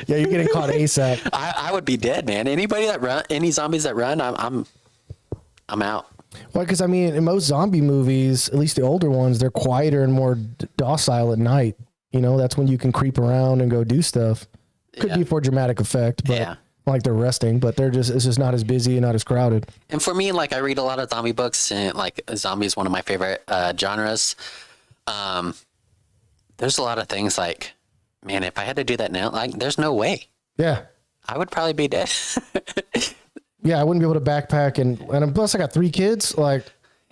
Yeah, you're getting caught ASAP. I would be dead, man. Any zombies that run, I'm out. Well, because I mean, in most zombie movies, at least the older ones, they're quieter and more docile at night. That's when you can creep around and go do stuff. Could be for dramatic effect, but like they're resting, but it's just not as busy and not as crowded. And for me, like I read a lot of zombie books, and like zombie is one of my favorite genres. There's a lot of things like, man, if I had to do that now, like there's no way. Yeah. I would probably be dead. Yeah, I wouldn't be able to backpack and plus I got 3 kids. Like,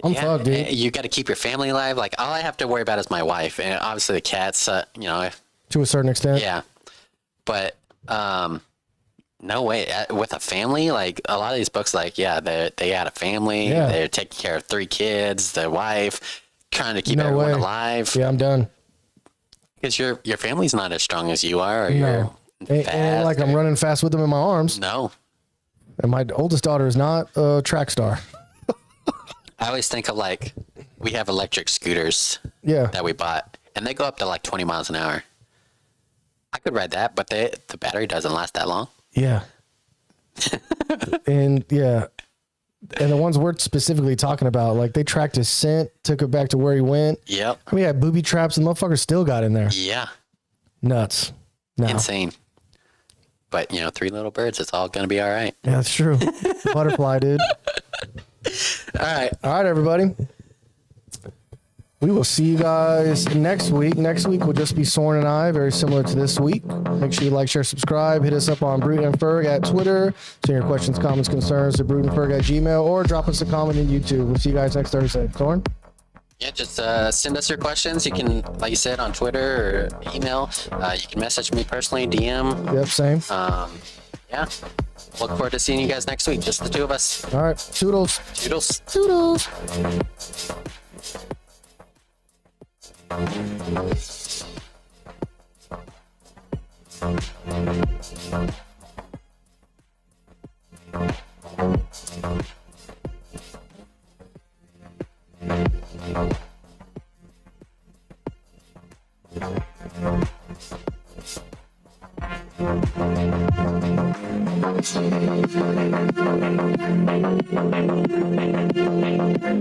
I'm fucked, dude. You got to keep your family alive. Like all I have to worry about is my wife, and obviously the cats. You know, To a certain extent. yeah. But no way with a family. Like a lot of these books, like they had a family. Yeah. They're taking care of 3 kids, their wife, trying to keep No everyone way. alive. Yeah, I'm done. Because your family's not as strong as you are. Or No. you're Ain't fast, like I'm running fast with them in my arms. No. And my oldest daughter is not a track star. I always think of like we have electric scooters Yeah. that we bought, and they go up to like 20 miles an hour. I could ride that, but the battery doesn't last that long. Yeah. And yeah. And the ones we're specifically talking about, like they tracked his scent, took it back to where he went. Yep. I mean, had booby traps and the motherfucker still got in there. Yeah. Nuts. No. Insane. But, 3 little birds, it's all going to be all right. Yeah, that's true. Butterfly, dude. All right. All right, everybody. We will see you guys next week. Next week will just be Soren and I, very similar to this week. Make sure you like, share, subscribe. Hit us up on Broot and Ferg at Twitter. Send your questions, comments, concerns to brootandferg@gmail.com or drop us a comment in YouTube. We'll see you guys next Thursday. Soren? Yeah, just send us your questions. You can, like you said, on Twitter or email. You can message me personally, DM. Yep, same. Yeah. Look forward to seeing you guys next week. Just the 2 of us. All right. Toodles. Toodles. Toodles.